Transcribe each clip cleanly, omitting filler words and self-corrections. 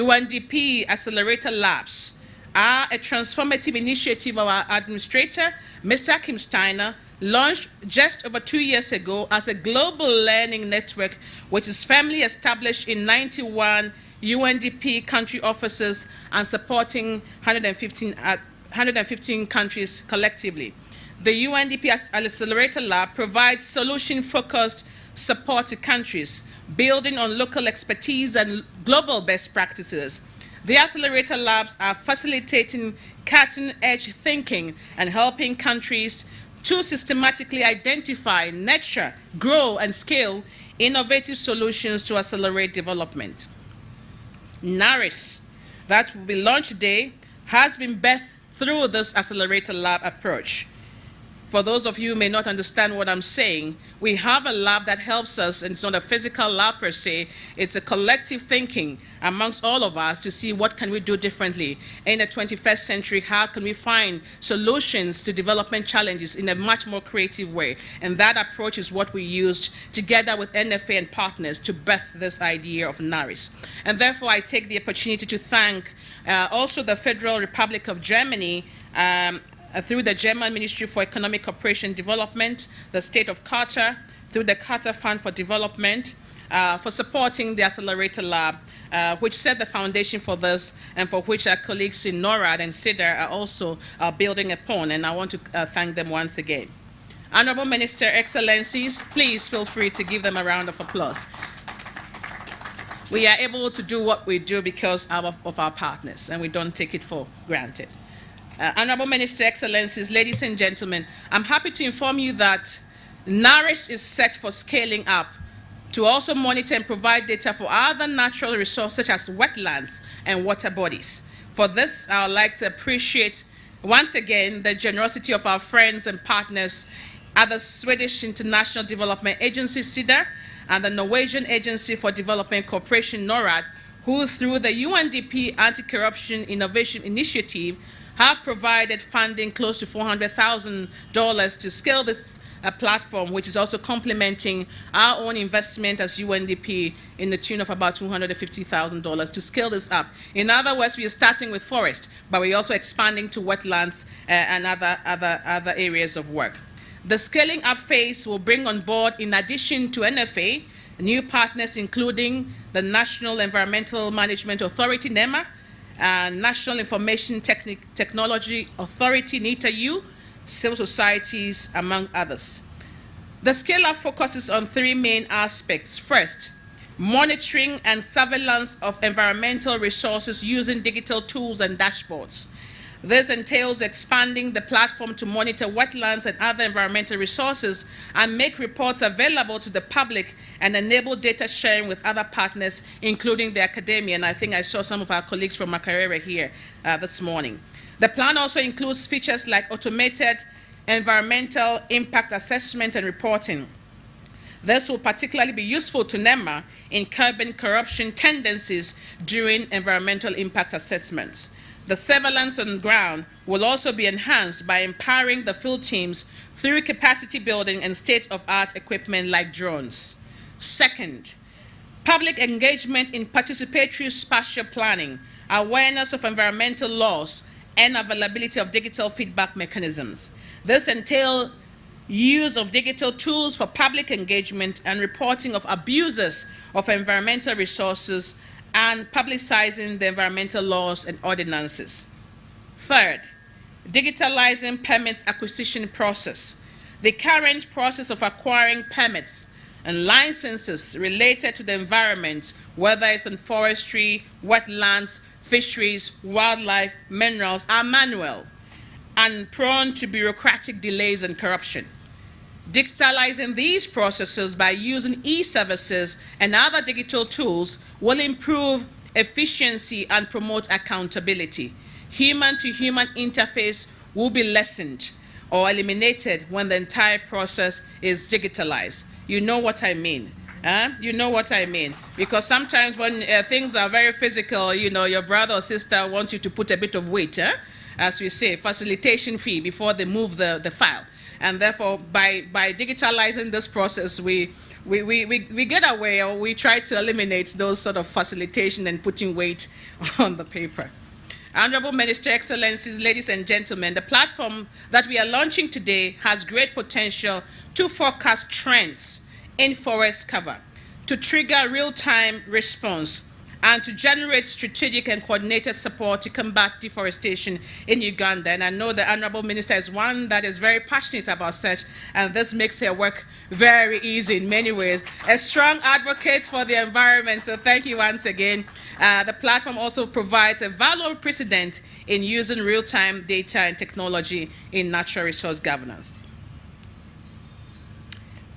Undp Accelerator Labs are a transformative initiative of our administrator, Mr. Kim Steiner, launched just over 2 years ago as a global learning network, which is firmly established in 91 UNDP country offices and supporting 115 countries collectively. The UNDP Accelerator Lab provides solution-focused support to countries, building on local expertise and global best practices. The Accelerator Labs are facilitating cutting-edge thinking and helping countries to systematically identify, nurture, grow, and scale innovative solutions to accelerate development. NARIS, that will be launched today, has been birthed through this Accelerator Lab approach. For those of you who may not understand what I'm saying, we have a lab that helps us, and it's not a physical lab per se, it's a collective thinking amongst all of us to see what can we do differently. In the 21st century, how can we find solutions to development challenges in a much more creative way? And that approach is what we used together with NFA and partners to birth this idea of NARIS. And therefore, I take the opportunity to thank also the Federal Republic of Germany, through the German Ministry for Economic Cooperation and Development, the State of Qatar, through the Qatar Fund for Development, for supporting the Accelerator Lab, which set the foundation for this, and for which our colleagues in NORAD and CIDR are also building upon, and I want to thank them once again. Honorable Minister, Excellencies, please feel free to give them a round of applause. We are able to do what we do because of our partners, and we don't take it for granted. Honorable Minister, Excellencies, ladies and gentlemen, I'm happy to inform you that NARIS is set for scaling up to also monitor and provide data for other natural resources such as wetlands and water bodies. For this, I would like to appreciate once again the generosity of our friends and partners at the Swedish International Development Agency, CIDR, and the Norwegian Agency for Development Cooperation, NORAD, who through the UNDP Anti-Corruption Innovation Initiative have provided funding close to $400,000 to scale this platform, which is also complementing our own investment as UNDP in the tune of about $250,000 to scale this up. In other words, we are starting with forest, but we're also expanding to wetlands and other areas of work. The scaling up phase will bring on board, in addition to NFA, new partners including the National Environmental Management Authority, NEMA, National Information Technology Authority, NITA-U, civil societies, among others. The scale-up focuses on three main aspects. First, monitoring and surveillance of environmental resources using digital tools and dashboards. This entails expanding the platform to monitor wetlands and other environmental resources and make reports available to the public and enable data sharing with other partners, including the academia. And I think I saw some of our colleagues from Makerere here this morning. The plan also includes features like automated environmental impact assessment and reporting. This will particularly be useful to NEMA in curbing corruption tendencies during environmental impact assessments. The surveillance on the ground will also be enhanced by empowering the field teams through capacity building and state-of-art equipment like drones. Second, public engagement in participatory spatial planning, awareness of environmental laws, and availability of digital feedback mechanisms. This entails use of digital tools for public engagement and reporting of abuses of environmental resources and publicizing the environmental laws and ordinances. Third, digitalizing permits acquisition process. The current process of acquiring permits and licenses related to the environment, whether it's in forestry, wetlands, fisheries, wildlife, minerals, are manual and prone to bureaucratic delays and corruption. Digitalizing these processes by using e-services and other digital tools will improve efficiency and promote accountability. Human-to-human interface will be lessened or eliminated when the entire process is digitalized. You know what I mean. You know what I mean. Because sometimes when things are very physical, you know, your brother or sister wants you to put a bit of weight, as we say, facilitation fee before they move the file. And therefore, by digitalizing this process, we we get away, or we try to eliminate those sort of facilitation and putting weight on the paper. Honorable Minister, Excellencies, ladies and gentlemen, the platform that we are launching today has great potential to forecast trends in forest cover, to trigger real-time response, and to generate strategic and coordinated support to combat deforestation in Uganda. And I know the Honorable Minister is one that is very passionate about such, and this makes her work very easy in many ways. A strong advocate for the environment, so thank you once again. The platform also provides a valuable precedent in using real-time data and technology in natural resource governance.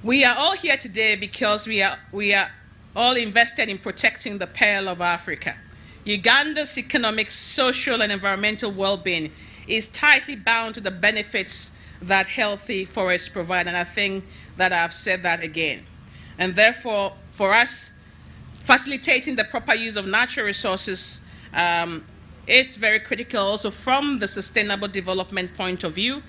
We are all here today because we are all invested in protecting the Pearl of Africa. Uganda's economic, social, and environmental well-being is tightly bound to the benefits that healthy forests provide, and I think that I've said that again. And therefore, for us, facilitating the proper use of natural resources, it's very critical also from the sustainable development point of view.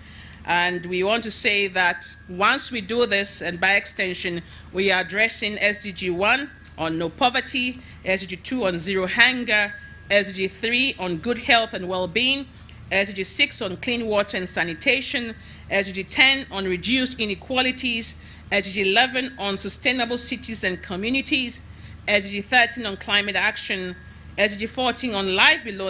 And we want to say that once we do this, and by extension, we are addressing SDG 1 on no poverty, SDG 2 on zero hunger, SDG 3 on good health and well-being, SDG 6 on clean water and sanitation, SDG 10 on reduced inequalities, SDG 11 on sustainable cities and communities, SDG 13 on climate action, SDG 14 on life below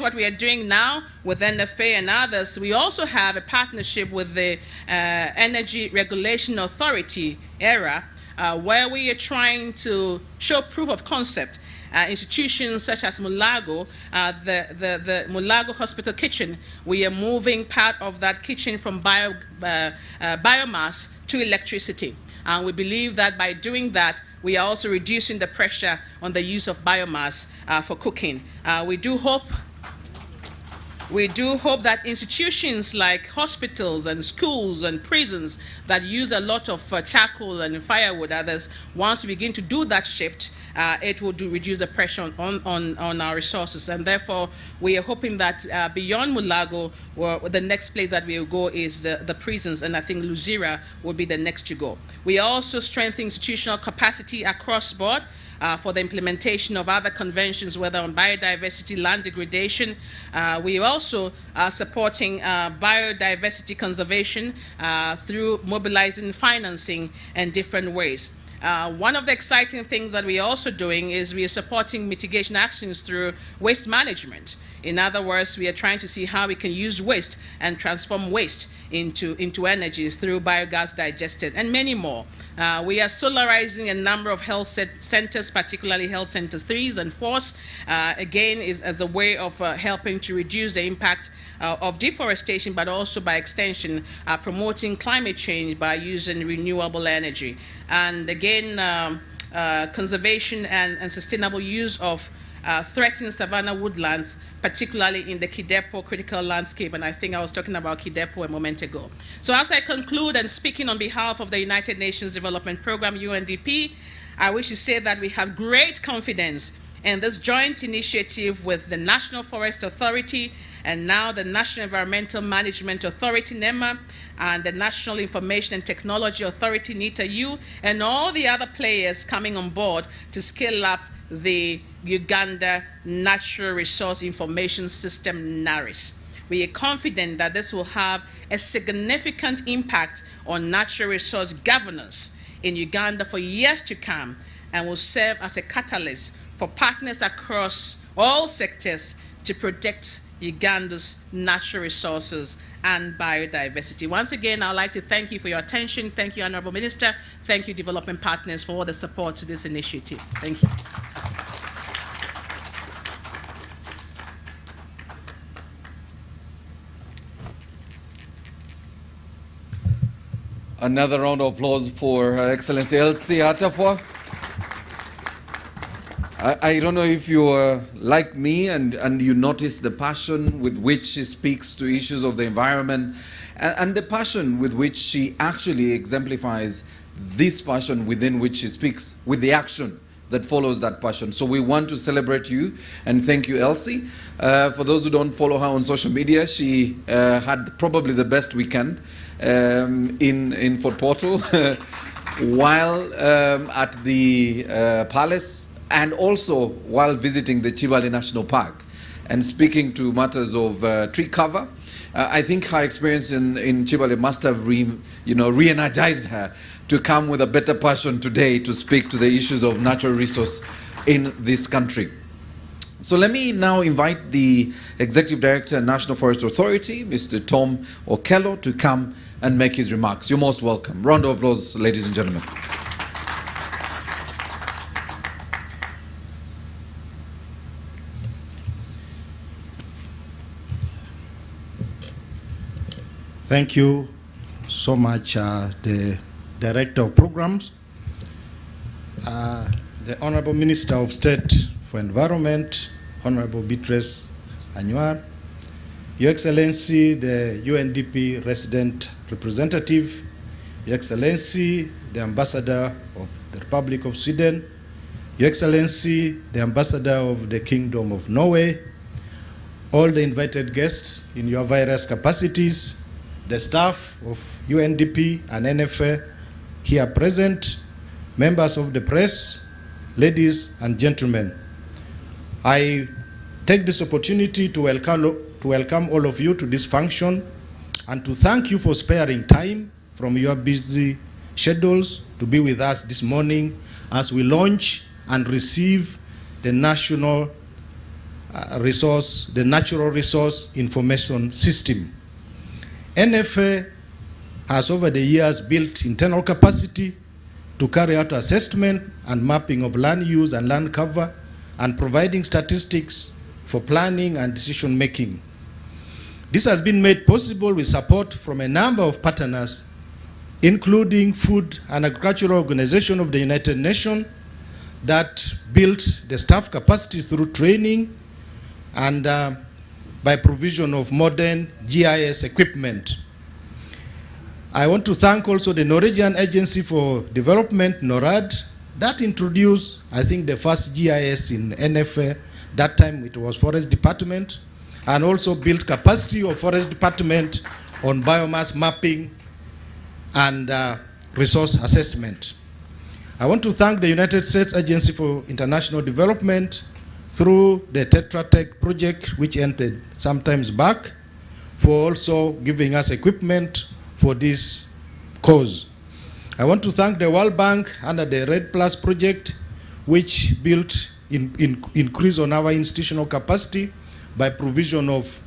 what we are doing now with Undp and others. We also have a partnership with the Energy Regulation Authority, ERA, where we are trying to show proof of concept. Institutions such as Mulago, the Mulago Hospital kitchen, we are moving part of that kitchen from biomass to electricity. And we believe that by doing that, we are also reducing the pressure on the use of biomass for cooking. We do hope that institutions like hospitals and schools and prisons that use a lot of charcoal and firewood, others, once we begin to do that shift, it will reduce the pressure on our resources. And therefore, we are hoping that beyond Mulago, the next place that we will go is the prisons, and I think Luzira will be the next to go. We are also strengthening institutional capacity across board for the implementation of other conventions, whether on biodiversity, land degradation. We also are supporting biodiversity conservation through mobilizing financing in different ways. One of the exciting things that we are also doing is we are supporting mitigation actions through waste management. In other words, we are trying to see how we can use waste and transform waste into energies through biogas digested and many more. We are solarizing a number of health centers, particularly health centers 3s and 4s, again, as a way of helping to reduce the impact of deforestation, but also by extension, promoting climate change by using renewable energy. And again, conservation and sustainable use of threatened savanna woodlands, particularly in the Kidepo critical landscape, and I think I was talking about Kidepo a moment ago. So as I conclude, and speaking on behalf of the United Nations Development Programme, UNDP, I wish to say that we have great confidence in this joint initiative with the National Forest Authority and now the National Environmental Management Authority, NEMA, and the National Information and Technology Authority, NITA-U, and all the other players coming on board to scale up the Uganda Natural Resource Information System, NARIS. We are confident that this will have a significant impact on natural resource governance in Uganda for years to come, and will serve as a catalyst for partners across all sectors to protect Uganda's natural resources and biodiversity. Once again, I'd like to thank you for your attention. Thank you, Honorable Minister. Thank you, development partners, for all the support to this initiative. Thank you. Another round of applause for Her Excellency Elsie Atafwa. I don't know if you are like me and you notice the passion with which she speaks to issues of the environment and the passion with which she actually exemplifies this passion within which she speaks with the action that follows that passion. So we want to celebrate you and thank you, Elsie. For those who don't follow her on social media, she had probably the best weekend in Fort Portal while at the palace, and also while visiting the Chibale National Park and speaking to matters of tree cover. I think her experience in Chibale must have re-energized her to come with a better passion today to speak to the issues of natural resource in this country. So let me now invite the Executive Director, National Forest Authority, Mr. Tom Ochello, to come and make his remarks. You're most welcome. Round of applause, ladies and gentlemen. Thank you so much, the Director of Programs, the Honorable Minister of State for Environment, Honorable Beatrice Anywar, Your Excellency, the UNDP Resident Representative, Your Excellency, the Ambassador of the Republic of Sweden, Your Excellency, the Ambassador of the Kingdom of Norway, all the invited guests in your various capacities, the staff of UNDP and NFA here present, members of the press, ladies and gentlemen. I take this opportunity to welcome all of you to this function and to thank you for sparing time from your busy schedules to be with us this morning as we launch and receive the National the Natural Resource Information System. NFA has over the years built internal capacity to carry out assessment and mapping of land use and land cover and providing statistics for planning and decision making. This has been made possible with support from a number of partners, including Food and Agricultural Organization of the United Nations that built the staff capacity through training and by provision of modern GIS equipment. I want to thank also the Norwegian Agency for Development, NORAD, that introduced, I think, the first GIS in NFA. That time it was Forest Department, and also built capacity of Forest Department on biomass mapping and resource assessment. I want to thank the United States Agency for International Development through the Tetra Tech project, which ended sometimes back, for also giving us equipment for this cause. I want to thank the World Bank under the Red Plus project, which built increase on our institutional capacity by provision of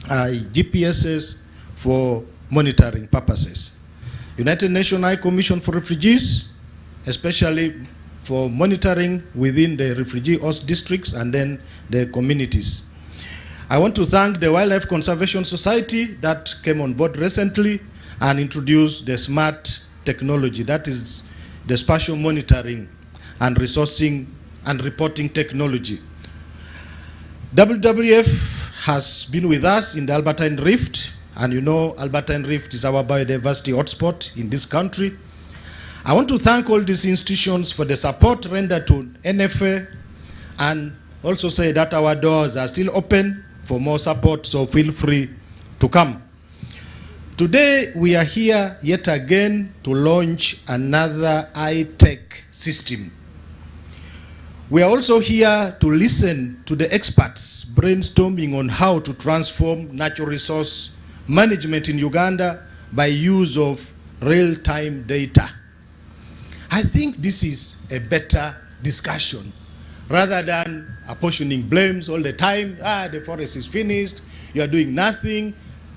GPSs for monitoring purposes. United Nations High Commission for Refugees, especially for monitoring within the refugee host districts and then the communities. I want to thank the Wildlife Conservation Society that came on board recently and introduced the smart technology, that is the spatial monitoring and resourcing and reporting technology. WWF has been with us in the Albertine Rift, and you know Albertine Rift is our biodiversity hotspot in this country. I want to thank all these institutions for the support rendered to NFA and also say that our doors are still open for more support, so feel free to come. Today we are here yet again to launch another high-tech system. We are also here to listen to the experts brainstorming on how to transform natural resource management in Uganda by use of real-time data. I think this is a better discussion rather than apportioning blames all the time. The forest is finished, you are doing nothing.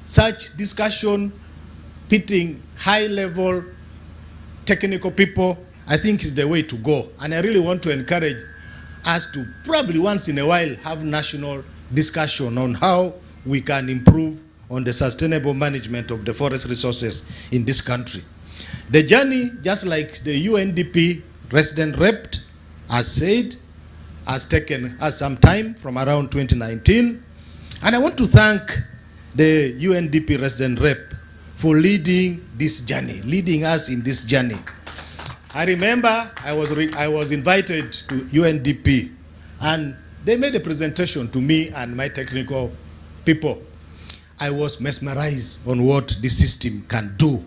Such discussion, pitting high-level technical people, I think is the way to go. And I really want to encourage us to probably once in a while have national discussion on how we can improve on the sustainable management of the forest resources in this country. The journey, just like the UNDP resident rep has said, has some time from around 2019. And I want to thank the UNDP resident rep for leading this journey, leading us in this journey. I remember I was invited to UNDP, and they made a presentation to me and my technical people. I was mesmerized on what this system can do.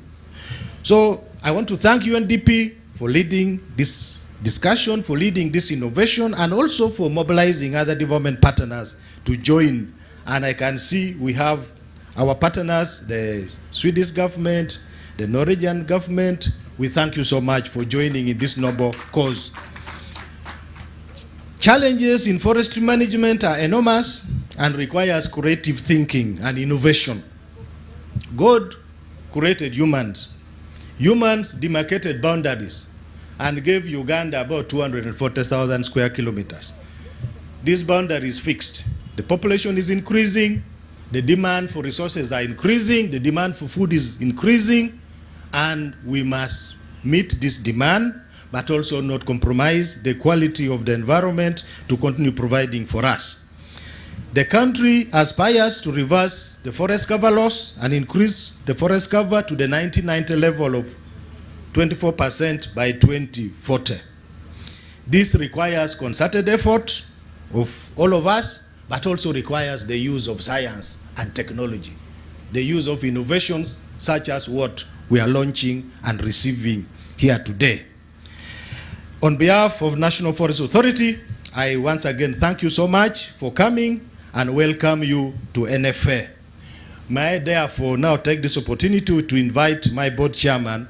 So I want to thank UNDP for leading this discussion, for leading this innovation, and also for mobilizing other development partners to join. And I can see we have our partners, the Swedish government, the Norwegian government. We thank you so much for joining in this noble cause. Challenges in forestry management are enormous and requires creative thinking and innovation. God created humans. Humans demarcated boundaries and gave Uganda about 240,000 square kilometers. This boundary is fixed. The population is increasing, the demand for resources are increasing, the demand for food is increasing, and we must meet this demand, but also not compromise the quality of the environment to continue providing for us. The country aspires to reverse the forest cover loss and increase the forest cover to the 1990 level of 24% by 2040. This requires concerted effort of all of us, but also requires the use of science and technology, the use of innovations such as what we are launching and receiving here today. On behalf of National Forest Authority, I once again thank you so much for coming and welcome you to NFA. May I therefore now take this opportunity to invite my board chairman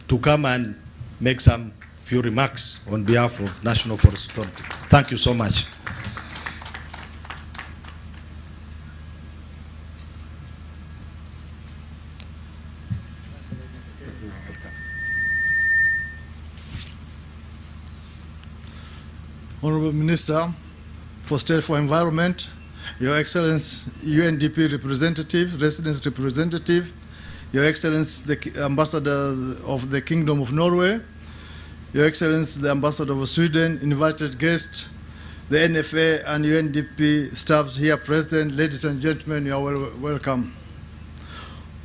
to come and make some few remarks on behalf of National Forest Authority. Thank you so much. Honorable Minister for State for Environment, Your Excellency UNDP representative, residence representative, Your Excellency the Ambassador of the Kingdom of Norway, Your Excellency the Ambassador of Sweden, invited guests, the NFA and UNDP staff here present, ladies and gentlemen, you are welcome.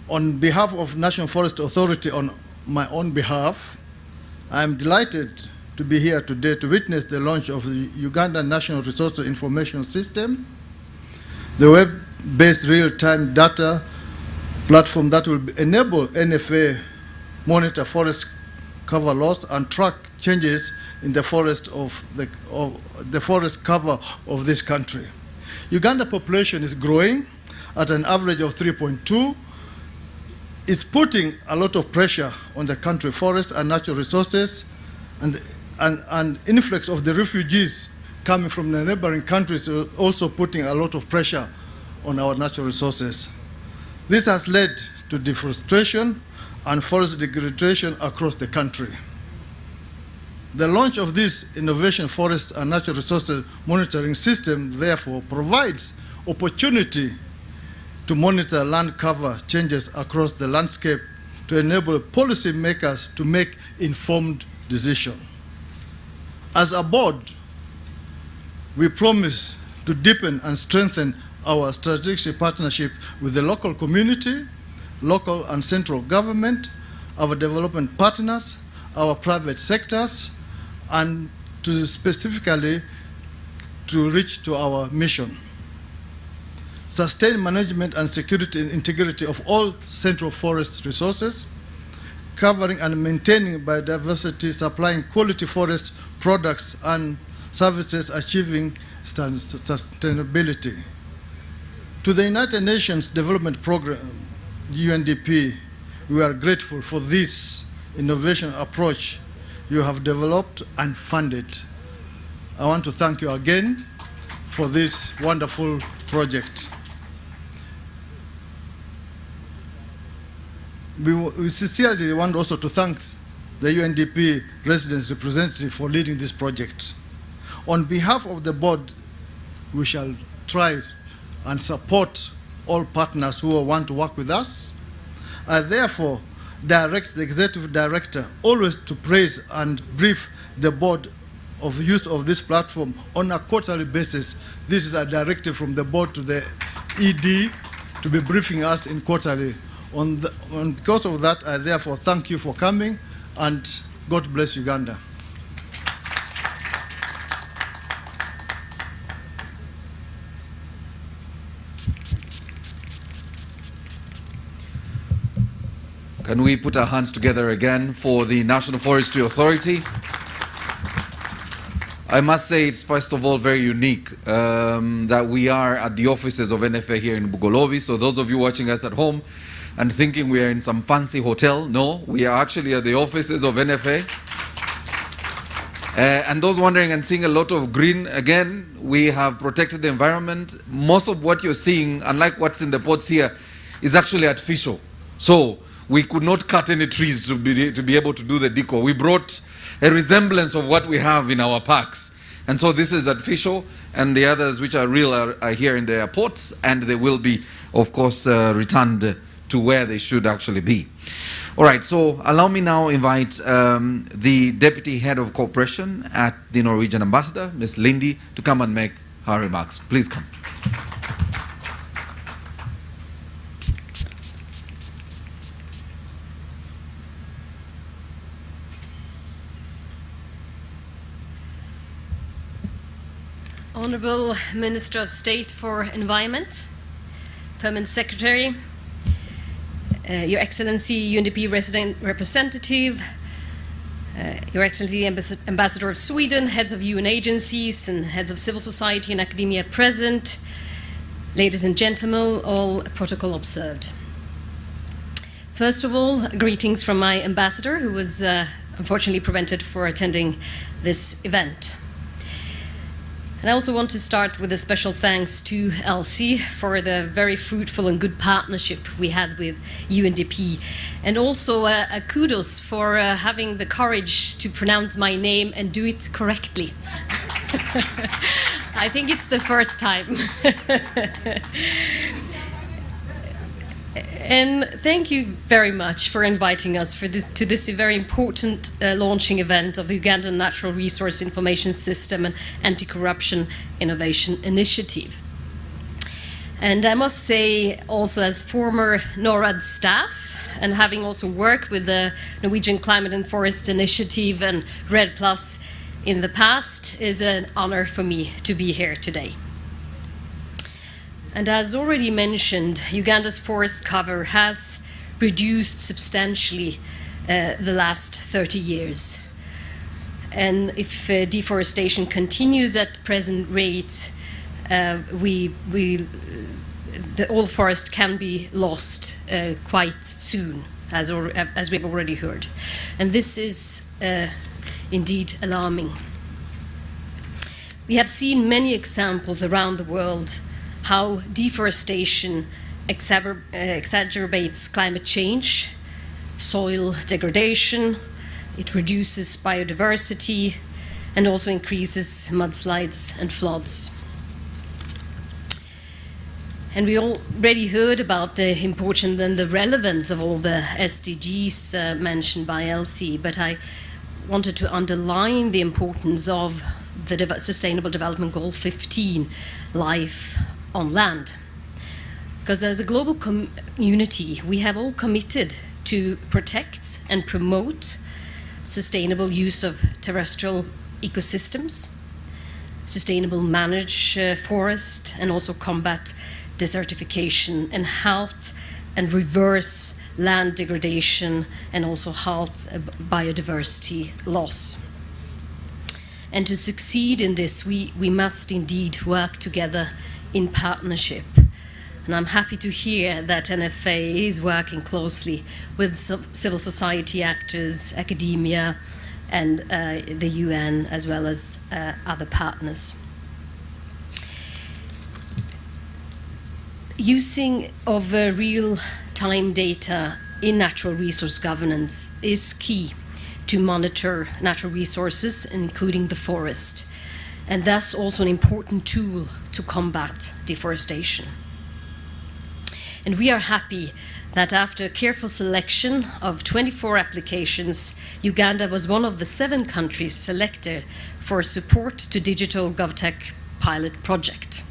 On behalf of National Forest Authority, on my own behalf, I am delighted to be here today to witness the launch of the Uganda National Resource Information System, the web-based real-time data platform that will enable NFA monitor forest cover loss and track changes in the forest the forest cover of this country. Uganda population is growing at an average of 3.2. It's putting a lot of pressure on the country forest and natural resources, and influx of the refugees coming from the neighboring countries are also putting a lot of pressure on our natural resources. This has led to deforestation and forest degradation across the country. The launch of this innovation forest and natural resources monitoring system therefore provides opportunity to monitor land cover changes across the landscape to enable policymakers to make informed decisions. As a board, we promise to deepen and strengthen our strategic partnership with the local community, local and central government, our development partners, our private sectors, and to specifically to reach to our mission. Sustain management and security and integrity of all central forest resources, covering and maintaining biodiversity, supplying quality forest products and services, achieving sustainability. To the United Nations Development Programme, UNDP, we are grateful for this innovation approach you have developed and funded. I want to thank you again for this wonderful project. We sincerely want also to thank the UNDP residence representative for leading this project. On behalf of the board, we shall try and support all partners who want to work with us. I therefore direct the executive director always to praise and brief the board of use of this platform on a quarterly basis. This is a directive from the board to the ED to be briefing us in quarterly. Because of that, I therefore thank you for coming, and God bless Uganda. Can we put our hands together again for the National Forestry Authority? I must say it's first of all very unique that we are at the offices of NFA here in Bugolobi. So those of you watching us at home and thinking we are in some fancy hotel, no, we are actually at the offices of NFA. And those wondering and seeing a lot of green, again, we have protected the environment. Most of what you're seeing, unlike what's in the pots here, is actually artificial. So we could not cut any trees to be able to do the decor. We brought a resemblance of what we have in our parks. And so this is artificial, and the others which are real are here in the pots, and they will be, of course, returned to where they should actually be. All right, so allow me now invite the Deputy Head of Cooperation at the Norwegian Ambassador, Ms. Lindy, to come and make her remarks. Please come. Honorable Minister of State for Environment, Permanent Secretary, Your Excellency UNDP Resident Representative, Your Excellency Ambassador of Sweden, heads of UN agencies and heads of civil society and academia present, ladies and gentlemen, all protocol observed. First of all, greetings from my ambassador, who was unfortunately prevented from attending this event. And I also want to start with a special thanks to Elsie for the very fruitful and good partnership we had with UNDP, and also a kudos for having the courage to pronounce my name and do it correctly. I think it's the first time. And thank you very much for inviting us to this very important launching event of the Ugandan Natural Resource Information System and Anti-Corruption Innovation Initiative. And I must say, also as former NORAD staff, and having also worked with the Norwegian Climate and Forest Initiative and REDD Plus in the past, is an honor for me to be here today. And as already mentioned, Uganda's forest cover has reduced substantially the last 30 years. And if deforestation continues at present rate, all forest can be lost quite soon, as we've already heard. And this is indeed alarming. We have seen many examples around the world how deforestation exacerbates climate change, soil degradation, it reduces biodiversity, and also increases mudslides and floods. And we already heard about the importance and the relevance of all the SDGs mentioned by Elsie, but I wanted to underline the importance of the Sustainable Development Goal 15, life on land. Because as a global community, we have all committed to protect and promote sustainable use of terrestrial ecosystems, sustainable manage forest, and also combat desertification, and halt and reverse land degradation, and also halt biodiversity loss. And to succeed in this, we must indeed work together in partnership. And I'm happy to hear that NFA is working closely with civil society actors, academia, and the UN, as well as other partners. Using of real-time data in natural resource governance is key to monitor natural resources, including the forest, and thus also an important tool to combat deforestation. And we are happy that after a careful selection of 24 applications, Uganda was one of the 7 countries selected for support to digital GovTech pilot project.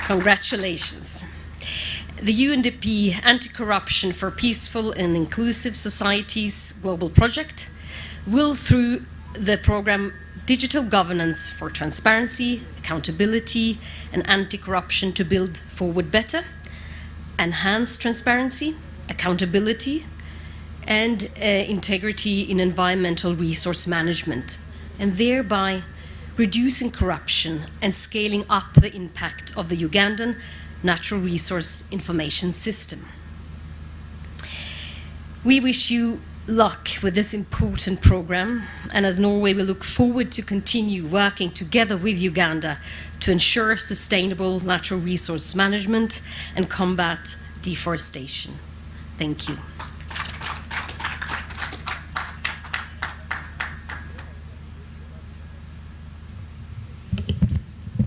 Congratulations. The UNDP Anti-Corruption for Peaceful and Inclusive Societies global project will, through the program Digital Governance for Transparency, Accountability and Anti-Corruption to Build Forward Better, enhance transparency, accountability and integrity in environmental resource management, and thereby reducing corruption and scaling up the impact of the Ugandan Natural Resource Information System. We wish you luck with this important program, and as Norway, we look forward to continue working together with Uganda to ensure sustainable natural resource management and combat deforestation. Thank you.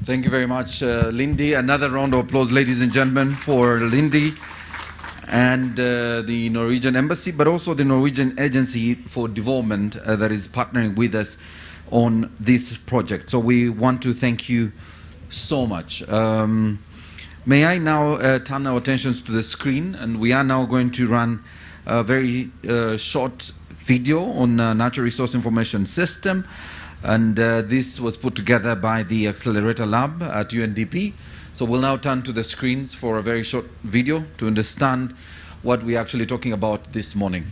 Thank you very much, Lindy. Another round of applause, ladies and gentlemen, for Lindy and the Norwegian Embassy, but also the Norwegian Agency for Development that is partnering with us on this project. So we want to thank you so much. May I now turn our attentions to the screen, and we are now going to run a very short video on Natural Resource Information System. And this was put together by the Accelerator Lab at UNDP. So we'll now turn to the screens for a very short video to understand what we're actually talking about this morning.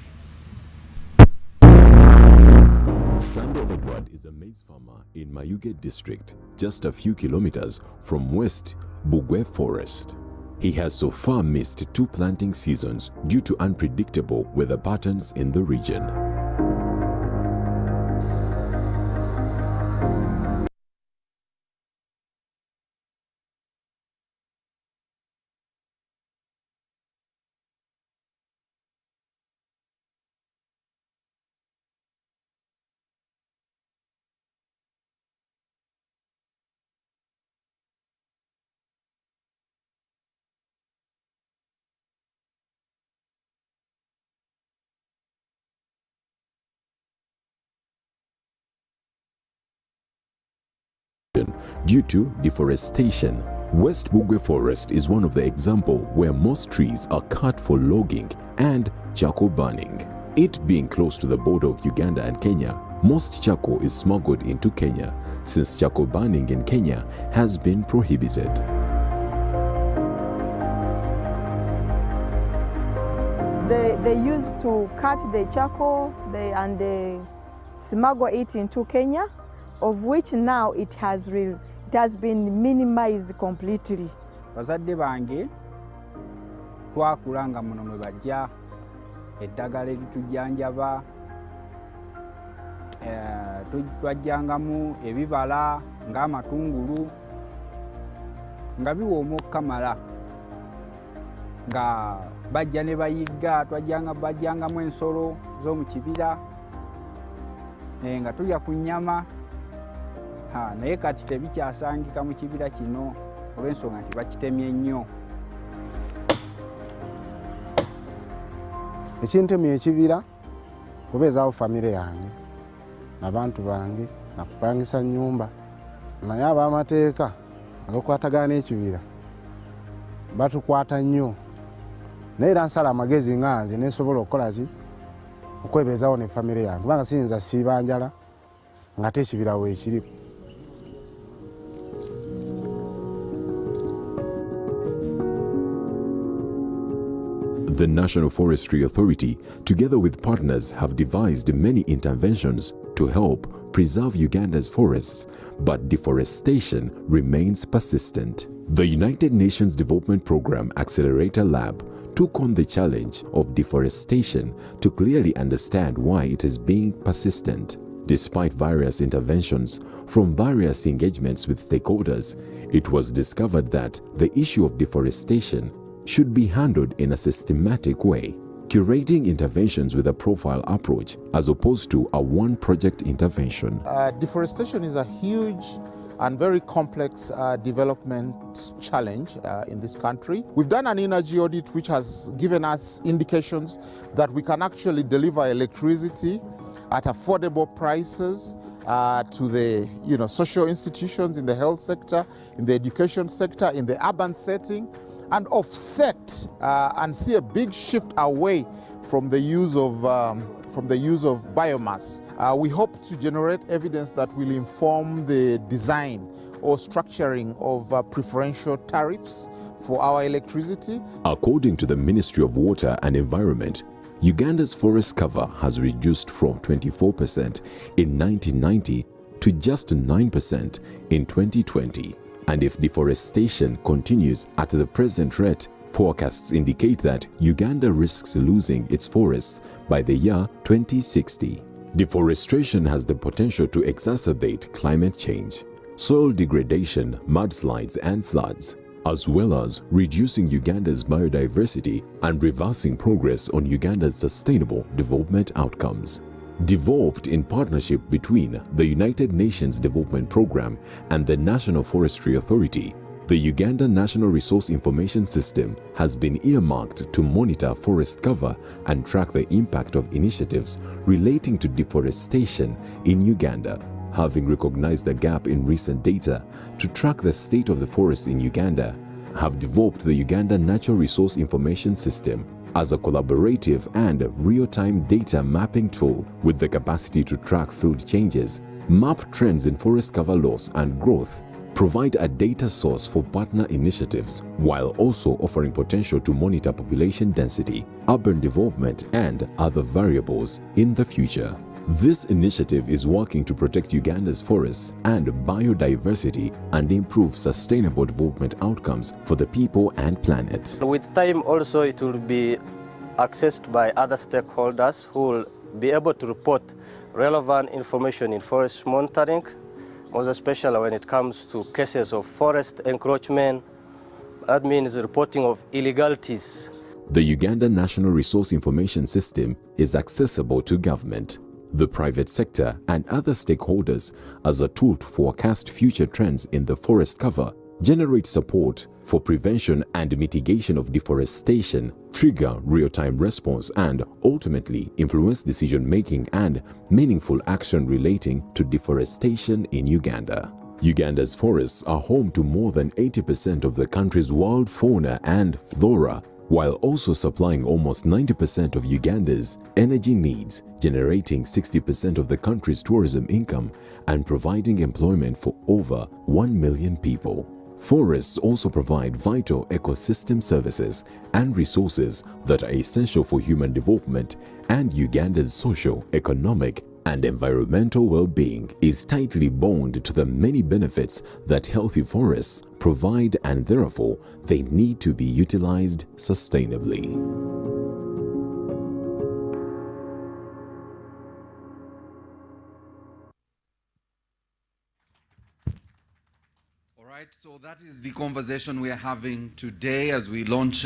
Sando Edward is a maize farmer in Mayuge district, just a few kilometers from West Bugwe Forest. He has so far missed 2 planting seasons due to unpredictable weather patterns in the region. Due to deforestation. West Bugwe Forest is one of the examples where most trees are cut for logging and charcoal burning. It being close to the border of Uganda and Kenya, most charcoal is smuggled into Kenya, since charcoal burning in Kenya has been prohibited. They used to cut the charcoal and they smuggle it into Kenya, of which now it has been minimized completely. Bazadde bange twakulanga muno mwe bajja eddagala eritujjanjaba twajjangamu ebibala ng'amatungulu nga biwooma okukamala nga bajja ne bayigga bajjangamu ensolo z'omu kibira nga tulya ku nnyama naye kati tebikyasangika mu kibira kino olw'ensonga nti bakitemye nnyo. Ekintemye ekibira kubeezaawo famire yange n'abantu bange nakupangisa nnyumba, naye ab'amateeka agakwatagana n'ekibira batukwata nnyo, naye era nsala amagezi nga nze nesobola okukola ki okwebeezaawo ne famire yange kubanga siyinza siiba njala ng'ate ekibira weekiri. The National Forestry Authority, together with partners, have devised many interventions to help preserve Uganda's forests, but deforestation remains persistent. The United Nations Development Programme Accelerator Lab took on the challenge of deforestation to clearly understand why it is being persistent. Despite various interventions from various engagements with stakeholders, it was discovered that the issue of deforestation should be handled in a systematic way, curating interventions with a profile approach as opposed to a one-project intervention. Deforestation is a huge and very complex development challenge in this country. We've done an energy audit which has given us indications that we can actually deliver electricity at affordable prices to the social institutions in the health sector, in the education sector, in the urban setting, and offset and see a big shift away from the use of biomass. We hope to generate evidence that will inform the design or structuring of preferential tariffs for our electricity. According to the Ministry of Water and Environment, Uganda's forest cover has reduced from 24% in 1990 to just 9% in 2020. And if deforestation continues at the present rate, forecasts indicate that Uganda risks losing its forests by the year 2060. Deforestation has the potential to exacerbate climate change, soil degradation, mudslides and floods, as well as reducing Uganda's biodiversity and reversing progress on Uganda's sustainable development outcomes. Developed in partnership between the United Nations Development Programme and the National Forestry Authority, the Uganda National Resource Information System has been earmarked to monitor forest cover and track the impact of initiatives relating to deforestation in Uganda. Having recognized the gap in recent data to track the state of the forests in Uganda, have developed the Uganda Natural Resource Information System as a collaborative and real-time data mapping tool with the capacity to track field changes, map trends in forest cover loss and growth, provide a data source for partner initiatives, while also offering potential to monitor population density, urban development, and other variables in the future. This initiative is working to protect Uganda's forests and biodiversity and improve sustainable development outcomes for the people and planet. With time also it will be accessed by other stakeholders who will be able to report relevant information in forest monitoring, most especially when it comes to cases of forest encroachment. That means reporting of illegalities. The Uganda National Resource Information System is accessible to government, the private sector, and other stakeholders as a tool to forecast future trends in the forest cover, generate support for prevention and mitigation of deforestation, trigger real-time response, and ultimately influence decision-making and meaningful action relating to deforestation in Uganda. Uganda's forests are home to more than 80% of the country's wild fauna and flora, while also supplying almost 90% of Uganda's energy needs, generating 60% of the country's tourism income and providing employment for over 1 million people. Forests also provide vital ecosystem services and resources that are essential for human development, and Uganda's social, economic, and environmental well-being is tightly bound to the many benefits that healthy forests provide, and therefore they need to be utilized sustainably. All right, so that is the conversation we are having today as we launch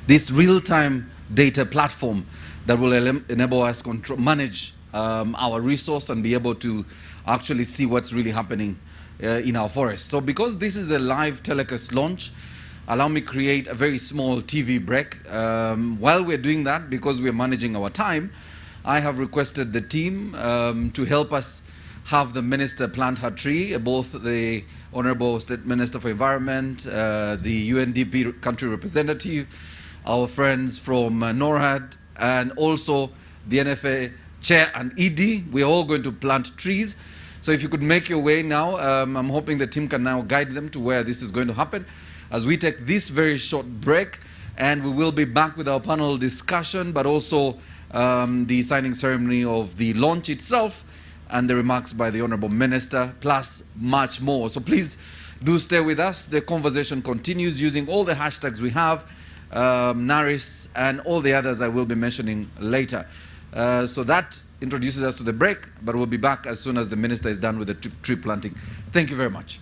this real-time data platform that will enable us to manage our resource and be able to actually see what's really happening in our forest. So because this is a live telecast launch, allow me create a very small TV break. While we're doing that, because we're managing our time, I have requested the team to help us have the minister plant her tree, both the Honorable State Minister for Environment, the UNDP country representative, our friends from NORAD, and also the NFA Chair and ED. We're all going to plant trees. So if you could make your way now, I'm hoping the team can now guide them to where this is going to happen as we take this very short break, and we will be back with our panel discussion, but also the signing ceremony of the launch itself and the remarks by the Honorable Minister, plus much more. So please do stay with us. The conversation continues using all the hashtags we have, NARIS, and all the others I will be mentioning later. So that introduces us to the break, but we'll be back as soon as the Minister is done with the tree planting. Thank you very much.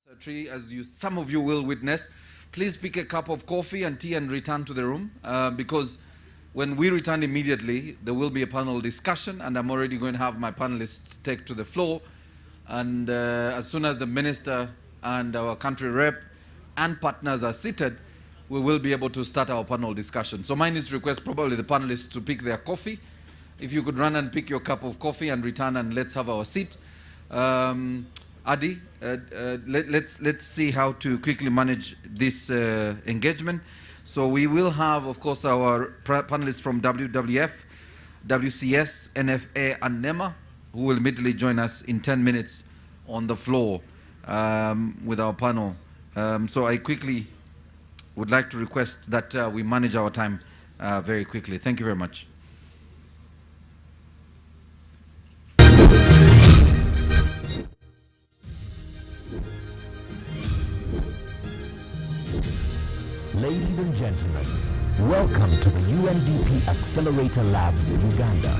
As some of you will witness, please pick a cup of coffee and tea and return to the room because when we return immediately, there will be a panel discussion, and I'm already going to have my panelists take to the floor. And as soon as the minister and our country rep and partners are seated, we will be able to start our panel discussion. So mine is to request probably the panelists to pick their coffee. If you could run and pick your cup of coffee and return, and let's have our seat. Adi, let's see how to quickly manage this engagement. So we will have, of course, our panelists from WWF, WCS, NFA, and NEMA, who will immediately join us in 10 minutes on the floor with our panel. So I quickly would like to request that we manage our time very quickly. Thank you very much. Ladies and gentlemen, welcome to the UNDP Accelerator Lab, Uganda.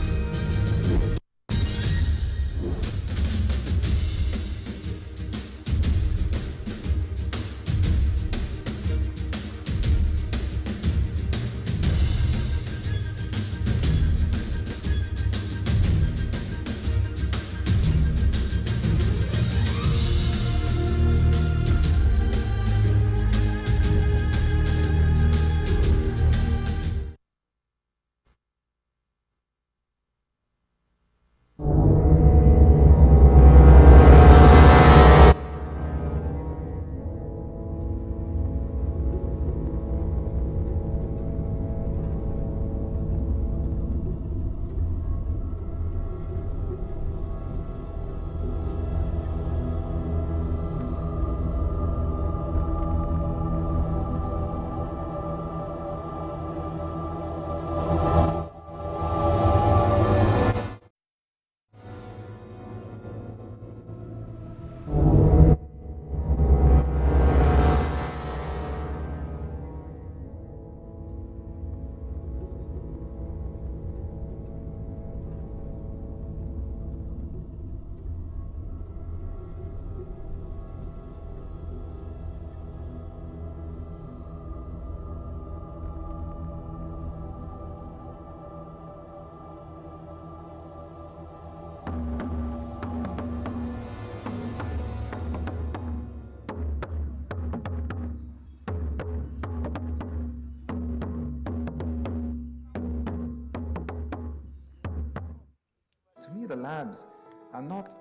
To me, the labs are not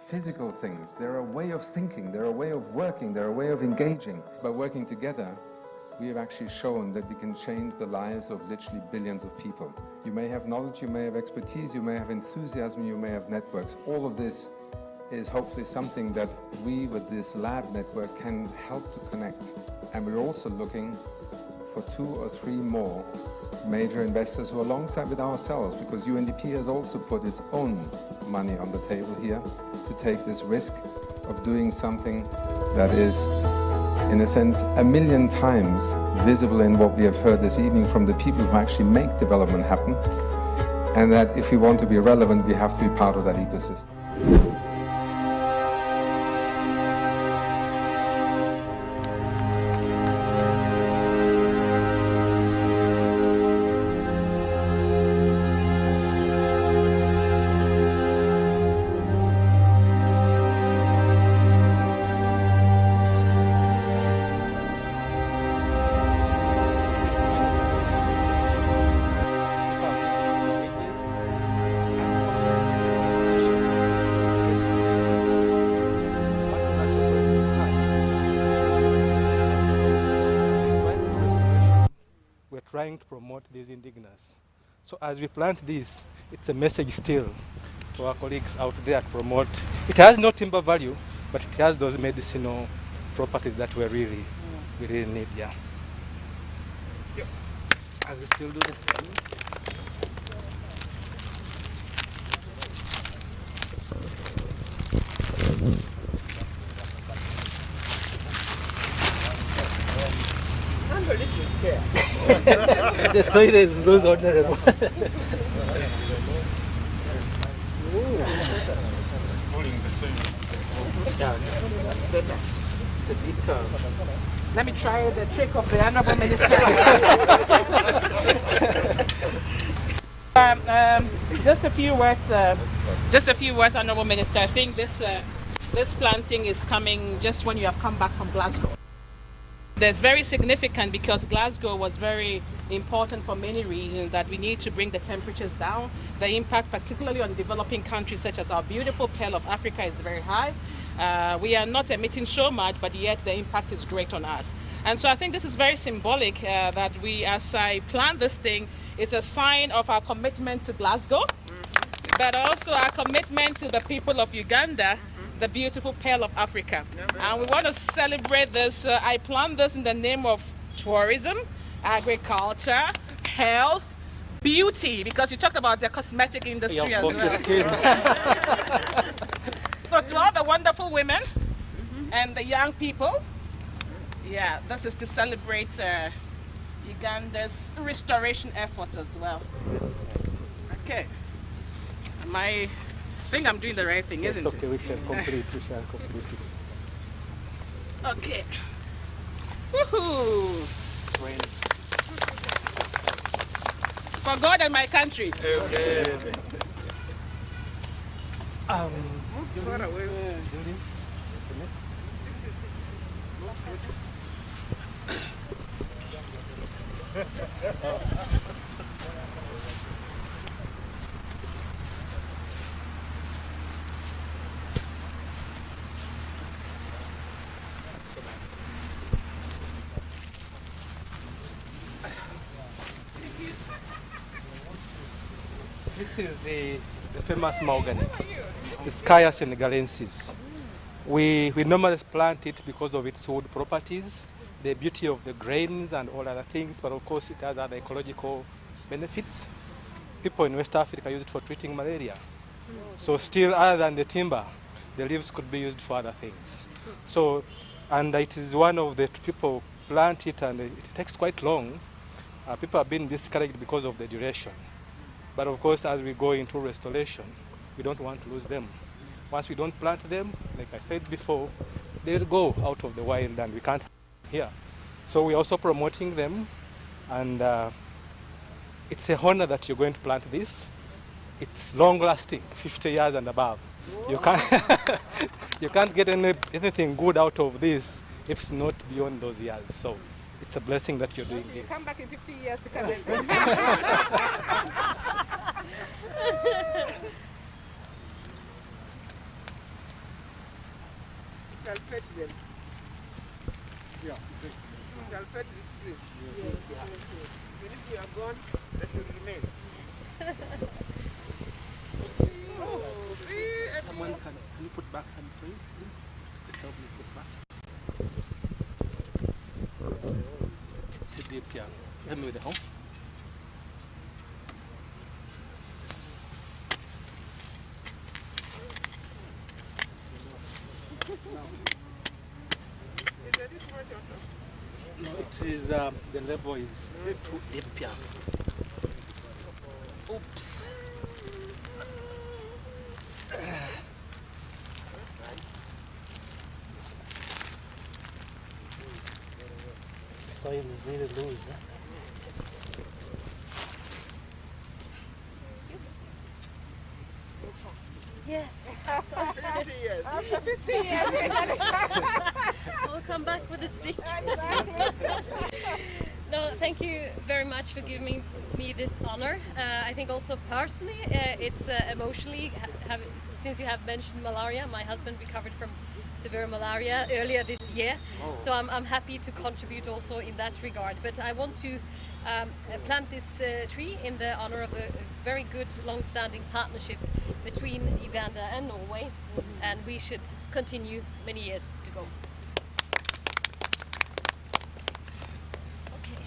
physical things. They're a way of thinking, they're a way of working, they're a way of engaging. By working together, we have actually shown that we can change the lives of literally billions of people. You may have knowledge, you may have expertise, you may have enthusiasm, you may have networks. All of this is hopefully something that we with this lab network can help to connect. And we're also looking for 2 or 3 more major investors who are alongside with ourselves, because UNDP has also put its own money on the table here to take this risk of doing something that is, in a sense, 1,000,000 times visible in what we have heard this evening from the people who actually make development happen, and that if we want to be relevant, we have to be part of that ecosystem. Trying to promote these indigenous. So as we plant this, it's a message still to our colleagues out there to promote. It has no timber value, but it has those medicinal properties that we really need. Yeah. As we still do this. The soil is those honorable. It's a bit. Let me try the trick of the Honorable Minister. Just a few words, Honorable Minister. I think this planting is coming just when you have come back from Glasgow. That's very significant because Glasgow was very important for many reasons, that we need to bring the temperatures down. The impact, particularly on developing countries such as our beautiful Pearl of Africa, is very high. We are not emitting so much, but yet the impact is great on us. And so I think this is very symbolic that we, as I plant this thing, it's a sign of our commitment to Glasgow, but also our commitment to the people of Uganda, the beautiful Pearl of Africa. And we want to celebrate this. I plant this in the name of tourism, agriculture, health, beauty, because you talked about the cosmetic industry as well. So to all the wonderful women and the young people, yeah, this is to celebrate Uganda's restoration efforts as well. Okay. I think I'm doing the right thing, isn't it? Okay, we shall complete. Okay. Woohoo! For God and my country. Okay. Far away. This is the famous mahogany. It's Caya senegalensis. We normally plant it because of its wood properties, the beauty of the grains and all other things, but of course it has other ecological benefits. People in West Africa use it for treating malaria. So still, other than the timber, the leaves could be used for other things. So, and it is one of the people plant it, and it takes quite long. People have been discouraged because of the duration. But of course, as we go into restoration, we don't want to lose them. Once we don't plant them, like I said before, they'll go out of the wild and we can't here. So we're also promoting them, and it's a honor that you're going to plant this. It's long lasting, 50 years and above. You can't get anything good out of this if it's not beyond those years. So it's a blessing that you're doing this. Come back in 50 years to come and I'll pet them. Yeah. I'll pet this place. Yeah. Even if you are gone, they should remain. Someone can you put back some trees, please? Just help me put back. Help me with the home. No, it is the level is too deep here. Oops. The soil is really loose. Huh? Yes. After 50 years. After 50 years. I'll come back with a stick. No, thank you very much for giving me this honor. I think also personally, it's emotionally, since you have mentioned malaria, my husband recovered from severe malaria earlier this year. So I'm happy to contribute also in that regard. But I want to plant this tree in the honor of a very good long-standing partnership between Uganda and Norway, and we should continue many years to go. Okay.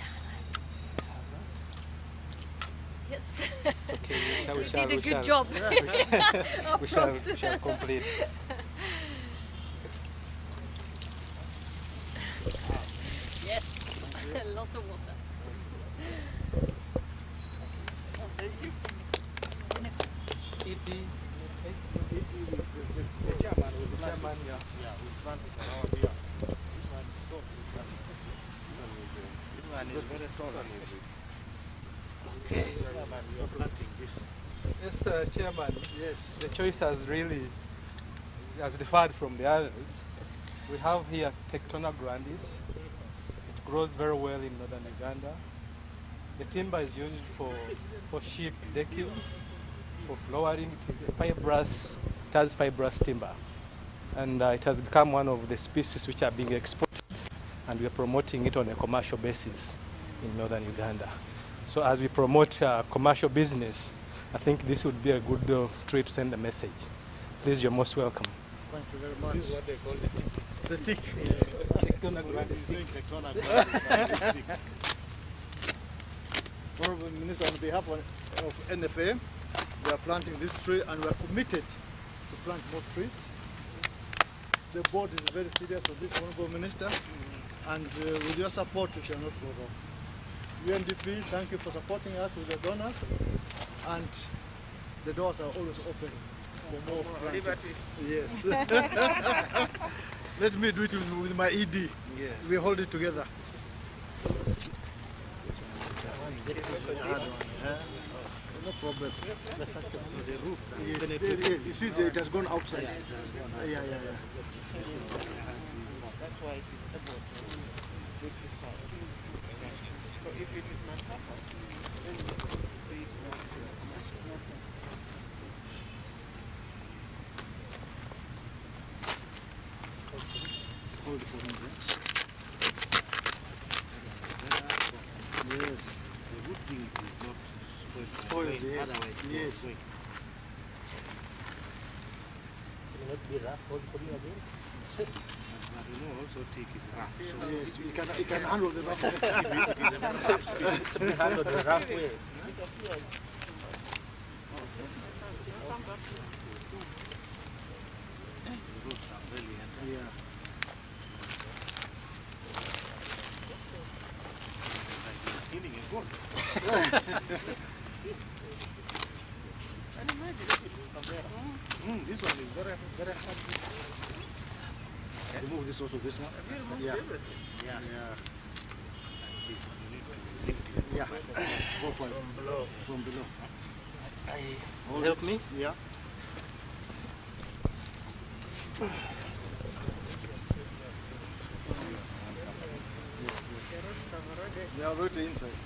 Yes. It's okay. You did a good job. We shall complete. Yes. Lots of water. The chairman, yeah, we planted around here. Okay. Yes, Chairman. Yes, the choice has differed from the others. We have here Tectona grandis. It grows very well in northern Uganda. The timber is used for sheep decking, for flooring. It has fibrous timber. And it has become one of the species which are being exported, and we are promoting it on a commercial basis in northern Uganda. So as we promote commercial business, I think this would be a good way to send a message. Please, you're most welcome. Thank you very much. This is what they call the tick. The tick. Tectona grandis tick. Honorable Minister, on behalf of NFA, we are planting this tree and we are committed to plant more trees. The board is very serious with this, Honorable Minister, and with your support we shall not go wrong. UNDP, thank you for supporting us with the donors, and the doors are always open for more planting. Yes. Let me do it with my ED. Yes. We hold it together. No problem. The root. Yes. You see, it has gone outside. Yeah. That's why it is able to quickly start. So if it is not happened, then it is not commercial. Hold it for me. Yes. The root thing is not Spoiled, yes. Yes. Can it be rough hold for you again? But you know also teak is rough. So yes, we can handle the rough way. It is to be handled the rough way. The roots are really tender. Yeah. Skinning is good. And imagine if it is compared. This one is very hard. Remove this also, this one. Yeah. Yeah. Yeah. Go from below. From below. Help me? Yeah. They are already inside.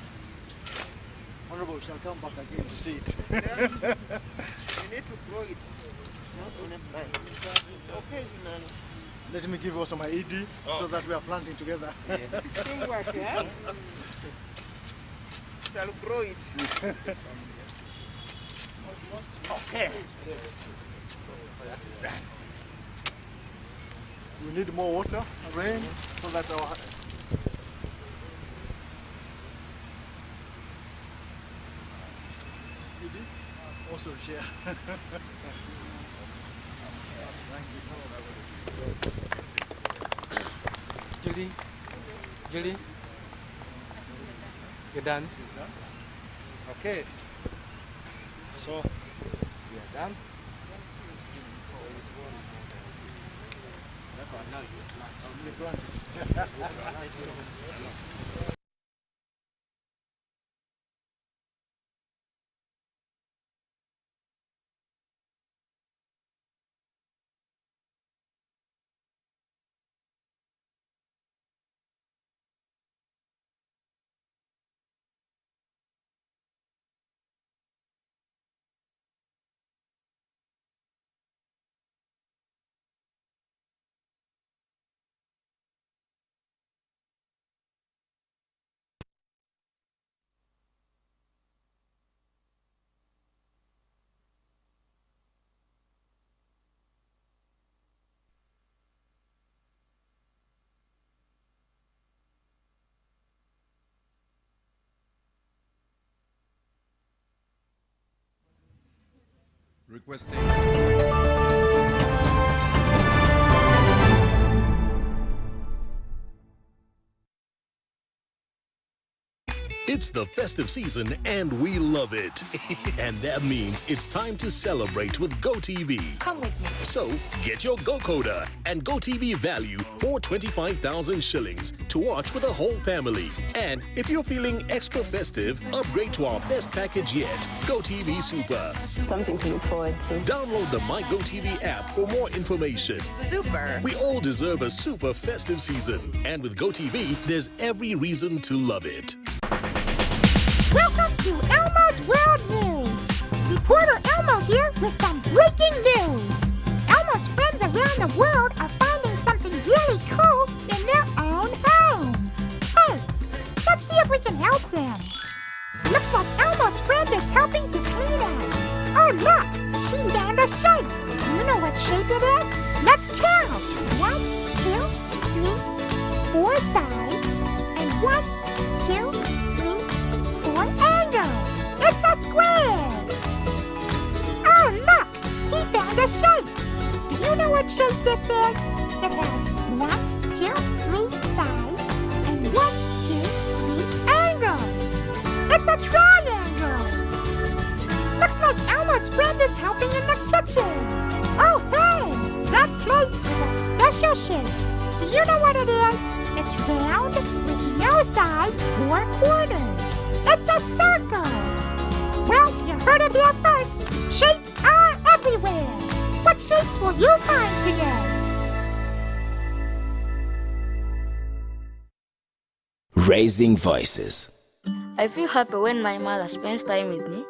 Honorable shall come back again to see it. You need to grow it. Occasionally. Let me give also my ED so that we are planting together. Teamwork, yeah? Shall grow it. Okay. We need more water, rain, so that our ED also share. Julie, you're done? Okay. So, we are done. We plant it. Requesting. It's the festive season and we love it. And that means it's time to celebrate with GoTV. Come with me. So get your GoCoder and GoTV value for 25,000 shillings to watch with the whole family. And if you're feeling extra festive, upgrade to our best package yet, GoTV Super. Something to look forward to. Download the My GoTV app for more information. Super. We all deserve a super festive season. And with GoTV, there's every reason to love it. Welcome to Elmo's World News. Reporter Elmo here with some breaking news. Elmo's friends around the world are finding something really cool in their own homes. Hey, let's see if we can help them. Looks like Elmo's friend is helping to clean up. Oh look, she found a shape. Do you know what shape it is? Let's count. 1, 2, 3, 4 sides, and 1, 2, 3, 4 angles. It's a square. Oh, look, he found a shape. Do you know what shape this is? It has 1, 2, 3 sides, and 1, 2, 3 angles. It's a triangle. Looks like Elmo's friend is helping in the kitchen. Oh, hey, that plate is a special shape. Do you know what it is? It's round with no sides or corners. It's a circle. Well, you heard it here first. Shapes are everywhere. What shapes will you find today? Raising Voices. I feel happy when my mother spends time with me.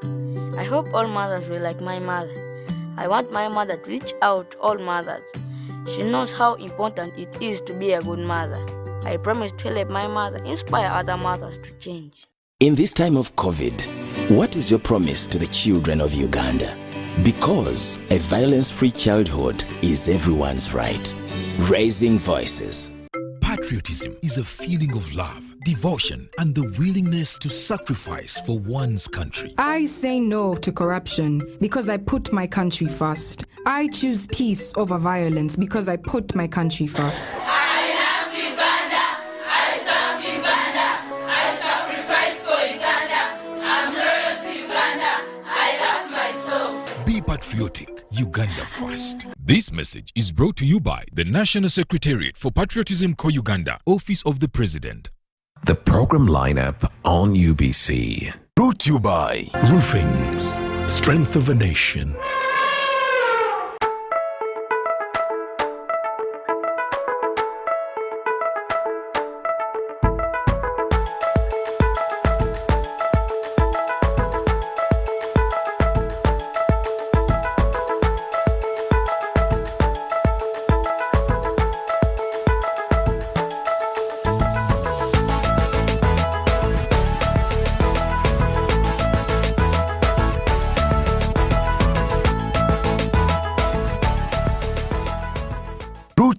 I hope all mothers will like my mother. I want my mother to reach out to all mothers. She knows how important it is to be a good mother. I promise to help my mother inspire other mothers to change. In this time of COVID, what is your promise to the children of Uganda? Because a violence-free childhood is everyone's right. Raising Voices. Patriotism is a feeling of love, devotion, and the willingness to sacrifice for one's country. I say no to corruption because I put my country first. I choose peace over violence because I put my country first. I love Uganda. I serve Uganda. I sacrifice for Uganda. I'm loyal to Uganda. I love myself. Be patriotic. Uganda first. This message is brought to you by the National Secretariat for Patriotism Co-Uganda, Office of the President. The program lineup on UBC. Brought to you by Roofings, Strength of a Nation.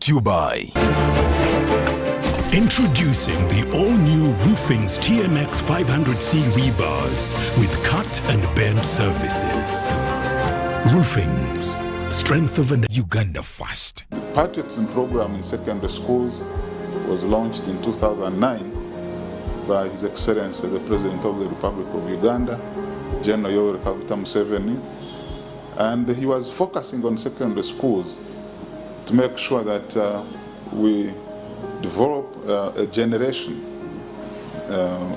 You by introducing the all-new Roofings TMX 500C rebars with cut and bend services. Roofings, strength of an Uganda first. The patriotism program in secondary schools was launched in 2009 by His Excellency the President of the Republic of Uganda, General Yoweri Kaguta Museveni, and he was focusing on secondary schools to make sure that we develop a generation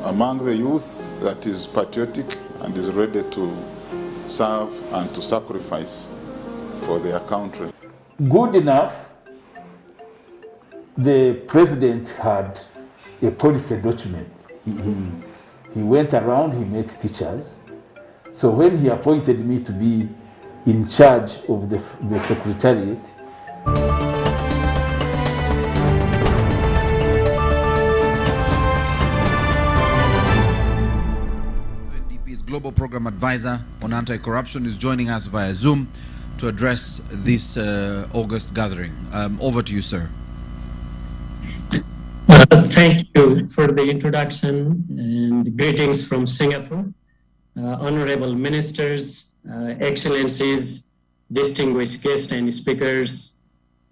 among the youth that is patriotic and is ready to serve and to sacrifice for their country. Good enough, the president had a policy document. He went around, he met teachers. So when he appointed me to be in charge of the secretariat, UNDP's Global Program Advisor on Anti-Corruption is joining us via Zoom to address this August gathering. Over to you, sir. Thank you for the introduction and greetings from Singapore. Honorable ministers, excellencies, distinguished guests and speakers,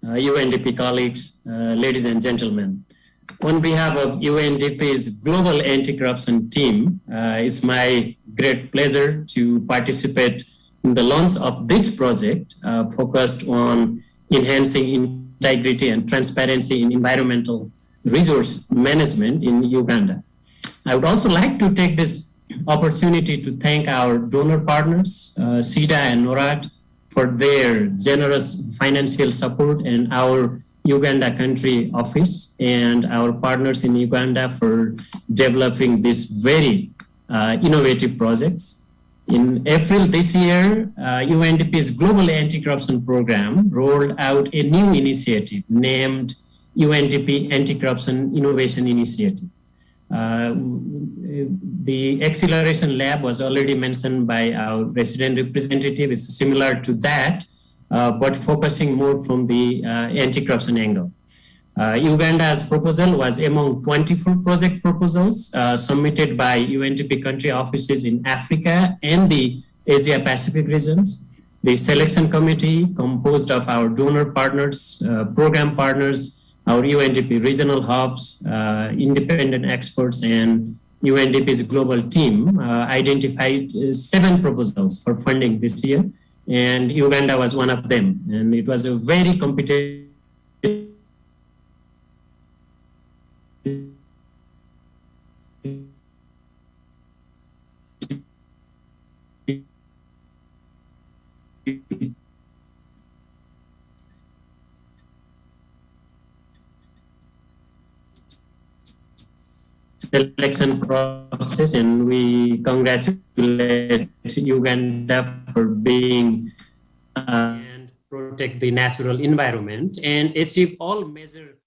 UNDP colleagues, ladies and gentlemen. On behalf of UNDP's Global Anti-Corruption Team, it's my great pleasure to participate in the launch of this project focused on enhancing integrity and transparency in environmental resource management in Uganda. I would also like to take this opportunity to thank our donor partners, SIDA and NORAD, for their generous financial support, and our Uganda country office and our partners in Uganda for developing these very innovative projects. In April this year, UNDP's Global Anti-Corruption Program rolled out a new initiative named UNDP Anti-Corruption Innovation Initiative. The Acceleration Lab was already mentioned by our resident representative. It's similar to that, but focusing more from the anti-corruption angle. Uganda's proposal was among 24 project proposals submitted by UNDP country offices in Africa and the Asia Pacific regions. The selection committee, composed of our donor partners, program partners, our UNDP regional hubs, independent experts, and UNDP's global team, identified 7 proposals for funding this year, and Uganda was one of them. And it was a very competitive selection process, and we congratulate Uganda for being and protect the natural environment and achieve all major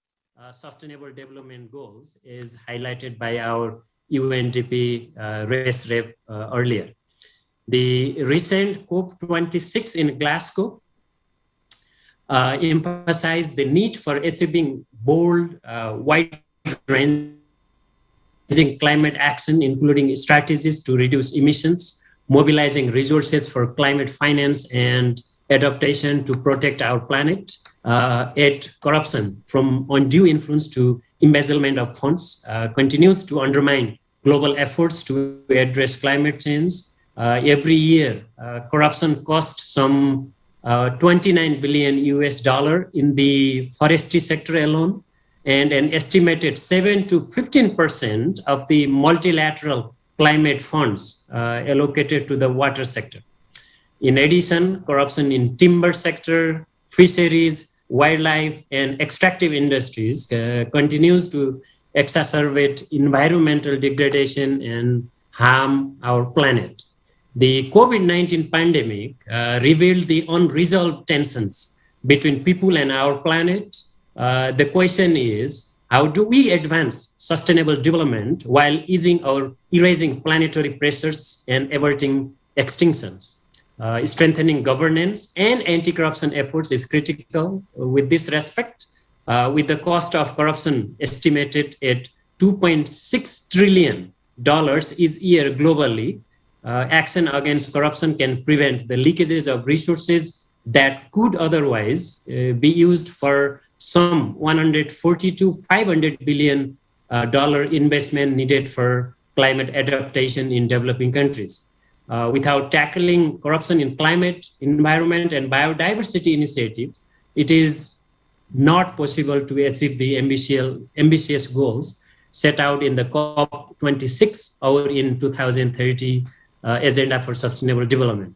sustainable development goals, is highlighted by our UNDP race rep earlier. The recent COP26 in Glasgow emphasized the need for achieving bold, wide-ranging climate action, including strategies to reduce emissions, mobilizing resources for climate finance and adaptation to protect our planet, yet corruption from undue influence to embezzlement of funds continues to undermine global efforts to address climate change. Every year, corruption costs some $29 billion in the forestry sector alone, and an estimated 7 to 15% of the multilateral climate funds allocated to the water sector. In addition, corruption in timber sector, fisheries, wildlife, and extractive industries continues to exacerbate environmental degradation and harm our planet. The COVID-19 pandemic revealed the unresolved tensions between people and our planet. The question is, how do we advance sustainable development while erasing planetary pressures and averting extinctions? Strengthening governance and anti-corruption efforts is critical with this respect, with the cost of corruption estimated at $2.6 trillion each year globally. Action against corruption can prevent the leakages of resources that could otherwise be used for some $140 to $500 billion investment needed for climate adaptation in developing countries. Without tackling corruption in climate, environment, and biodiversity initiatives, it is not possible to achieve the ambitious goals set out in the COP26 or in 2030 Agenda for Sustainable Development.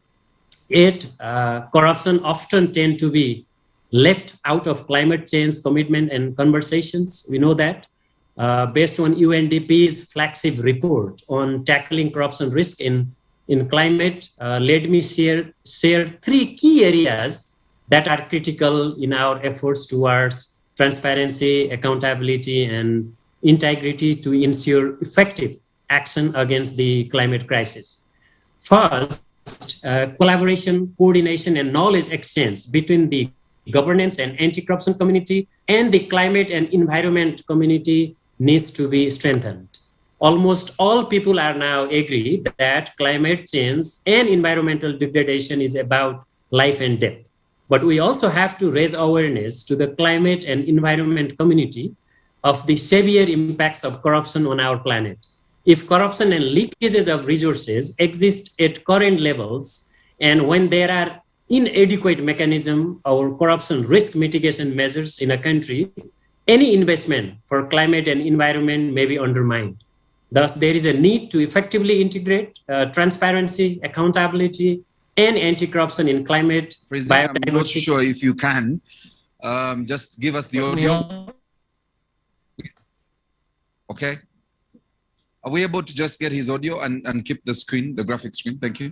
Yet, corruption often tends to be left out of climate change commitment and conversations. We know that. Based on UNDP's flagship report on tackling corruption risk in climate, let me share 3 key areas that are critical in our efforts towards transparency, accountability, and integrity to ensure effective action against the climate crisis. First, collaboration, coordination, and knowledge exchange between the governance and anti-corruption community and the climate and environment community needs to be strengthened. Almost all people are now agree that climate change and environmental degradation is about life and death. But we also have to raise awareness to the climate and environment community of the severe impacts of corruption on our planet. If corruption and leakages of resources exist at current levels, and when there are inadequate mechanisms or corruption risk mitigation measures in a country, any investment for climate and environment may be undermined. Thus, there is a need to effectively integrate transparency, accountability, and anti-corruption in climate, President, I'm not sure if you can. Just give us the audio. Okay. Are we able to just get his audio and keep the screen, the graphic screen? Thank you.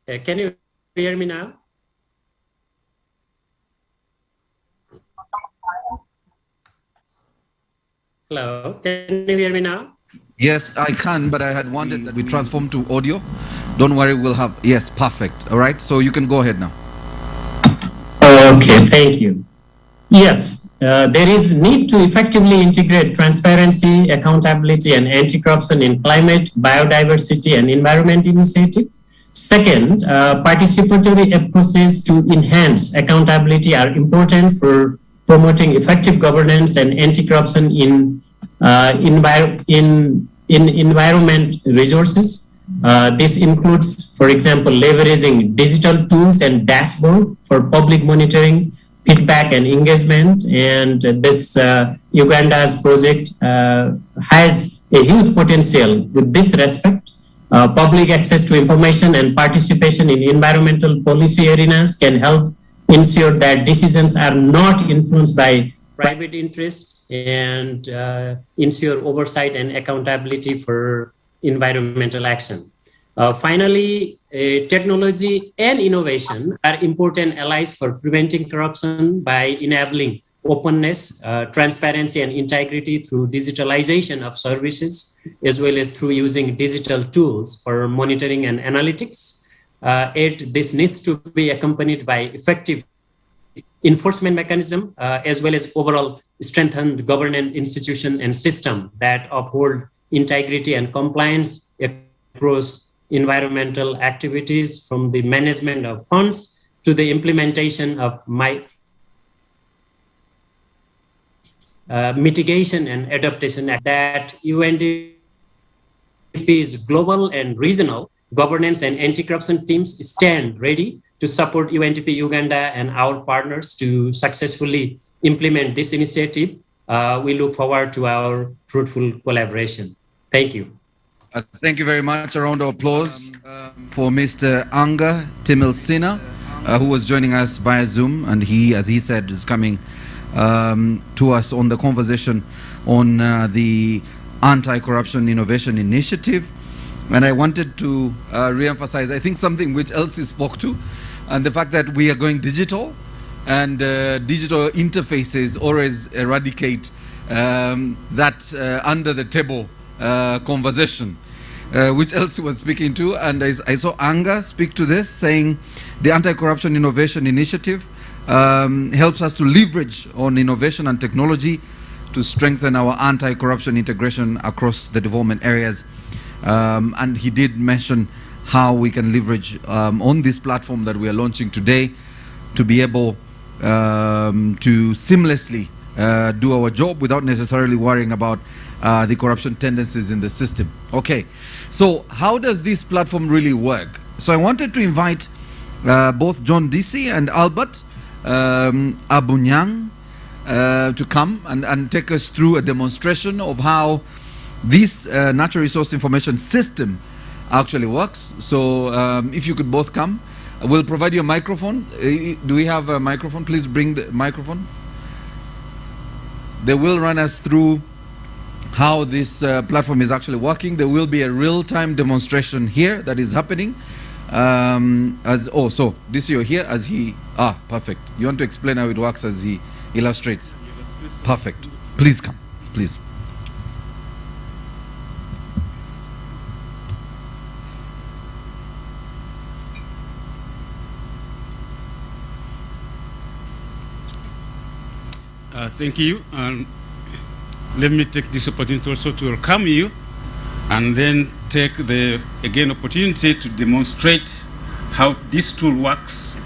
Can you hear me now? Hello, can you hear me now? Yes, I can, but I had wanted that we transform to audio. Don't worry, we'll have, yes, perfect. All right, so you can go ahead now. Okay, thank you. Yes, there is need to effectively integrate transparency, accountability, and anti-corruption in climate, biodiversity, and environment initiative. Second, participatory approaches to enhance accountability are important for promoting effective governance and anti-corruption in environment resources. This includes, for example, leveraging digital tools and dashboard for public monitoring, feedback, and engagement. And this Uganda's project has a huge potential with this respect. Public access to information and participation in environmental policy arenas can help ensure that decisions are not influenced by private interests and ensure oversight and accountability for environmental action. Finally, technology and innovation are important allies for preventing corruption by enabling openness, transparency, and integrity through digitalization of services, as well as through using digital tools for monitoring and analytics. This needs to be accompanied by effective enforcement mechanism, as well as overall strengthened governance institution and system that uphold integrity and compliance across environmental activities, from the management of funds to the implementation of mitigation and adaptation. That UNDP's global and regional governance and anti-corruption teams stand ready to support UNDP Uganda and our partners to successfully implement this initiative. We look forward to our fruitful collaboration. Thank you. Thank you very much. A round of applause for Mr. Anga Timilsina, who was joining us via Zoom, and he, as he said, is coming to us on the conversation on the Anti-Corruption Innovation Initiative. And I wanted to re-emphasize, I think, something which Elsie spoke to, and the fact that we are going digital, and digital interfaces always eradicate that under the table conversation, which Elsie was speaking to. And I saw Anga speak to this, saying the Anti-Corruption Innovation Initiative helps us to leverage on innovation and technology to strengthen our anti-corruption integration across the development areas. And he did mention how we can leverage on this platform that we are launching today to be able to seamlessly do our job without necessarily worrying about the corruption tendencies in the system. Okay, so how does this platform really work? So I wanted to invite both John Disi and Albert Abunyang to come and take us through a demonstration of how this natural resource information system actually works. So if you could both come, we'll provide you a microphone. Do we have a microphone? Please bring the microphone. They will run us through how this platform is actually working. There will be a real-time demonstration here that is happening. So this you're here as he, perfect. You want to explain how it works as he illustrates? Perfect. Please come, please. Thank you. Let me take this opportunity also to welcome you, and then take the opportunity to demonstrate how this tool works.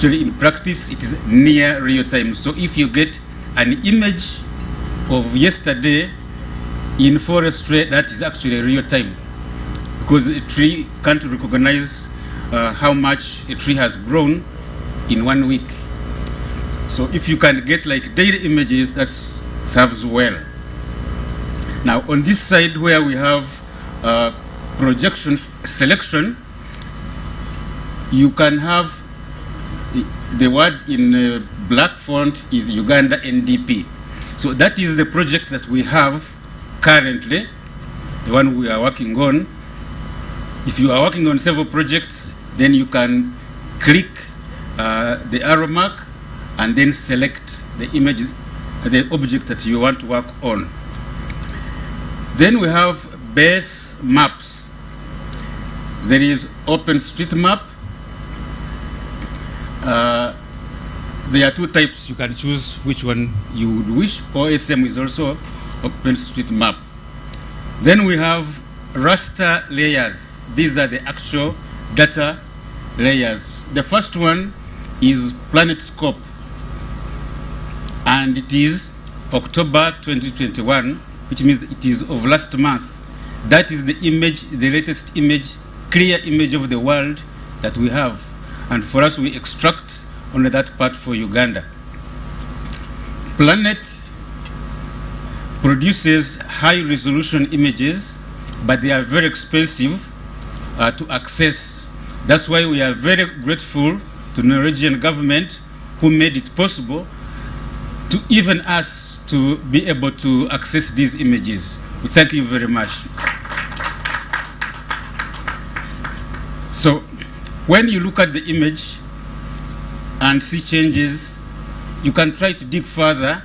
Actually, in practice, it is near real time. So if you get an image of yesterday in forestry, that is actually real time, because a tree can't recognize how much a tree has grown in 1 week. So if you can get like daily images, that serves well. Now on this side where we have projection selection, you can have the word in black font is Uganda NDP. So that is the project that we have currently, the one we are working on. If you are working on several projects, then you can click the arrow mark and then select the image, the object that you want to work on. Then we have base maps. There is OpenStreetMap. There are two types. You can choose which one you would wish. OSM is also OpenStreetMap. Then we have raster layers. These are the actual data layers. The first one is PlanetScope, and it is October 2021, which means it is of last month. That is the image, the latest image, clear image of the world that we have. And for us, we extract only that part for Uganda. Planet produces high resolution images, but they are very expensive to access. That's why we are very grateful to the Norwegian government who made it possible to even us to be able to access these images. We thank you very much. So when you look at the image and see changes, you can try to dig further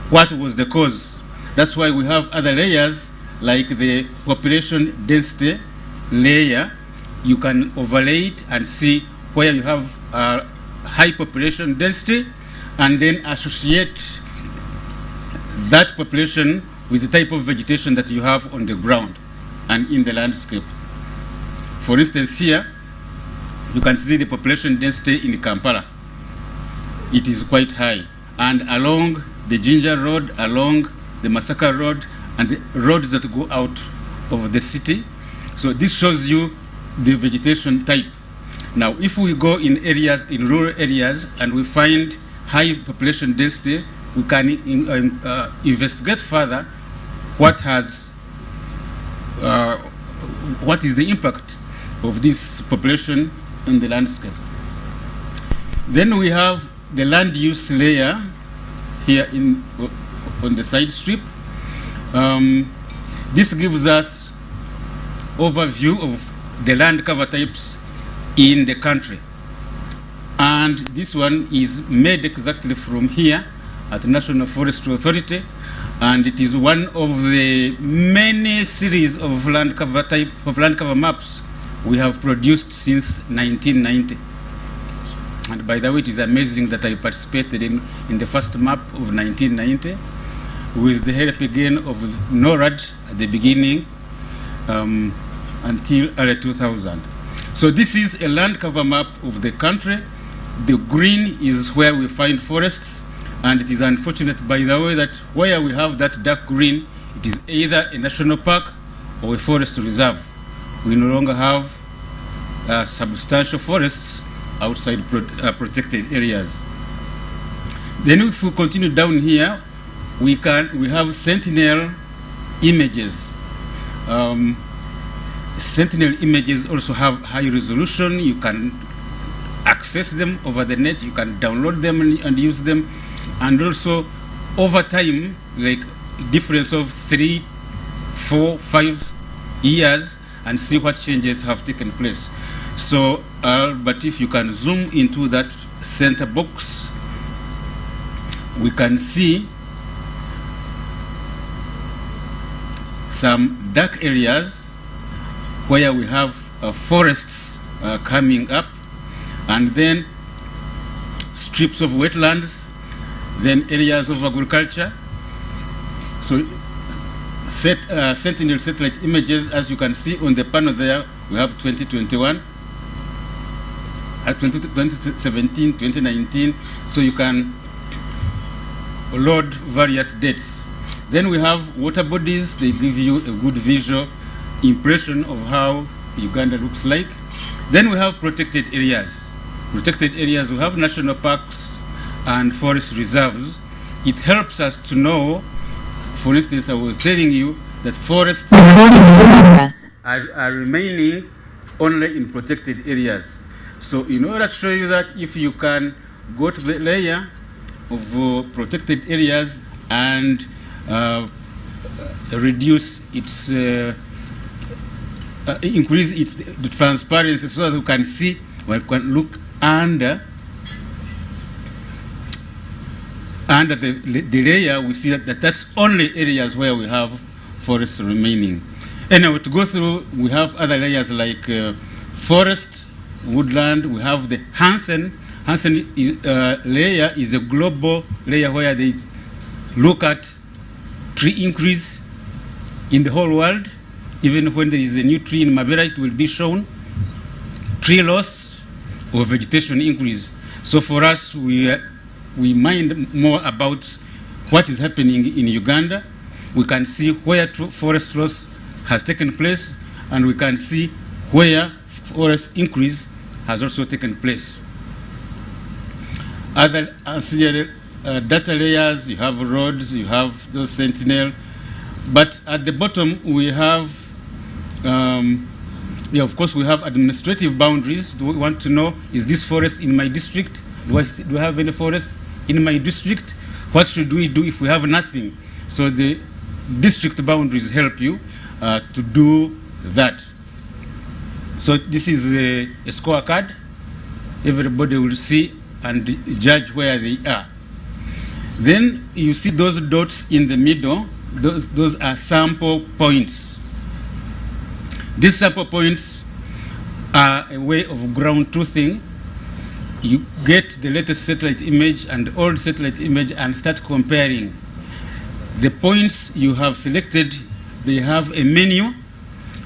what was the cause. That's why we have other layers like the population density layer. You can overlay it and see where you have high population density and then associate that population with the type of vegetation that you have on the ground and in the landscape. For instance, here you can see the population density in Kampala. It is quite high. And along the Jinja Road, along the Masaka Road, and the roads that go out of the city. So this shows you the vegetation type. Now, if we go in areas, in rural areas, and we find high population density, we can investigate further what is the impact of this population in the landscape. Then we have the land use layer here on the side strip. This gives us overview of the land cover types in the country. And this one is made exactly from here at the National Forestry Authority, and it is one of the many series of land cover maps we have produced since 1990. And by the way, it is amazing that I participated in the first map of 1990 with the help again of NORAD at the beginning until early 2000. So this is a land cover map of the country. The green is where we find forests, and it is unfortunate, by the way, that where we have that dark green, it is either a national park or a forest reserve. We no longer have substantial forests outside protected areas. Then if we continue down here, we have Sentinel Images. Sentinel Images also have high resolution. You can access them over the net, you can download them and use them, and also over time, like difference of 3, 4, 5 years, and see what changes have taken place. So, but if you can zoom into that center box, we can see some dark areas where we have forests coming up, and then strips of wetlands, then areas of agriculture. So Sentinel satellite images, as you can see on the panel there, we have 2021. 2017, 2019, so you can load various dates. Then we have water bodies. They give you a good visual impression of how Uganda looks like. Then we have protected areas. Protected areas, we have national parks and forest reserves. It helps us to know, for instance, I was telling you that forests are remaining only in protected areas. So in order to show you that, if you can go to the layer of protected areas and reduce its, increase its the transparency so that we can see, we can look under the layer, we see that that's only areas where we have forests remaining. Anyway, to go through, we have other layers like forest, woodland. We have the Hansen. Hansen layer is a global layer where they look at tree increase in the whole world. Even when there is a new tree in Mabera, it will be shown. Tree loss or vegetation increase. So for us, we mind more about what is happening in Uganda. We can see where forest loss has taken place, and we can see where forest increase has also taken place. Other ancillary data layers, you have roads, you have those Sentinel, but at the bottom we have, of course, we have administrative boundaries. Do we want to know, is this forest in my district? Do I have any forest in my district? What should we do if we have nothing? So the district boundaries help you to do that. So this is a scorecard. Everybody will see and judge where they are. Then you see those dots in the middle. Those are sample points. These sample points are a way of ground truthing. You get the latest satellite image and old satellite image and start comparing. The points you have selected, they have a menu,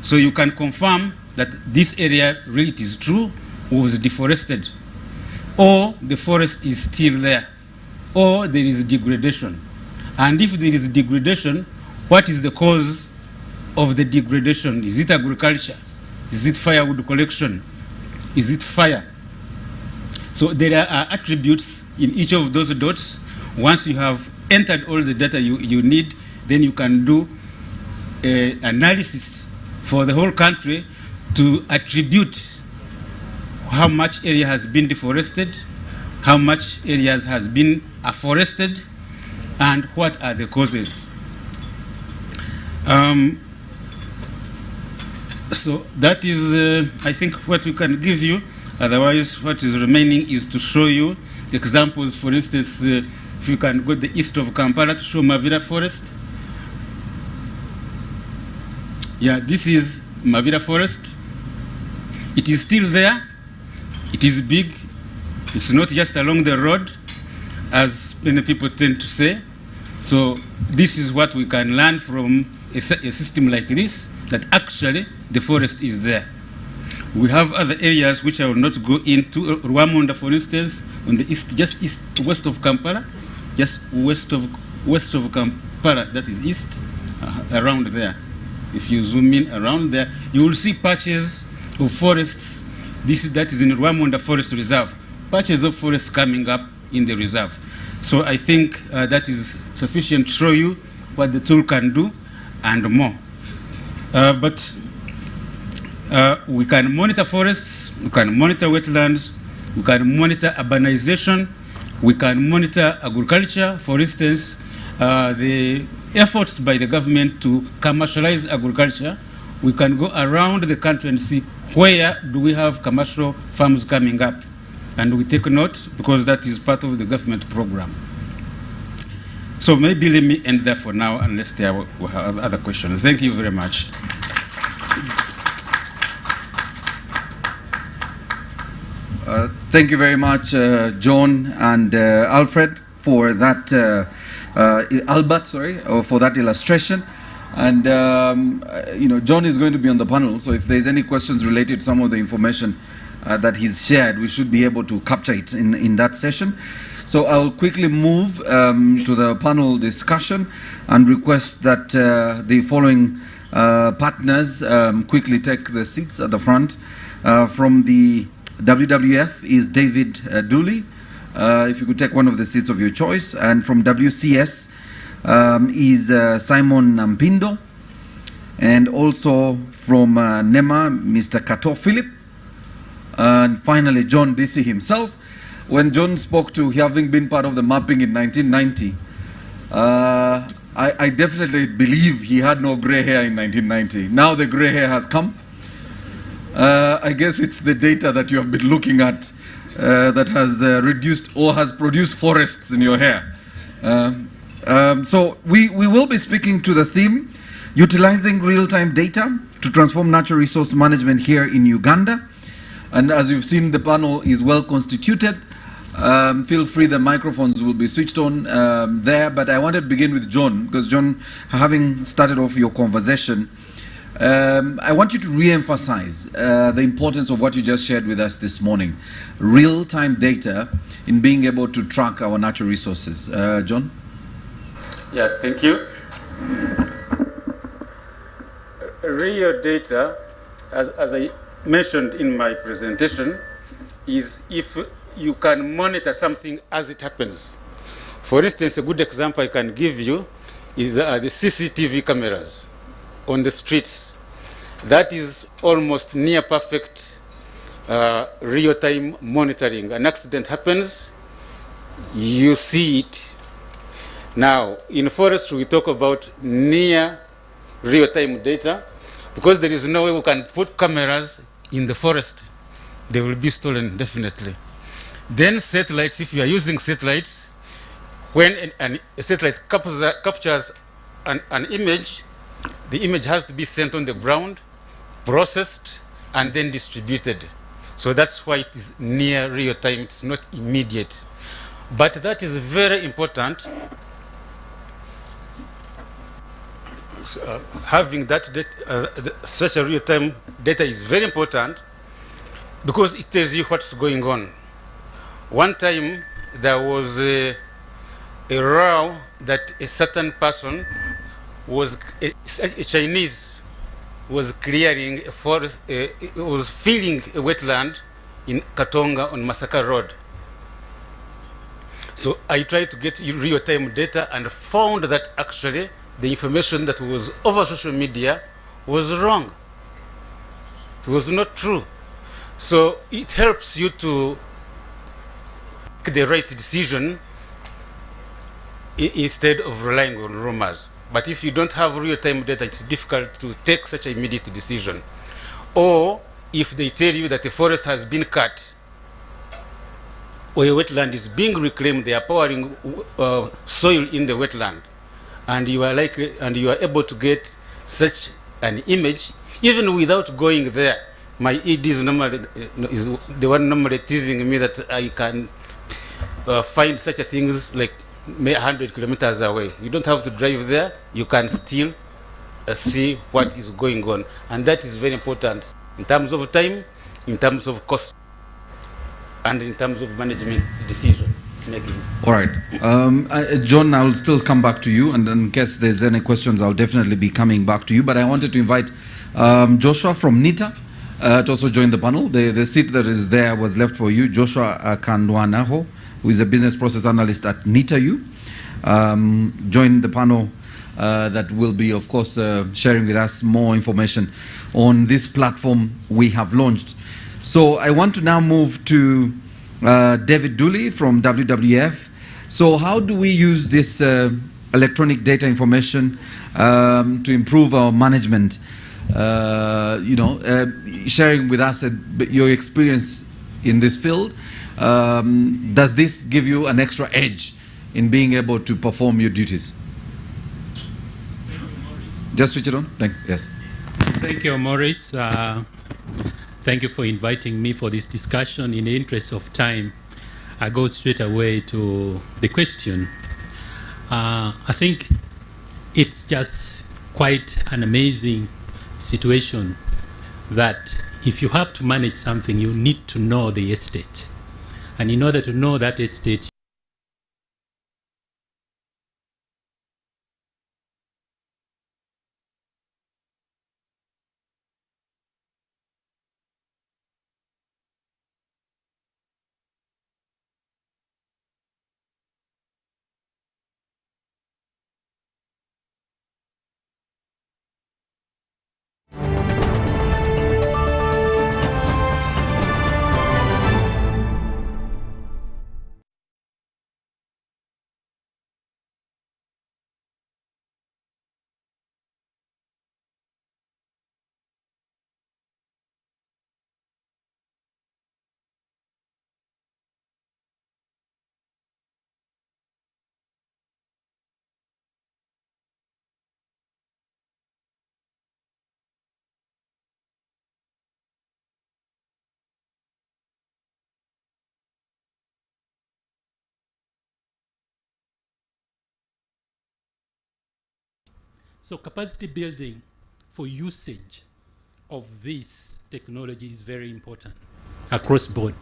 so you can confirm that this area really it is true was deforested, or the forest is still there, or there is degradation. And if there is degradation, what is the cause of the degradation? Is it agriculture? Is it firewood collection? Is it fire? So there are attributes in each of those dots. Once you have entered all the data you need, then you can do analysis for the whole country to attribute how much area has been deforested, how much areas has been afforested, and what are the causes. So that is, I think, what we can give you. Otherwise, what is remaining is to show you examples. For instance, if you can go to the east of Kampala to show Mabira Forest. Yeah, this is Mabira Forest. It is still there. It is big. It's not just along the road, as many people tend to say. So this is what we can learn from a system like this, that actually the forest is there. We have other areas which I will not go into. Rwamunda, for instance, on the east, just west of Kampala, just west of Kampala, that is east, around there. If you zoom in around there, you will see patches of forests. That is in Rwamunda Forest Reserve. Patches of forests coming up in the reserve. So I think that is sufficient to show you what the tool can do and more. But we can monitor forests, we can monitor wetlands, we can monitor urbanization, we can monitor agriculture. For instance, the efforts by the government to commercialize agriculture, we can go around the country and see where do we have commercial farms coming up. And we take note because that is part of the government program. So maybe let me end there for now, unless there are other questions. Thank you very much. Thank you very much, John and Alfred, for that, Albert, sorry, for that illustration. And, John is going to be on the panel, so if there's any questions related to some of the information that he's shared, we should be able to capture it in that session. So I'll quickly move to the panel discussion and request that the following partners quickly take the seats at the front. From the WWF is David Dooley. If you could take one of the seats of your choice. And from WCS is Simon Mpindo. And also from NEMA, Mr. Kato Philip. And finally, John DC himself. When John spoke to having been part of the mapping in 1990, I definitely believe he had no gray hair in 1990. Now the gray hair has come. I guess it's the data that you have been looking at that has reduced or has produced forests in your hair. So we will be speaking to the theme, utilizing real-time data to transform natural resource management here in Uganda. And as you've seen, the panel is well constituted. Feel free, the microphones will be switched on there, but I wanted to begin with John, because John, having started off your conversation, I want you to re-emphasize the importance of what you just shared with us this morning, real-time data in being able to track our natural resources. John? Yes, thank you. Real data, as I mentioned in my presentation, is if you can monitor something as it happens. For instance, a good example I can give you is the CCTV cameras on the streets. That is almost near perfect real-time monitoring. An accident happens, you see it. Now, in forest, we talk about near real-time data, because there is no way we can put cameras in the forest. They will be stolen, definitely. Then satellites, if you are using satellites, when a satellite captures an image, the image has to be sent on the ground, processed, and then distributed. So that's why it is near real time, it's not immediate. But that is very important. Having that such a real-time data is very important because it tells you what's going on. One time there was a row that a certain person was, a Chinese, was clearing a forest, was filling a wetland in Katonga on Masaka Road. So I tried to get real-time data and found that actually the information that was over social media was wrong. It was not true. So it helps you to make the right decision instead of relying on rumors. But if you don't have real-time data, it's difficult to take such an immediate decision. Or if they tell you that a forest has been cut or a wetland is being reclaimed, they are pouring soil in the wetland, and you are able to get such an image even without going there. My ED is the one normally teasing me that I can find such a things like 100 kilometers away. You don't have to drive there. You can still see what is going on, and that is very important in terms of time, in terms of cost, and in terms of management decision making. All right, John, I will still come back to you, and in case there's any questions, I'll definitely be coming back to you. But I wanted to invite Joshua from NITA to also join the panel. The seat that is there was left for you. Joshua Kandwanaho, who is a business process analyst at NITAU, join the panel that will be, of course, sharing with us more information on this platform we have launched. So I want to now move to David Dooley from WWF. So how do we use this electronic data information to improve our management? Sharing with us your experience in this field. Does this give you an extra edge in being able to perform your duties? Just switch it on. Thanks. Yes. Thank you, Maurice. Thank you for inviting me for this discussion. In the interest of time, I go straight away to the question. I think it's just quite an amazing situation that if you have to manage something, you need to know the estate. And in order to know that estate, so capacity building for usage of this technology is very important across board.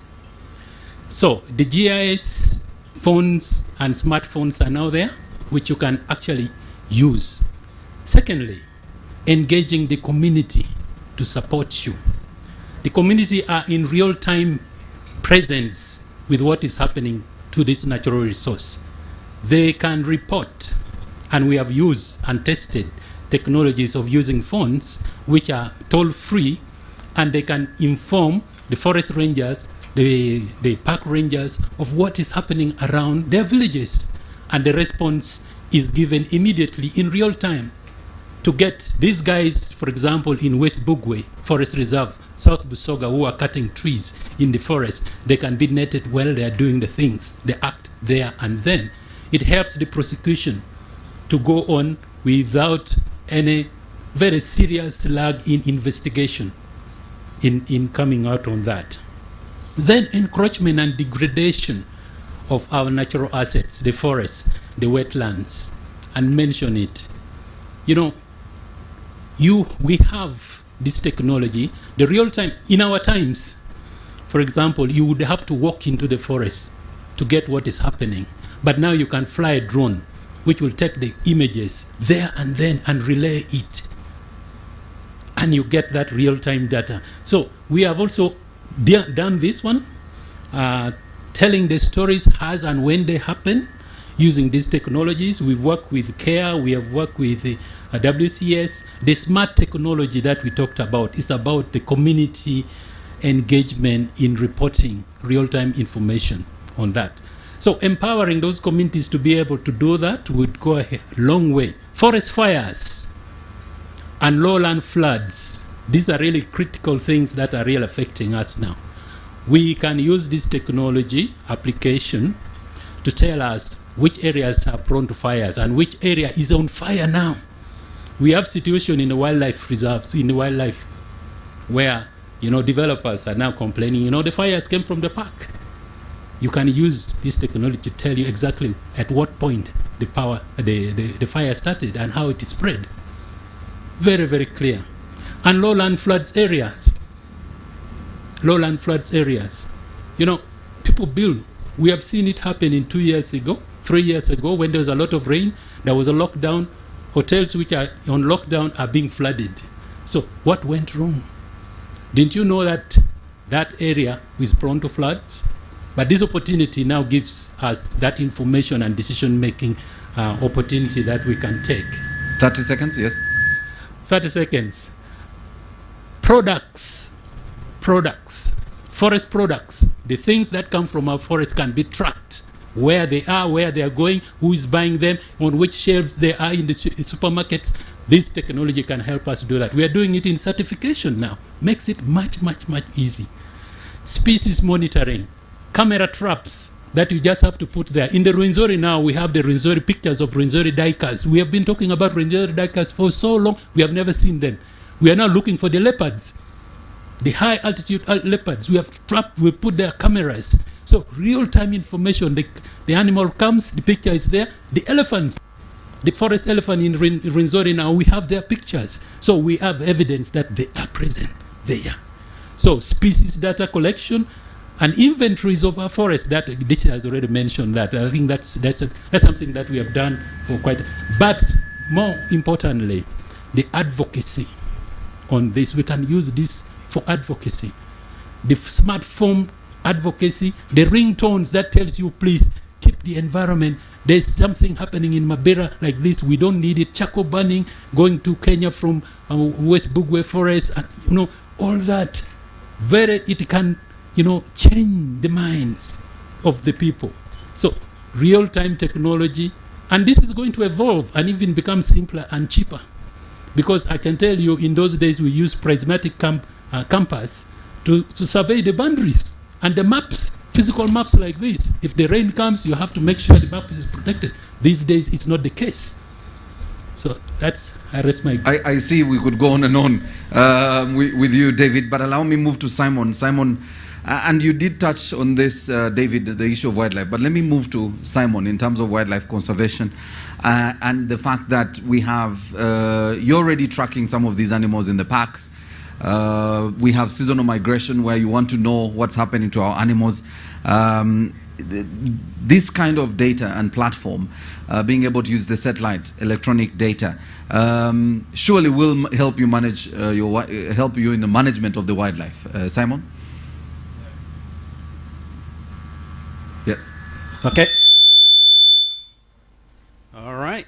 So the GIS phones and smartphones are now there, which you can actually use. Secondly, engaging the community to support you. The community are in real-time presence with what is happening to this natural resource. They can report, and we have used and tested technologies of using phones which are toll-free, and they can inform the forest rangers, the park rangers of what is happening around their villages. And the response is given immediately in real time to get these guys, for example, in West Bugwe Forest Reserve, South Busoga, who are cutting trees in the forest. They can be netted while they are doing the things. They act there and then. It helps the prosecution to go on without any very serious lag in investigation in coming out on that. Then encroachment and degradation of our natural assets, the forests, the wetlands, and mention it. You know, we have this technology, the real time, in our times, for example, you would have to walk into the forest to get what is happening. But now you can fly a drone, which will take the images there and then and relay it. And you get that real-time data. So we have also done this one, telling the stories as and when they happen using these technologies. We've worked with CARE, we have worked with WCS. The smart technology that we talked about is about the community engagement in reporting real-time information on that. So empowering those communities to be able to do that would go a long way. Forest fires and lowland floods, these are really critical things that are really affecting us now. We can use this technology application to tell us which areas are prone to fires and which area is on fire now. We have situation in the wildlife reserves, in the wildlife, where, you know, developers are now complaining, you know, the fires came from the park. You can use this technology to tell you exactly at what point the fire started and how it is spread. Very, very clear. And lowland floods areas. Lowland floods areas. You know, people build. We have seen it happen in 2 years ago, 3 years ago, when there was a lot of rain. There was a lockdown. Hotels which are on lockdown are being flooded. So what went wrong? Didn't you know that that area is prone to floods? But this opportunity now gives us that information and decision-making opportunity that we can take. 30 seconds, yes. 30 seconds. Products, forest products, the things that come from our forest can be tracked. Where they are going, who is buying them, on which shelves they are in the supermarkets. This technology can help us do that. We are doing it in certification now. Makes it much, much, much easy. Species monitoring. Camera traps that you just have to put there. In the Rwenzori now, we have the Rwenzori pictures of Rwenzori duikers. We have been talking about Rwenzori duikers for so long, we have never seen them. We are now looking for the leopards, the high altitude leopards. We have trapped, we put their cameras. So real-time information, the animal comes, the picture is there. The elephants, the forest elephant in Rwenzori now, we have their pictures. So we have evidence that they are present there. So species data collection and inventories of our forests, that this has already mentioned that. I think that's something that we have done for quite, but more importantly, the advocacy on this. We can use this for advocacy. The smartphone advocacy, the ringtones that tells you, please keep the environment. There's something happening in Mabera like this. We don't need it. Charcoal burning, going to Kenya from West Bugwe Forest, and, all that. It can, change the minds of the people. So real-time technology, and this is going to evolve and even become simpler and cheaper. Because I can tell you, in those days we used prismatic compass to survey the boundaries and the maps, physical maps like this. If the rain comes, you have to make sure the map is protected. These days, it's not the case. So I rest my... I see we could go on and on with you, David, but allow me move to Simon. Simon, and you did touch on this, David, the issue of wildlife, but let me move to Simon in terms of wildlife conservation and the fact that we have, you're already tracking some of these animals in the parks. We have seasonal migration where you want to know what's happening to our animals. This kind of data and platform, being able to use the satellite electronic data, surely will help you manage help you in the management of the wildlife. Simon? Yes. Okay. All right.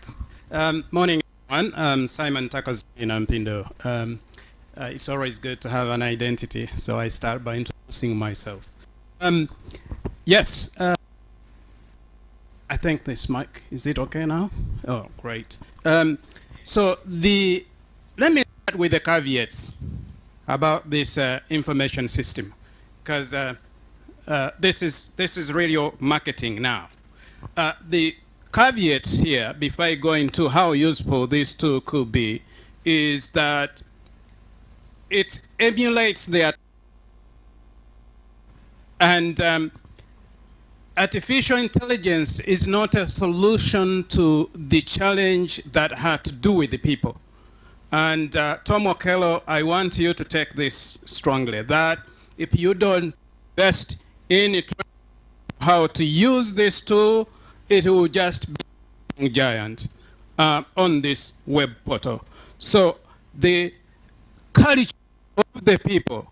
Morning, everyone. Simon Takas in Ampindo. It's always good to have an identity, so I start by introducing myself. Yes, I think this mic, is it okay now? Oh, great. So let me start with the caveats about this information system, because this is radio marketing now. The caveats here, before I go into how useful this tool could be, is that it emulates the and artificial intelligence is not a solution to the challenge that had to do with the people. And Tom Ochello, I want you to take this strongly, that if you don't invest in it, how to use this tool, it will just be a giant on this web portal. So the culture of the people,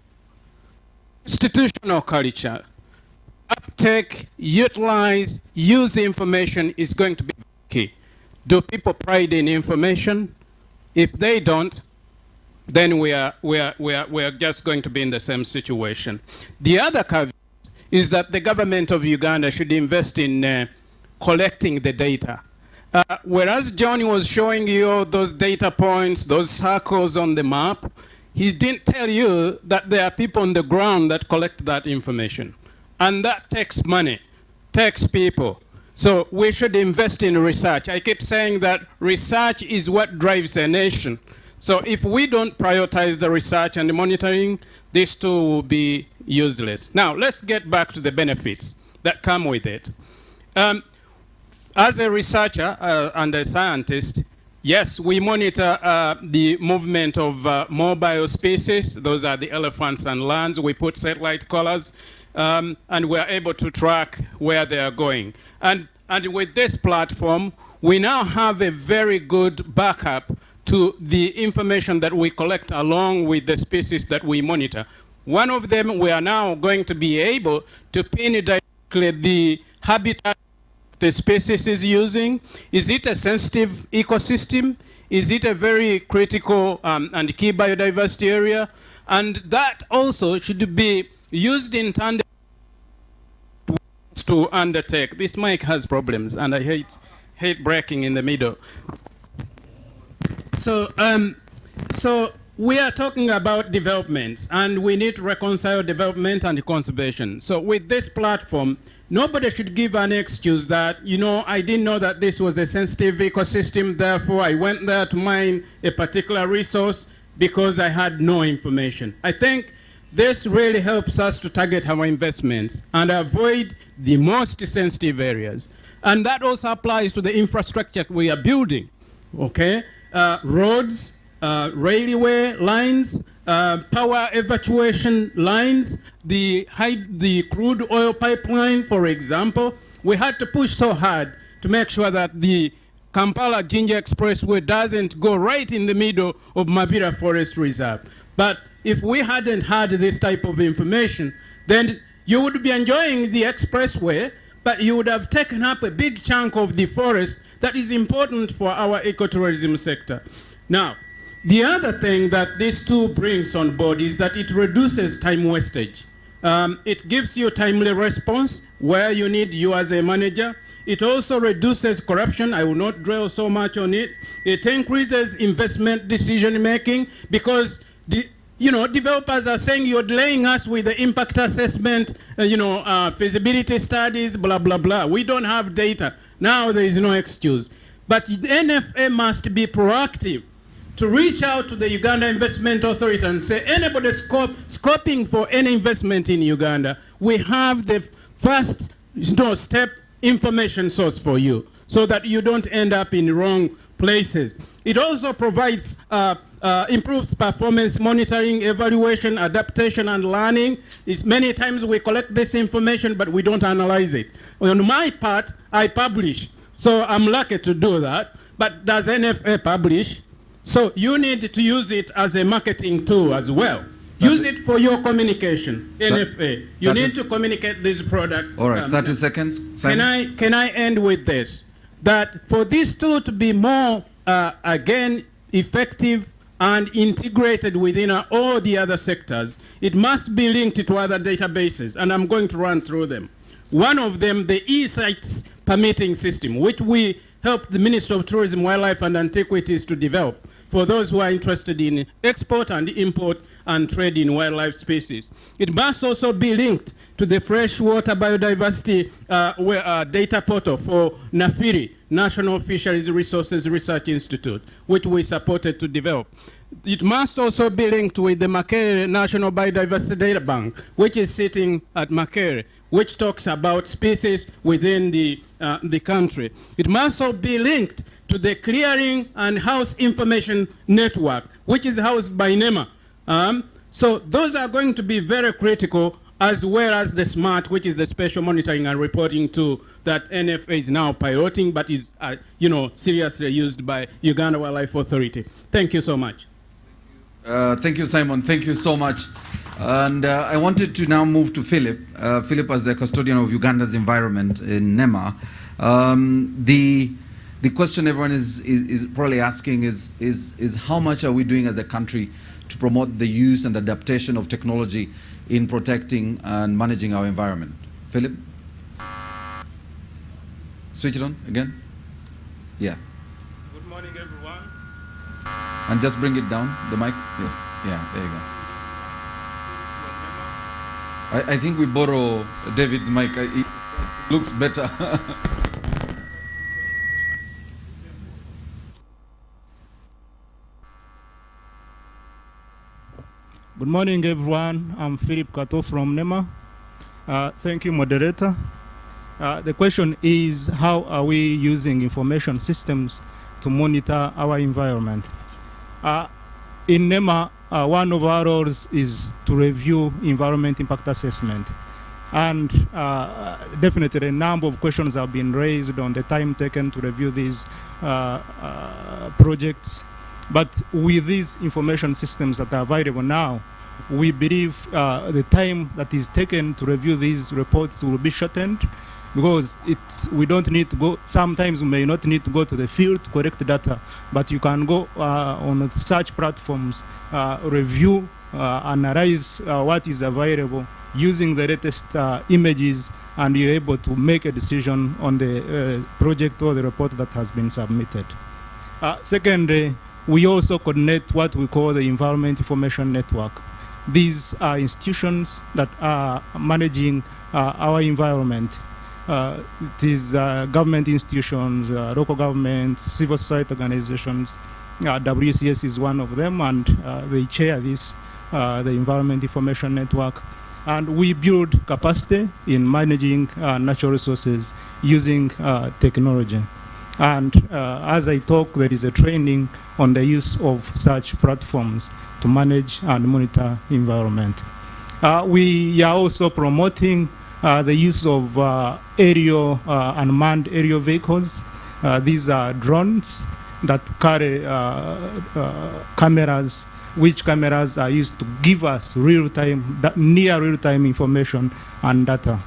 institutional culture, uptake, utilize, use information is going to be key. Do people pride in information? If they don't, then we are just going to be in the same situation. The other caveat is that the government of Uganda should invest in collecting the data. Whereas John was showing you those data points, those circles on the map, he didn't tell you that there are people on the ground that collect that information. And that takes money, takes people. So we should invest in research. I keep saying that research is what drives a nation. So if we don't prioritize the research and the monitoring, this tool will be useless. Now, let's get back to the benefits that come with it. As a researcher and a scientist, yes, we monitor the movement of mobile species. Those are the elephants and lions. We put satellite collars, and we're able to track where they are going. And with this platform, we now have a very good backup to the information that we collect along with the species that we monitor. One of them, we are now going to be able to pin directly the habitat the species is using. Is it a sensitive ecosystem? Is it a very critical and key biodiversity area? And that also should be used in tandem to undertake. This mic has problems, and I hate breaking in the middle. So we are talking about development, and we need to reconcile development and conservation. So with this platform, nobody should give an excuse that, I didn't know that this was a sensitive ecosystem, therefore I went there to mine a particular resource because I had no information. I think this really helps us to target our investments and avoid the most sensitive areas. And that also applies to the infrastructure we are building, okay? Roads, railway lines, power evacuation lines, the crude oil pipeline, for example. We had to push so hard to make sure that the Kampala-Jinja Expressway doesn't go right in the middle of Mabira Forest Reserve. But if we hadn't had this type of information, then you would be enjoying the expressway, but you would have taken up a big chunk of the forest that is important for our ecotourism sector. Now, the other thing that this tool brings on board is that it reduces time wastage. It gives you timely response where you need you as a manager. It also reduces corruption. I will not dwell so much on it. It increases investment decision making because developers are saying you're delaying us with the impact assessment, feasibility studies, blah, blah, blah. We don't have data. Now there is no excuse. But the NFA must be proactive to reach out to the Uganda Investment Authority and say, anybody scoping for any investment in Uganda, we have the first step information source for you so that you don't end up in wrong places. It also provides improves performance monitoring, evaluation, adaptation, and learning. Many times we collect this information, but we don't analyze it. On my part, I publish. So I'm lucky to do that. But does NFA publish? So you need to use it as a marketing tool as well. Use it for your communication, NFA. You need to communicate these products. All right, 30 seconds. Simon? Can I end with this? That for this tool to be more, again, effective and integrated within all the other sectors, it must be linked to other databases, and I'm going to run through them. One of them, the e-sites permitting system, which we helped the Ministry of Tourism, Wildlife and Antiquities to develop for those who are interested in export and import and trade in wildlife species. It must also be linked to the freshwater biodiversity data portal for NAFIRI, National Fisheries Resources Research Institute, which we supported to develop. It must also be linked with the Makere National Biodiversity Data Bank, which is sitting at Makere, which talks about species within the country. It must also be linked to the Clearing and House Information Network, which is housed by NEMA. So those are going to be very critical, as well as the SMART, which is the Special Monitoring and Reporting Tool that NFA is now piloting, but is seriously used by Uganda Wildlife Authority. Thank you so much. Thank you, Simon. Thank you so much. And I wanted to now move to Philip. Philip, as the custodian of Uganda's environment in NEMA. The question everyone is probably asking is how much are we doing as a country to promote the use and adaptation of technology in protecting and managing our environment? Philip? Switch it on again. Yeah. Good morning, everyone. And just bring it down, the mic. Yes. Yeah, there you go. I think we borrow David's mic. It looks better. Good morning, everyone. I'm Philip Kato from NEMA. Thank you, moderator. The question is, how are we using information systems to monitor our environment? In NEMA, one of our roles is to review environment impact assessment. And definitely a number of questions have been raised on the time taken to review these projects. But with these information systems that are available now, we believe the time that is taken to review these reports will be shortened, because we don't need to go, sometimes we may not need to go to the field to collect data, but you can go on search platforms, review, analyze what is available using the latest images, and you're able to make a decision on the project or the report that has been submitted. Secondly, we also coordinate what we call the Environment Information Network. These are institutions that are managing our environment. It is government institutions, local governments, civil society organizations. WCS is one of them, and they chair this, the Environment Information Network. And we build capacity in managing natural resources using technology. And as I talk, there is a training on the use of such platforms to manage and monitor environment. We are also promoting the use of aerial unmanned aerial vehicles. These are drones that carry cameras, which cameras are used to give us real-time, near real-time information and data.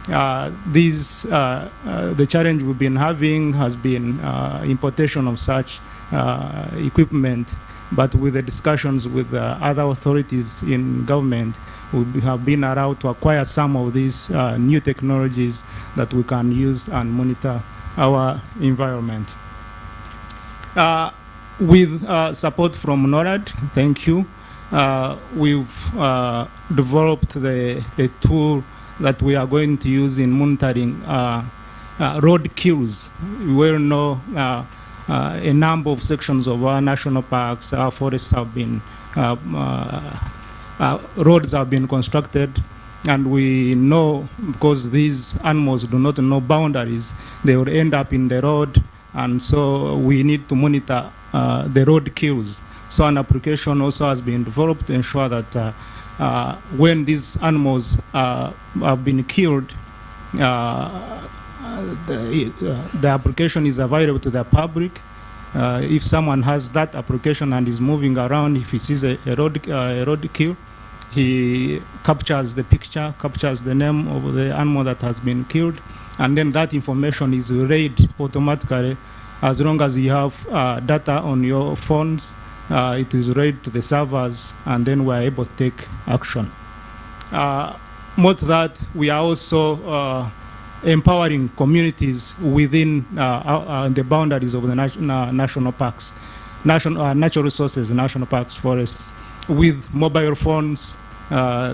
The challenge we've been having has been importation of such equipment, but with the discussions with other authorities in government, we have been allowed to acquire some of these new technologies that we can use and monitor our environment. With support from NORAD, thank you, we've developed the tool that we are going to use in monitoring road kills. We will know a number of sections of our national parks, our forests have been, roads have been constructed, and we know because these animals do not know boundaries, they will end up in the road, and so we need to monitor the road kills. So an application also has been developed to ensure that when these animals have been killed, the application is available to the public. If someone has that application and is moving around, if he sees a road kill, he captures the picture, captures the name of the animal that has been killed, and then that information is read automatically. As long as you have data on your phones, it is read to the servers, and then we are able to take action. More to that, we are also empowering communities within the boundaries of the national parks, natural resources, national parks, forests, with mobile phones.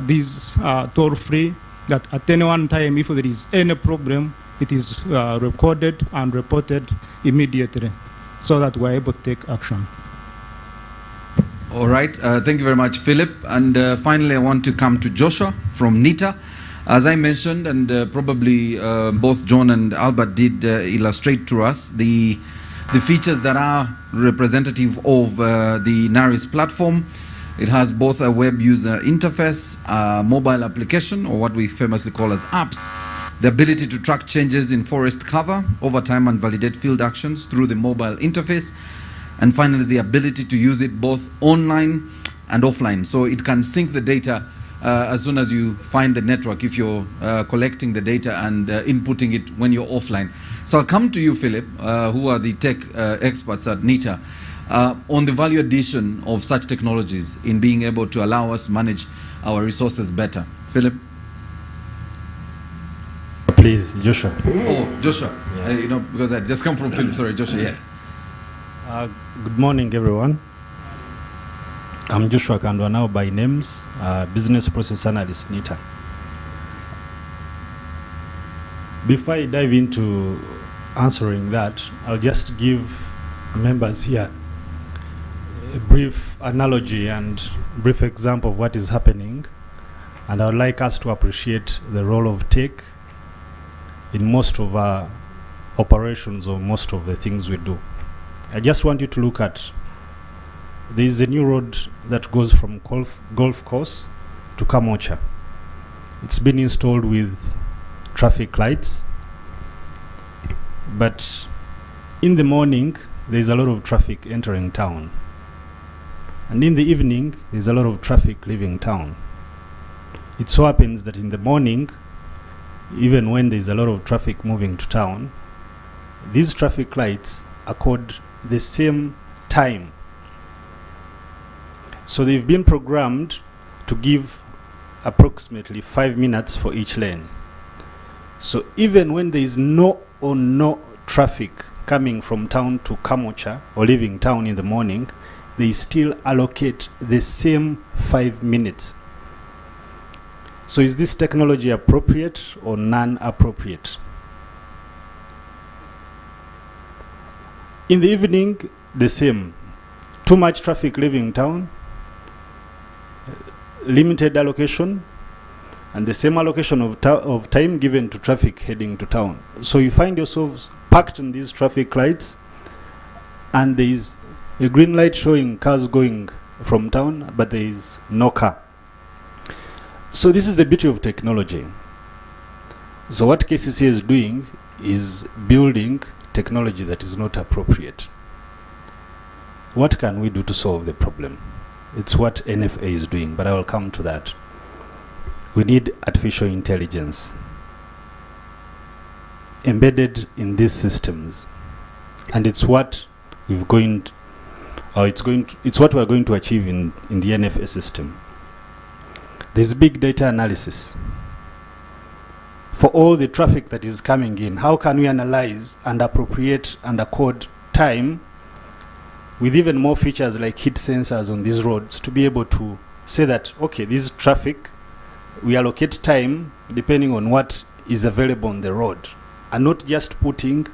These are toll-free, that at any one time, if there is any problem, it is recorded and reported immediately, so that we're able to take action. All right, thank you very much, Philip. And finally, I want to come to Joshua from NITA. As I mentioned, and probably both John and Albert did illustrate to us the features that are representative of the NARIS platform. It has both a web user interface, a mobile application, or what we famously call as apps, the ability to track changes in forest cover over time and validate field actions through the mobile interface, and finally the ability to use it both online and offline. So it can sync the data as soon as you find the network, if you're collecting the data and inputting it when you're offline. So I'll come to you, Philip, who are the tech experts at NITA, on the value addition of such technologies in being able to allow us manage our resources better. Philip? Please, Joshua. Oh, Joshua. Yeah. You know, because I just come from Philip. Sorry, Joshua, yes. Good morning, everyone. I'm Joshua Kandwa now by names, Business Process Analyst, NITA. Before I dive into answering that, I'll just give members here a brief analogy and brief example of what is happening, and I would like us to appreciate the role of tech in most of our operations or most of the things we do. I just want you to look at, there is a new road that goes from Golf Course to Kamocha. It's been installed with traffic lights, but in the morning there's a lot of traffic entering town, and in the evening there's a lot of traffic leaving town. It so happens that in the morning, even when there's a lot of traffic moving to town, these traffic lights accord the same time. So they've been programmed to give approximately 5 minutes for each lane. So even when there is no traffic coming from town to Kamocha or leaving town in the morning, they still allocate the same 5 minutes. So is this technology appropriate or non-appropriate? In the evening, the same. Too much traffic leaving town, limited allocation, and the same allocation of time given to traffic heading to town. So you find yourselves parked in these traffic lights, and there is a green light showing cars going from town, but there is no car. So this is the beauty of technology. So what KCC is doing is building technology that is not appropriate. What can we do to solve the problem? It's what NFA is doing, but I will come to that. We need artificial intelligence embedded in these systems, and it's what it's what we're going to achieve in the NFA system. There's big data analysis. For all the traffic that is coming in, how can we analyze and appropriate and accord time with even more features like heat sensors on these roads to be able to say that, okay, this is traffic, we allocate time depending on what is available on the road, and not just putting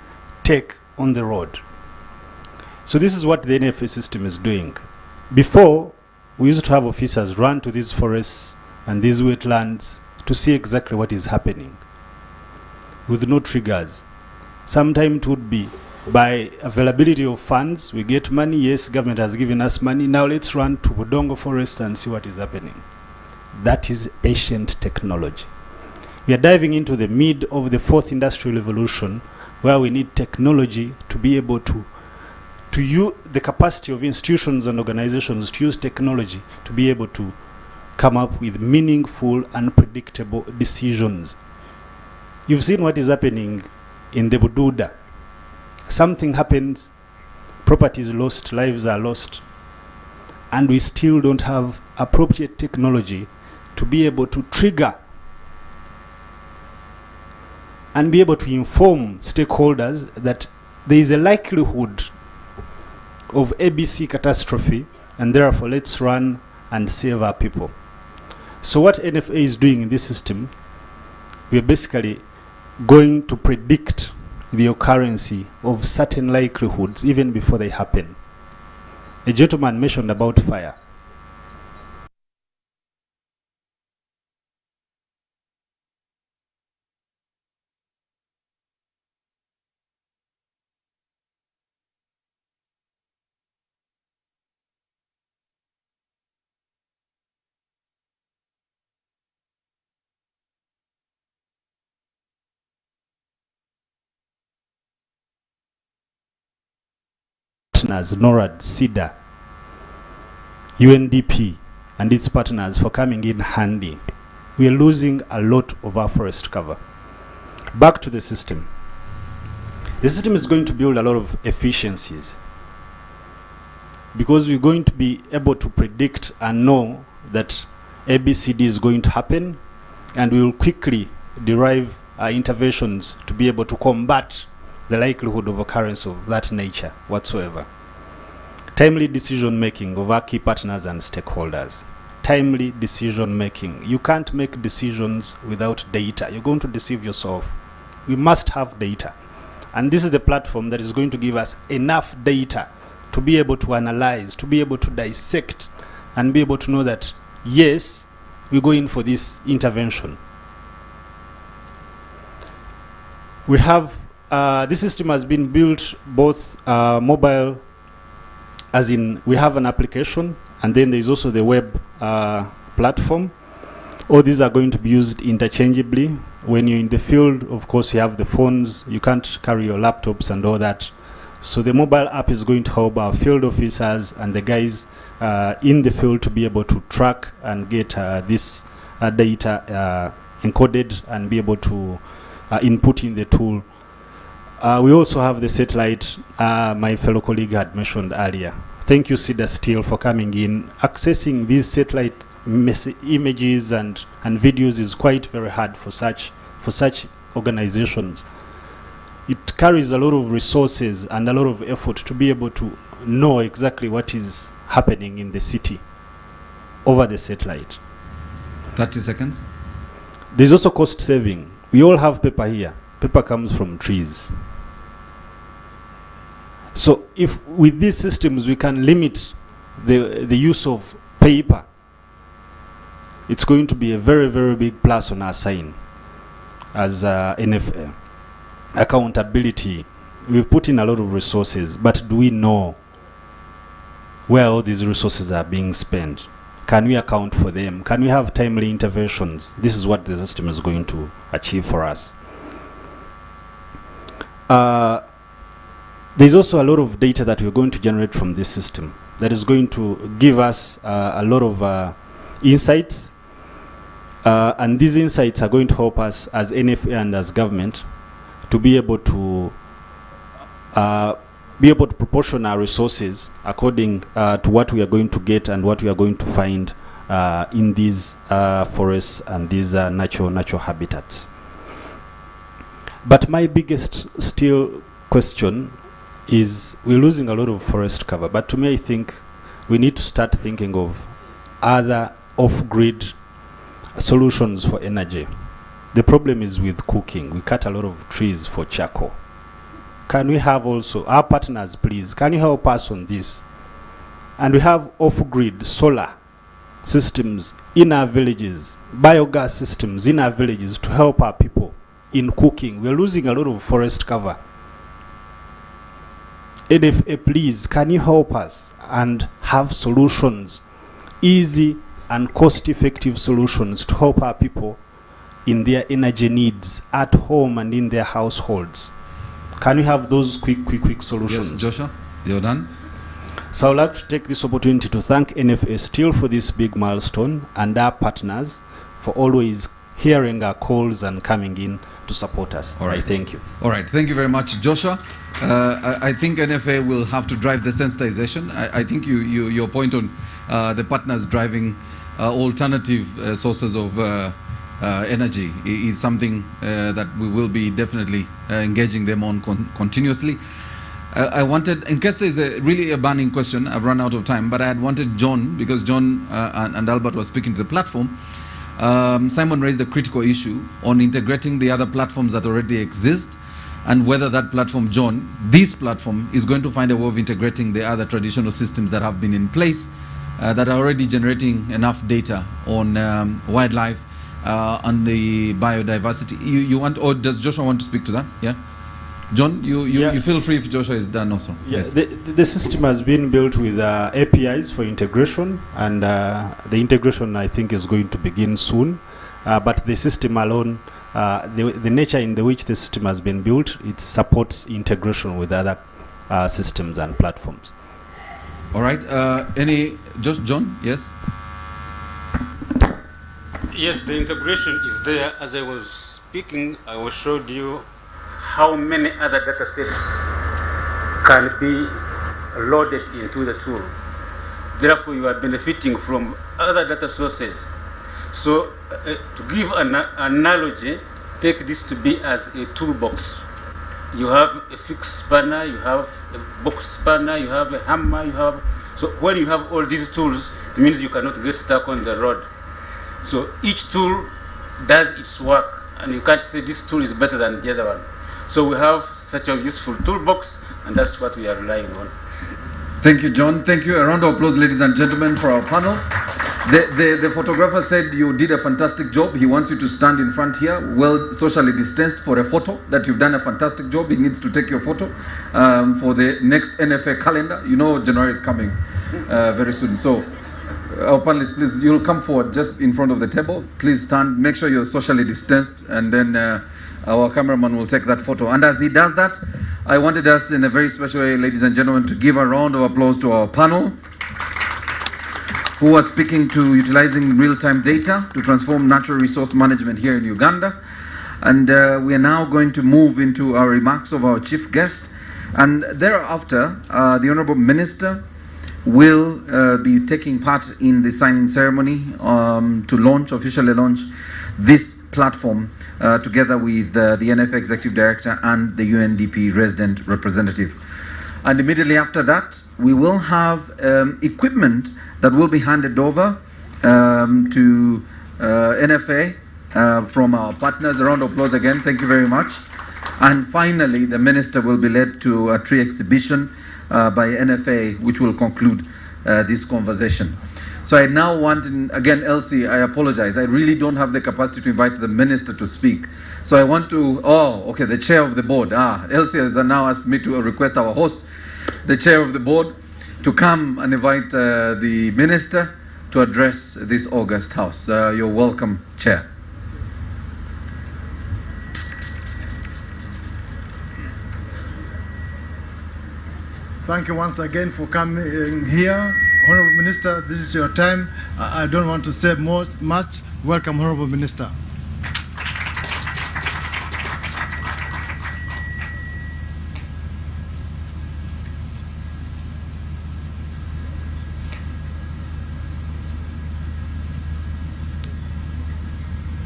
tech on the road. So this is what the NFA system is doing. Before, we used to have officers run to these forests and these wetlands to see exactly what is happening with no triggers. Sometimes it would be by availability of funds, we get money, yes, government has given us money, now let's run to Budongo Forest and see what is happening. That is ancient technology. We are diving into the mid of the fourth industrial revolution, where we need technology to be able to use the capacity of institutions and organizations to use technology to be able to come up with meaningful and predictable decisions. You've seen what is happening in the Bududa. Something happens, property is lost, lives are lost, and we still don't have appropriate technology to be able to trigger and be able to inform stakeholders that there is a likelihood of ABC catastrophe, and therefore let's run and save our people. So what NFA is doing in this system, we are basically going to predict the occurrence of certain likelihoods even before they happen. A gentleman mentioned about fire. Partners, NORAD, SIDA, Undp, and its partners for coming in handy. We are losing a lot of our forest cover. Back to the system. The system is going to build a lot of efficiencies because we're going to be able to predict and know that ABCD is going to happen, and we will quickly derive interventions to be able to combat the likelihood of occurrence of that nature whatsoever. Timely decision making of our key partners and stakeholders. Timely decision making. You can't make decisions without data. You're going to deceive yourself. We must have data. And this is the platform that is going to give us enough data to be able to analyze, to be able to dissect, and be able to know that, yes, we go in for this intervention. We have this system has been built both mobile, as in we have an application, and then there is also the web platform. All these are going to be used interchangeably. When you're in the field, of course, you have the phones. You can't carry your laptops and all that. So the mobile app is going to help our field officers and the guys in the field to be able to track and get this data encoded and be able to input in the tool. We also have the satellite my fellow colleague had mentioned earlier. Thank you, SIDA Steel, for coming in. Accessing these satellite images and videos is quite very hard for such organizations. It carries a lot of resources and a lot of effort to be able to know exactly what is happening in the city over the satellite. 30 seconds. There's also cost saving. We all have paper here. Paper comes from trees. So if with these systems we can limit the use of paper, it's going to be a very, very big plus on our sign as NFA. Accountability, we've put in a lot of resources, but do we know where all these resources are being spent? Can we account for them? Can we have timely interventions? This is what the system is going to achieve for us. There's also a lot of data that we're going to generate from this system that is going to give us a lot of insights. And these insights are going to help us as NFA and as government to be able to proportion our resources according to what we are going to get and what we are going to find in these forests and these natural habitats. But my biggest still question is we're losing a lot of forest cover. But to me, I think we need to start thinking of other off-grid solutions for energy. The problem is with cooking. We cut a lot of trees for charcoal. Can we have also, our partners, please, can you help us on this? And we have off-grid solar systems in our villages, biogas systems in our villages to help our people in cooking. We're losing a lot of forest cover. NFA, please, can you help us and have solutions, easy and cost-effective solutions to help our people in their energy needs at home and in their households? Can we have those quick solutions? Yes, Joshua, you're done. So I'd like to take this opportunity to thank NFA still for this big milestone and our partners for always hearing our calls and coming in to support us. All right. Thank you. All right. Thank you very much, Joshua. I think NFA will have to drive the sensitization. I think your point on the partners driving alternative sources of energy is something that we will be definitely engaging them on continuously. I wanted, in case there's really a burning question, I've run out of time, but I had wanted John, because John and Albert were speaking to the platform. Simon raised a critical issue on integrating the other platforms that already exist, and whether that platform, John, this platform, is going to find a way of integrating the other traditional systems that have been in place that are already generating enough data on wildlife and the biodiversity. You want, or does Joshua want to speak to that? Yeah, John, you feel free if Joshua is done also. Yeah, yes. The system has been built with APIs for integration, and the integration, I think, is going to begin soon. But the system alone, the nature in which the system has been built, it supports integration with other systems and platforms. All right. John? Yes. Yes, the integration is there. As I was speaking, I showed you how many other data sets can be loaded into the tool. Therefore, you are benefiting from other data sources. So, to give an analogy, take this to be as a toolbox. You have a fixed spanner, you have a box spanner, you have a hammer, so when you have all these tools, it means you cannot get stuck on the road. So each tool does its work, and you can't say this tool is better than the other one. So we have such a useful toolbox, and that's what we are relying on. Thank you, John. Thank you. A round of applause, ladies and gentlemen, for our panel. The photographer said you did a fantastic job. He wants you to stand in front here, well socially distanced, for a photo, that you've done a fantastic job. He needs to take your photo for the next NFA calendar. You know January is coming very soon. So our panelists, please, you'll come forward just in front of the table. Please stand, make sure you're socially distanced, and then our cameraman will take that photo. And as he does that, I wanted us in a very special way, ladies and gentlemen, to give a round of applause to our panel, who are speaking to utilizing real-time data to transform natural resource management here in Uganda. And we are now going to move into our remarks of our chief guest. And thereafter, the Honorable Minister will be taking part in the signing ceremony to officially launch this platform together with the NFA Executive Director and the UNDP resident representative. And immediately after that, we will have equipment that will be handed over to NFA from our partners. A round of applause again. Thank you very much. And finally, the Minister will be led to a tree exhibition by NFA, which will conclude this conversation. So I now want, again, Elsie, I apologize. I really don't have the capacity to invite the minister to speak. So I want to, okay, the chair of the board. Elsie has now asked me to request our host, the chair of the board, to come and invite the minister to address this august house. You're welcome, Chair. Thank you once again for coming here. Honorable Minister, this is your time. I don't want to say much. Welcome, Honorable Minister.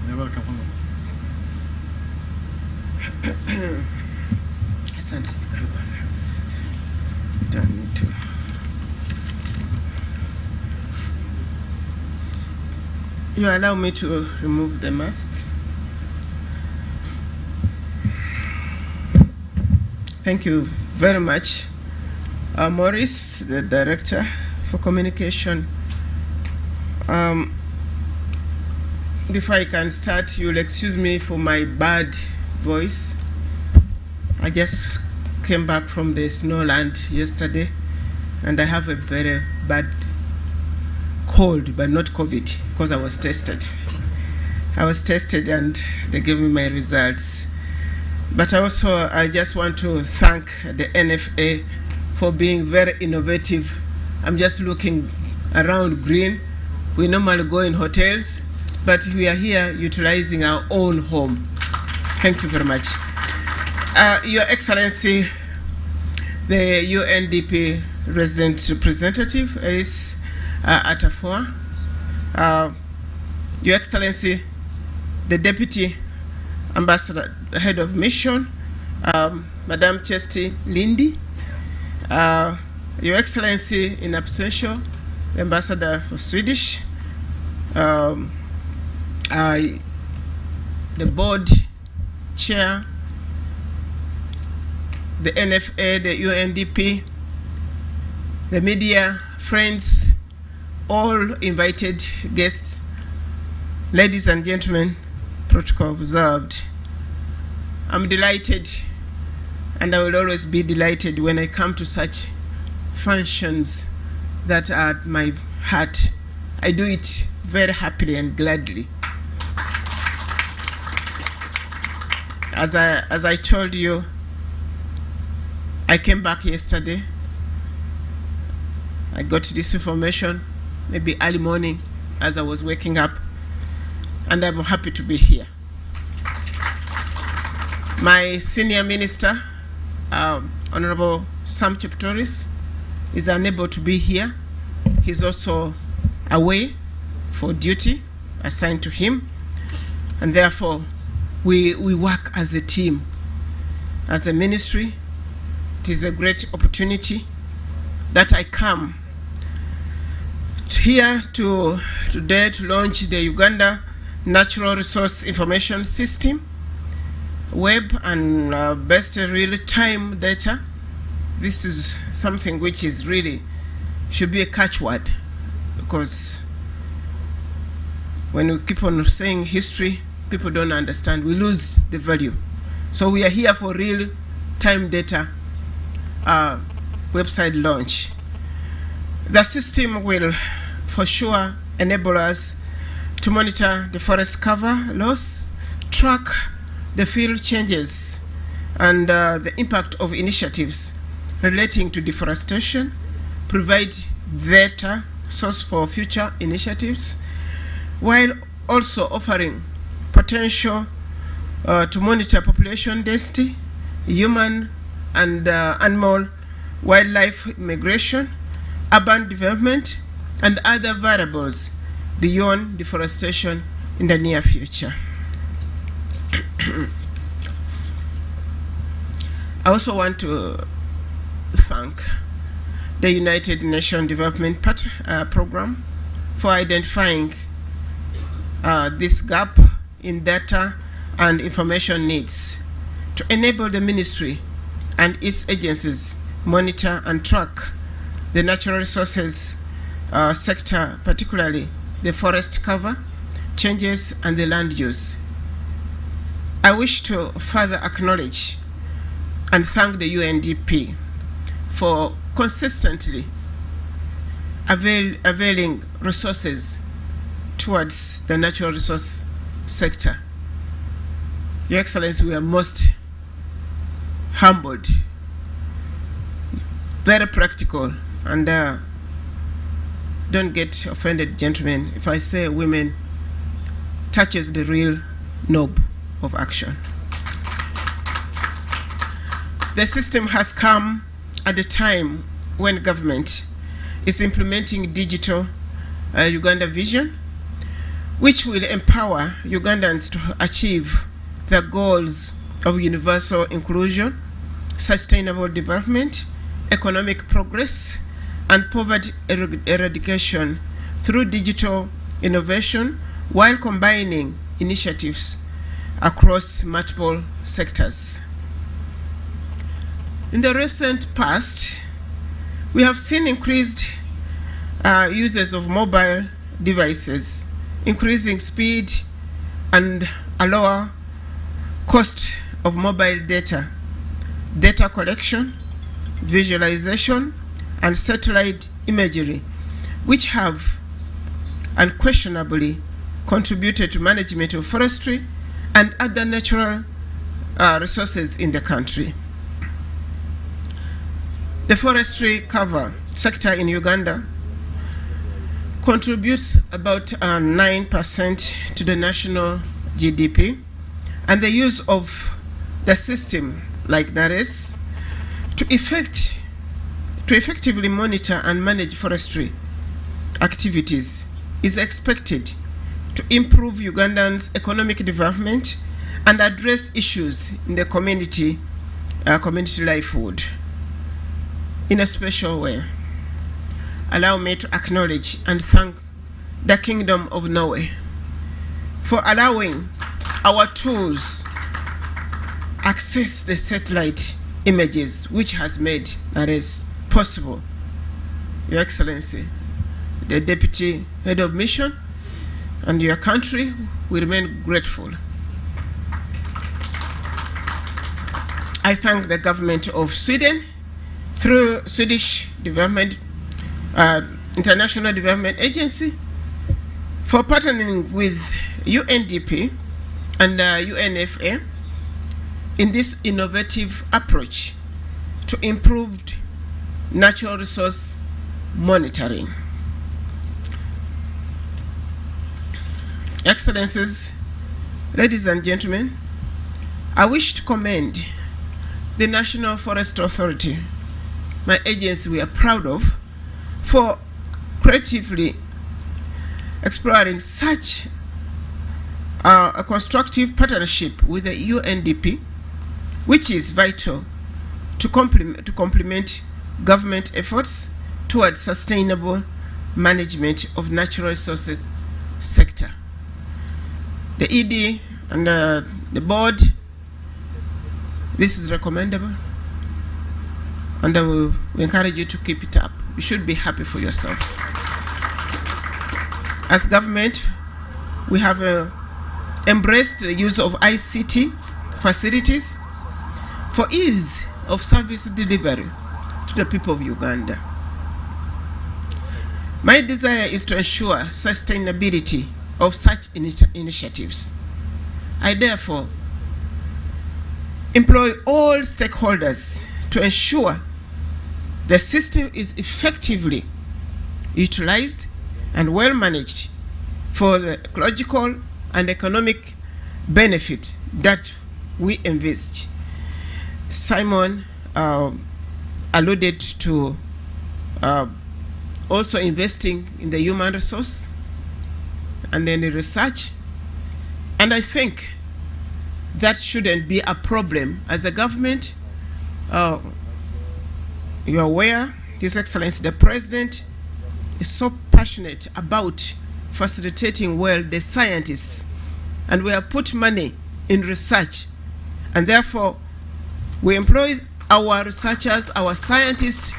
You're welcome, Honorable. Don't need to. You allow me to remove the mask. Thank you very much, Maurice, the Director for Communication. Before I can start, you'll excuse me for my bad voice. I just came back from the snowland yesterday, and I have a very bad cold, but not COVID, because I was tested. I was tested and they gave me my results. But also, I just want to thank the NFA for being very innovative. I'm just looking around green. We normally go in hotels, but we are here utilizing our own home. Thank you very much. Your Excellency, the UNDP resident representative is Atafua. Your Excellency, the Deputy Ambassador, Head of Mission, Madam Chesty Lindy, Your Excellency in absentia, Ambassador for Swedish, the board chair, the NFA, the UNDP, the media, friends, all invited guests, ladies and gentlemen, protocol observed. I'm delighted, and I will always be delighted when I come to such functions that are at my heart. I do it very happily and gladly. As I told you, I came back yesterday. I got this information maybe early morning as I was waking up, and I'm happy to be here. My senior minister, Honorable Sam Cheptoris, is unable to be here. He's also away for duty assigned to him, and therefore we work as a team, as a ministry. It is a great opportunity that I come here today to launch the Uganda Natural Resource Information System, web and best real-time data. This is something which is really should be a catchword, because when we keep on saying history, people don't understand. We lose the value. So we are here for real-time data website launch. The system will for sure enable us to monitor the forest cover loss, track the field changes, and the impact of initiatives relating to deforestation, provide data source for future initiatives, while also offering potential to monitor population density, human and animal wildlife migration, urban development, and other variables beyond deforestation in the near future. I also want to thank the United Nations Development Program for identifying this gap in data and information needs to enable the ministry and its agencies monitor and track the natural resources sector, particularly the forest cover, changes, and the land use. I wish to further acknowledge and thank the UNDP for consistently availing resources towards the natural resource sector. Your Excellency, we are most humbled, very practical, and don't get offended, gentlemen, if I say women touches the real knob of action. The system has come at a time when government is implementing digital Uganda vision, which will empower Ugandans to achieve the goals of universal inclusion, sustainable development, economic progress, and poverty eradication through digital innovation, while combining initiatives across multiple sectors. In the recent past, we have seen increased uses of mobile devices, increasing speed and a lower cost of mobile data collection, visualization, and satellite imagery, which have unquestionably contributed to management of forestry and other natural resources in the country. The forestry cover sector in Uganda contributes about 9% to the national GDP, and the use of the system like that is to effectively monitor and manage forestry activities is expected to improve Ugandans' economic development and address issues in the community livelihood. In a special way, allow me to acknowledge and thank the Kingdom of Norway for allowing our tools access the satellite images, which has made that is possible. Your Excellency, the Deputy Head of Mission, and your country, we remain grateful. I thank the government of Sweden through Swedish International Development Agency for partnering with UNDP and UNFA in this innovative approach to improved natural resource monitoring. Excellencies, ladies and gentlemen, I wish to commend the National Forest Authority, my agency we are proud of, for creatively exploring such a constructive partnership with the UNDP, which is vital to complement government efforts towards sustainable management of natural resources sector. The ED and the board, this is recommendable, and we encourage you to keep it up. You should be happy for yourself. As government, we have embraced the use of ICT facilities for ease of service delivery to the people of Uganda. My desire is to ensure sustainability of such initiatives. I therefore employ all stakeholders to ensure the system is effectively utilized and well managed for the ecological and economic benefit that we envisage. Simon alluded to also investing in the human resource and then the research, and I think that shouldn't be a problem. As a government, you're aware, His Excellency the President is so passionate about facilitating well the scientists, and we have put money in research, and therefore we employ our researchers, our scientists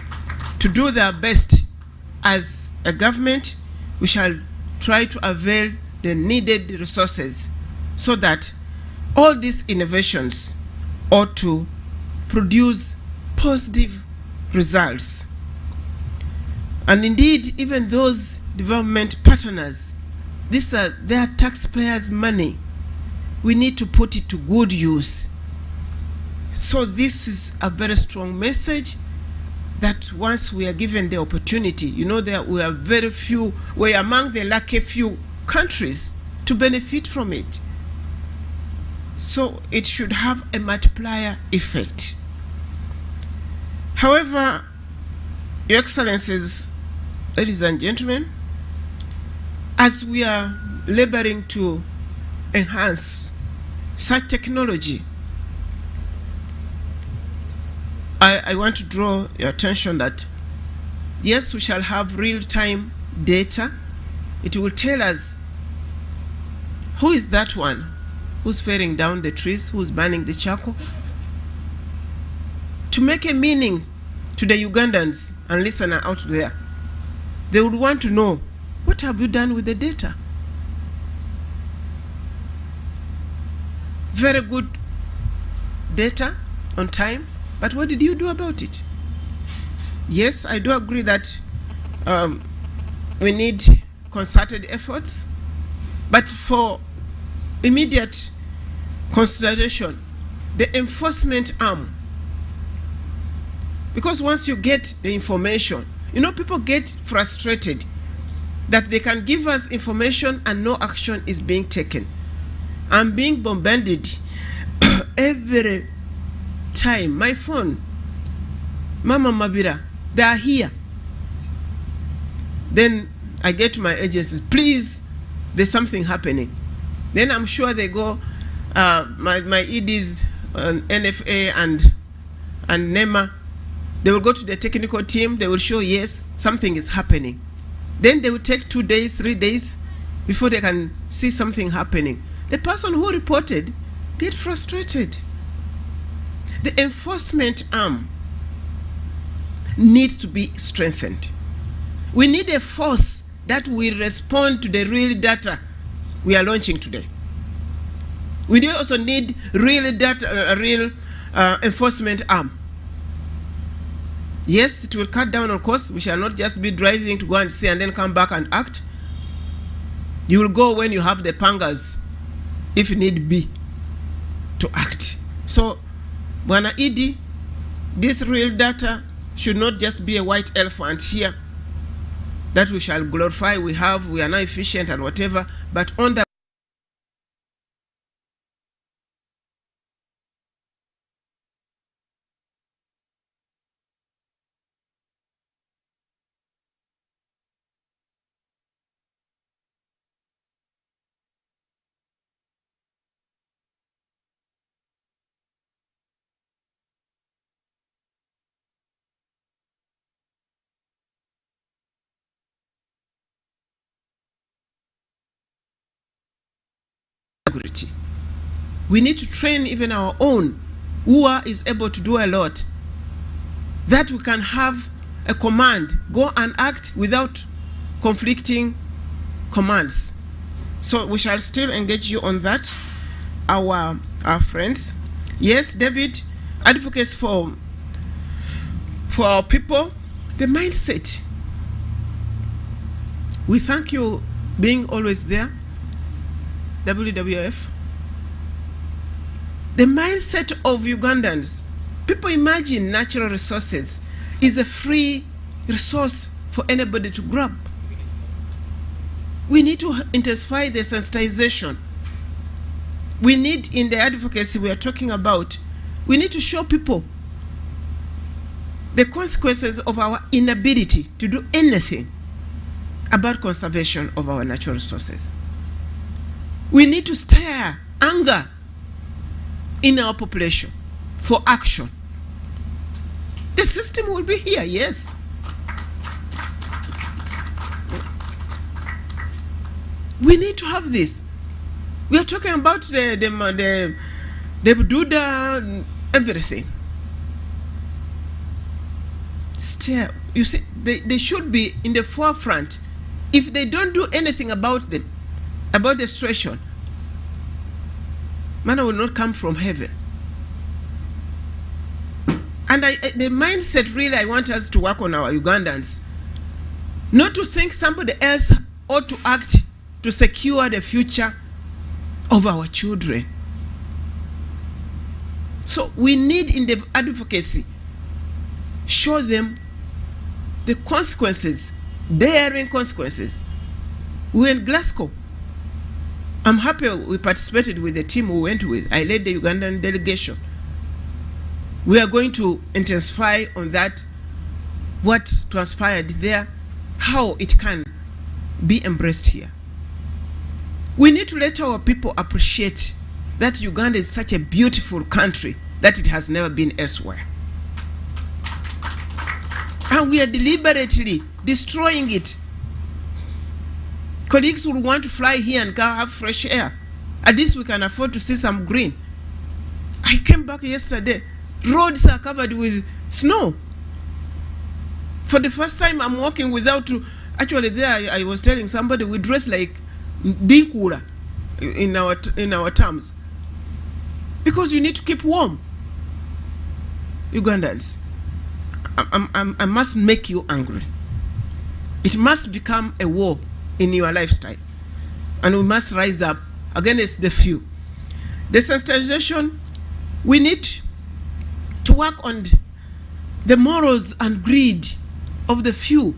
to do their best as a government, we shall try to avail the needed resources so that all these innovations ought to produce positive results. And indeed, even those development partners, these are their taxpayers' money. We need to put it to good use. So this is a very strong message that once we are given the opportunity, you know, that we are very few, we are among the lucky few countries to benefit from it. So it should have a multiplier effect. However, Your Excellencies, ladies and gentlemen, as we are laboring to enhance such technology, I want to draw your attention that yes, we shall have real-time data. It will tell us who is that one who's felling down the trees, who's burning the charcoal. To make a meaning to the Ugandans and listener out there, they would want to know, what have you done with the data? Very good data on time, but what did you do about it? Yes, I do agree that we need concerted efforts, but for immediate consideration, the enforcement arm, because once you get the information, you know, people get frustrated that they can give us information and no action is being taken. I'm being bombarded every time. My phone, Mama Mabira, they are here. Then I get to my agencies, please, there's something happening. Then I'm sure they go, my EDs, NFA and NEMA, they will go to the technical team, they will show, yes, something is happening. Then they will take 2 days, 3 days before they can see something happening. The person who reported get frustrated. The enforcement arm needs to be strengthened. We need a force that will respond to the real data we are launching today. We do also need real data, real enforcement arm. Yes, it will cut down on costs. We shall not just be driving to go and see and then come back and act. You will go when you have the pangas, if need be, to act. So, Bwana Idi, this real data should not just be a white elephant here that we shall glorify, we are now efficient and whatever, but on the integrity. We need to train even our own, who is able to do a lot, that we can have a command, go and act without conflicting commands. So we shall still engage you on that, our friends. Yes, David advocates for our people, the mindset. We thank you being always there, WWF. The mindset of Ugandans, people imagine natural resources is a free resource for anybody to grab. We need to intensify the sensitization. We need, in the advocacy we are talking about, we need to show people the consequences of our inability to do anything about conservation of our natural resources. We need to stir anger in our population for action. The system will be here, yes. We need to have this. We are talking about the Buddha, everything. Stir You see, they should be in the forefront. If they don't do anything about the situation, manna will not come from heaven. And the mindset really I want us to work on our Ugandans, not to think somebody else ought to act to secure the future of our children. So we need in the advocacy, show them the consequences, daring consequences. We were in Glasgow. I'm happy we participated with the team we went with. I led the Ugandan delegation. We are going to intensify on that, what transpired there, how it can be embraced here. We need to let our people appreciate that Uganda is such a beautiful country that it has never been elsewhere. And we are deliberately destroying it. Colleagues will want to fly here and go have fresh air. At least we can afford to see some green. I came back yesterday. Roads are covered with snow. For the first time, I'm walking without to. Actually, there I was telling somebody we dress like dinkula in our terms, because you need to keep warm. Ugandans, I must make you angry. It must become a war in your lifestyle, and we must rise up against the few. Desensitization, we need to work on the morals and greed of the few.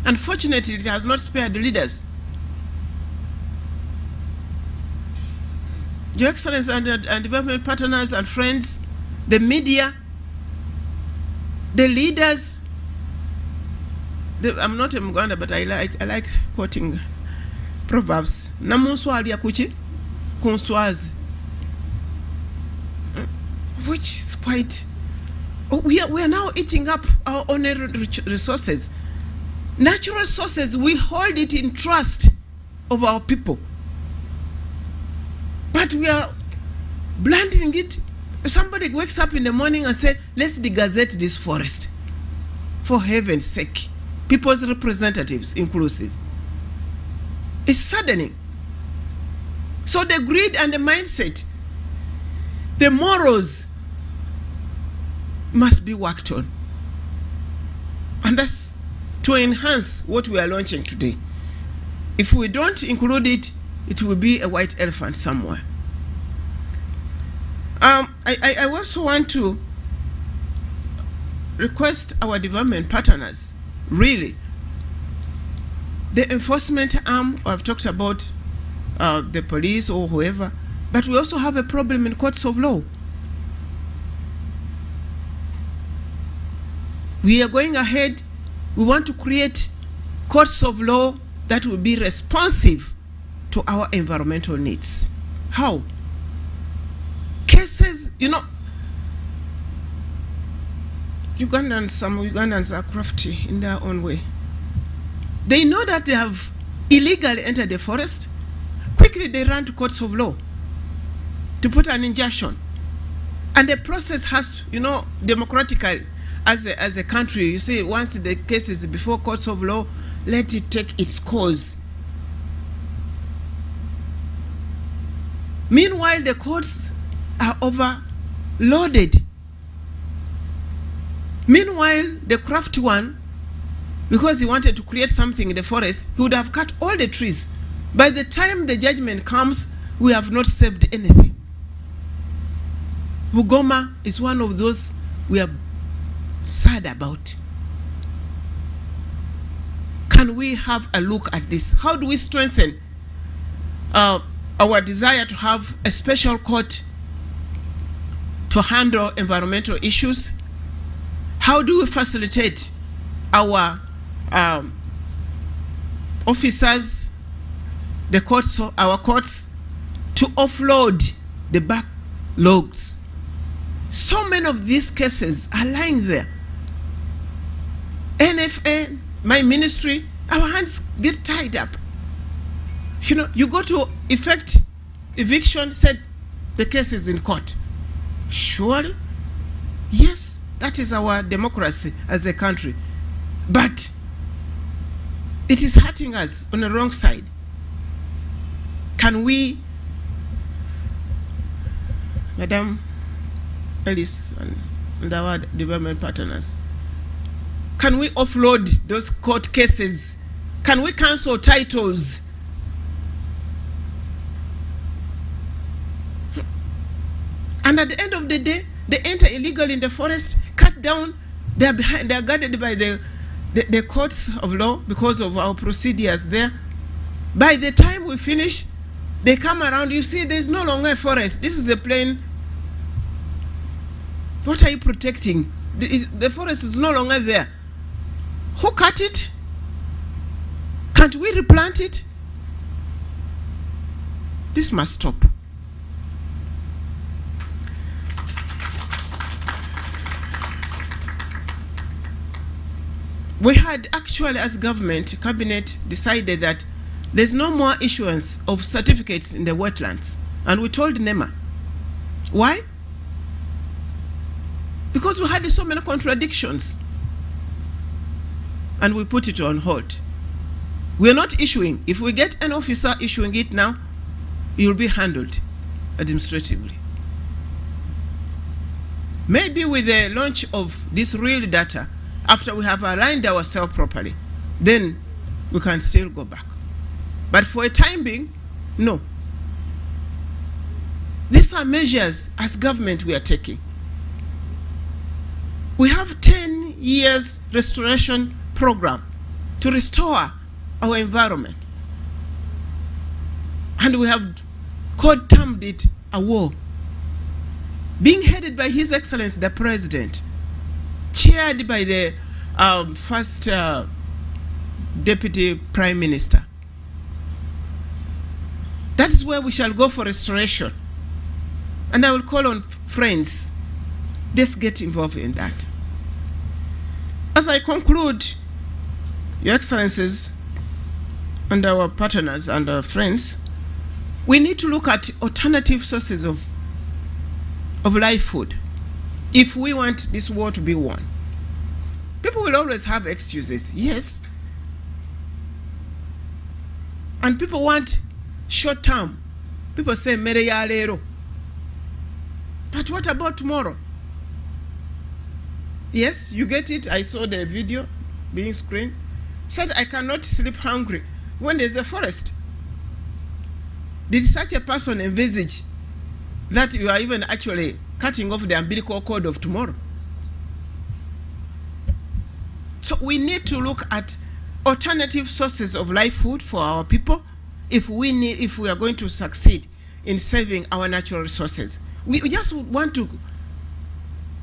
Unfortunately, it has not spared the leaders. Your Excellency and development partners and friends, the media, the leaders. I'm not a Muganda, but I like quoting proverbs. Namunswali akuchi kunswazi, which is quite. We are now eating up our own resources. Natural sources, we hold it in trust of our people. But we are blending it. Somebody wakes up in the morning and says, let's degazette this forest. For heaven's sake. People's representatives inclusive. It's saddening. So the greed and the mindset, the morals must be worked on. And that's to enhance what we are launching today. If we don't include it, it will be a white elephant somewhere. I also want to request our development partners, really, the enforcement arm, I've talked about the police or whoever, but we also have a problem in courts of law. We are going ahead. We want to create courts of law that will be responsive to our environmental needs. How? Cases, you know, some Ugandans are crafty in their own way. They know that they have illegally entered the forest. Quickly they run to courts of law to put an injunction. And the process has to, you know, democratically, as a country, you see, once the case is before courts of law, let it take its course. Meanwhile, the courts are overloaded. Meanwhile, the crafty one, because he wanted to create something in the forest, he would have cut all the trees. By the time the judgment comes, we have not saved anything. Bugoma is one of those we are sad about. Can we have a look at this? How do we strengthen our desire to have a special court to handle environmental issues? How do we facilitate our officers, the courts, our courts, to offload the backlogs? So many of these cases are lying there. NFA, my ministry, our hands get tied up. You know, you go to effect eviction, said the case is in court. Surely? Yes. That is our democracy as a country. But it is hurting us on the wrong side. Can we, Madam Ellis and our development partners, can we offload those court cases? Can we cancel titles? And at the end of the day, they enter illegally in the forest, cut down, they are guarded by the courts of law because of our procedures there. By the time we finish, they come around, you see there's no longer a forest. This is a plain. What are you protecting? The forest is no longer there. Who cut it? Can't we replant it? This must stop. We had actually, as government, cabinet decided that there's no more issuance of certificates in the wetlands. And we told NEMA. Why? Because we had so many contradictions. And we put it on hold. We're not issuing. If we get an officer issuing it now, it will be handled administratively. Maybe with the launch of this real data, after we have aligned ourselves properly, then we can still go back. But for a time being, no. These are measures as government we are taking. We have 10 years restoration program to restore our environment. And we have termed it a war. Being headed by His Excellency the President, chaired by the first Deputy Prime Minister. That is where we shall go for restoration. And I will call on friends, let's get involved in that. As I conclude, Your Excellencies and our partners and our friends, we need to look at alternative sources of livelihood if we want this war to be won. People will always have excuses, yes. And people want short term. People say, mere ya lero. But what about tomorrow? Yes, you get it. I saw the video being screened. Said, I cannot sleep hungry when there's a forest. Did such a person envisage that you are even actually cutting off the umbilical cord of tomorrow? So we need to look at alternative sources of livelihood for our people if we are going to succeed in saving our natural resources. We just want to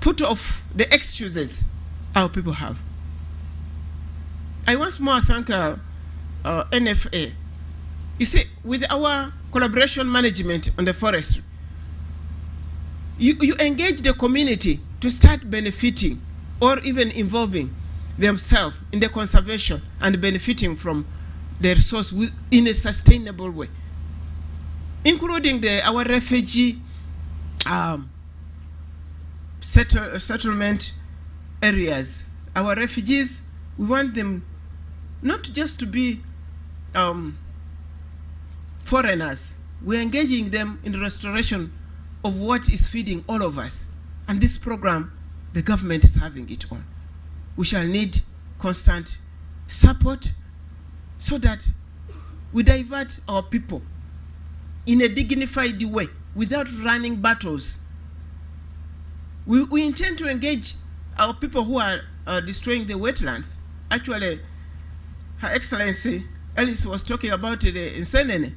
put off the excuses our people have. I once more thank NFA. You see, with our collaboration management on the forestry, you engage the community to start benefiting or even involving themselves in the conservation and benefiting from the resource in a sustainable way, including our refugee settlement areas. Our refugees, we want them not just to be foreigners. We're engaging them in the restoration of what is feeding all of us. And this program, the government is having it on. We shall need constant support so that we divert our people in a dignified way without running battles. We intend to engage our people who are destroying the wetlands. Actually, Her Excellency Alice was talking about it in Sentinel.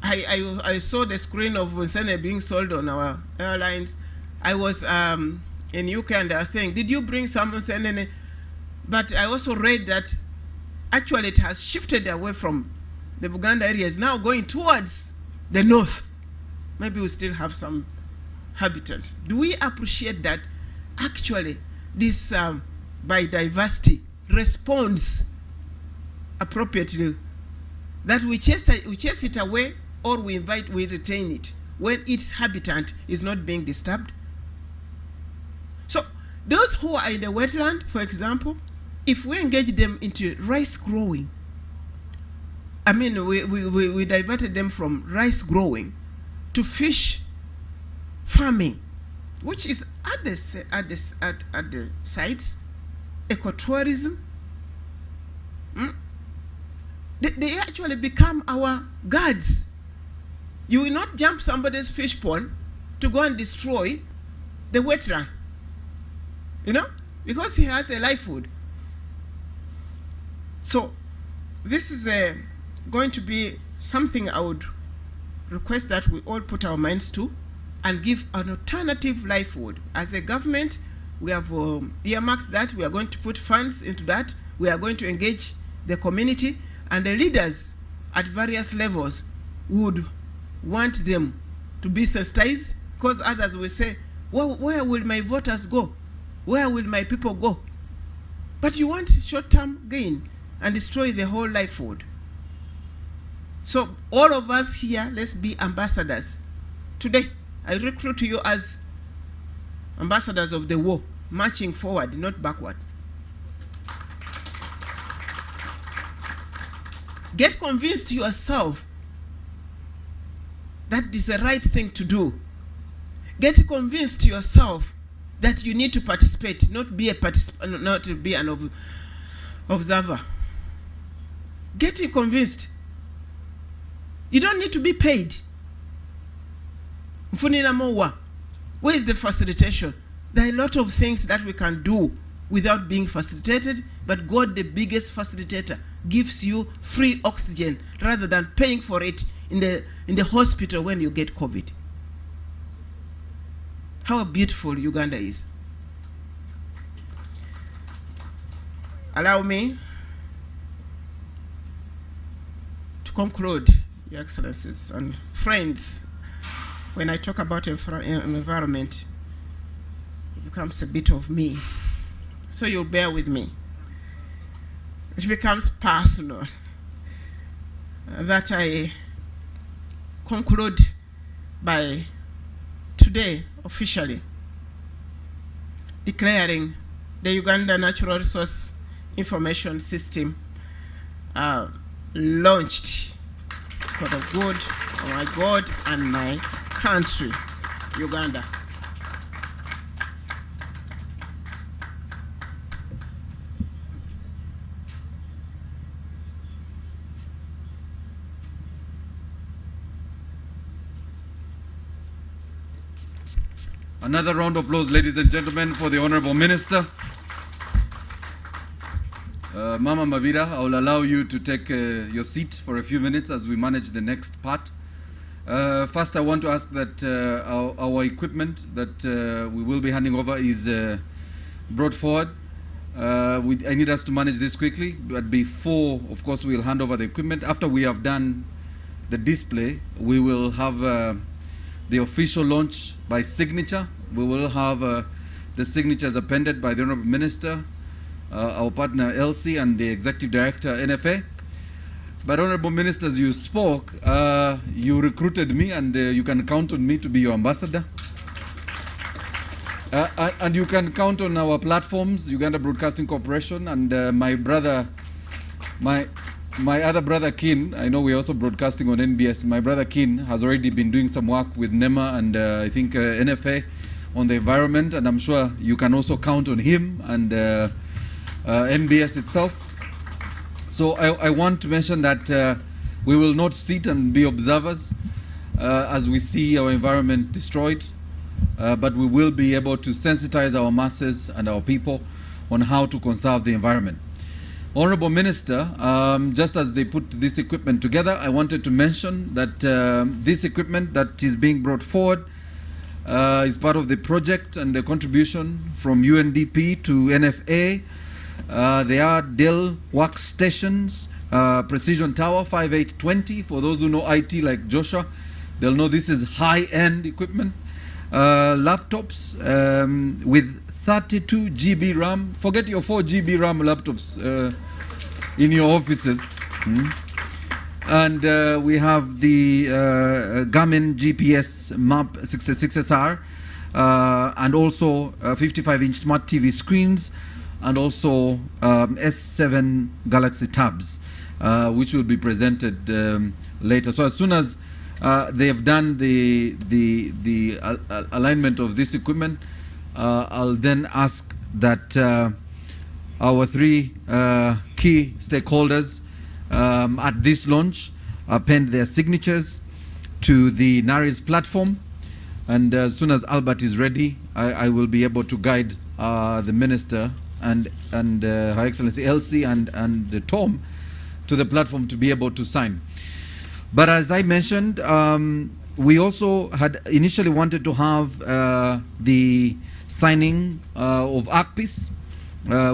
I saw the screen of Sentinel being sold on our airlines. I was in UK and I was saying, did you bring some Sentinel? But I also read that actually it has shifted away from the Uganda areas, now going towards the north. Maybe we still have some habitat. Do we appreciate that actually this biodiversity responds appropriately? That we chase it away, or we retain it when its habitat is not being disturbed? So Those who are in the wetland, for example, if we engage them into rice growing, I mean, we diverted them from rice growing to fish farming, which is at the sites, ecotourism. They actually become our guards. You will not jump somebody's fish pond to go and destroy the wetland, you know, because he has a livelihood. So this is going to be something I would request that we all put our minds to and give an alternative livelihood. As a government, we have earmarked that. We are going to put funds into that. We are going to engage the community, and the leaders at various levels would want them to be sensitized, because others will say, well, where will my voters go? Where will my people go? But you want short-term gain and destroy the whole livelihood. So all of us here, let's be ambassadors. Today, I recruit you as ambassadors of the war, marching forward, not backward. Get convinced yourself that is the right thing to do. Get convinced yourself that you need to participate, not be an observer. Get convinced. You don't need to be paid. Where is the facilitation? There are a lot of things that we can do without being facilitated, but God, the biggest facilitator, gives you free oxygen rather than paying for it in the hospital when you get COVID. How beautiful Uganda is. Allow me to conclude, Your Excellencies and friends. When I talk about environment, it becomes a bit of me. So you'll bear with me. It becomes personal. That I conclude by today officially declaring the Uganda Natural Resource Information System launched for the good of my God and my country, Uganda. Another round of applause, ladies and gentlemen, for the Honorable Minister. Mama Mavira, I will allow you to take your seat for a few minutes as we manage the next part. First, I want to ask that our equipment that we will be handing over is brought forward. I need us to manage this quickly, but before, of course, we'll hand over the equipment. After we have done the display, we will have the official launch by signature. We will have the signatures appended by the Honorable Minister, our partner Elsie, and the Executive Director NFA. But Honorable Ministers, you spoke, you recruited me, and you can count on me to be your ambassador. And you can count on our platforms, Uganda Broadcasting Corporation, and my brother, my other brother Kin. I know we're also broadcasting on NBS. My brother Kin has already been doing some work with NEMA and I think NFA on the environment, and I'm sure you can also count on him and NBS itself. So I want to mention that we will not sit and be observers as we see our environment destroyed, but we will be able to sensitize our masses and our people on how to conserve the environment. Honorable Minister, just as they put this equipment together, I wanted to mention that this equipment that is being brought forward is part of the project and the contribution from UNDP to NFA. They are Dell workstations, Precision Tower 5820. For those who know IT like Joshua, they'll know this is high-end equipment. Laptops with 32 GB RAM. Forget your 4 GB RAM laptops in your offices. And we have the Garmin GPS MAP 66SR and also 55-inch smart TV screens, and also S7 Galaxy tabs, which will be presented later. So as soon as they have done the alignment of this equipment, I'll then ask that our three key stakeholders at this launch append their signatures to the NARIS platform, and as soon as Albert is ready, I will be able to guide the Minister and Her Excellency Elsie and Tom to the platform to be able to sign. But as I mentioned, we also had initially wanted to have the signing of ACPIS,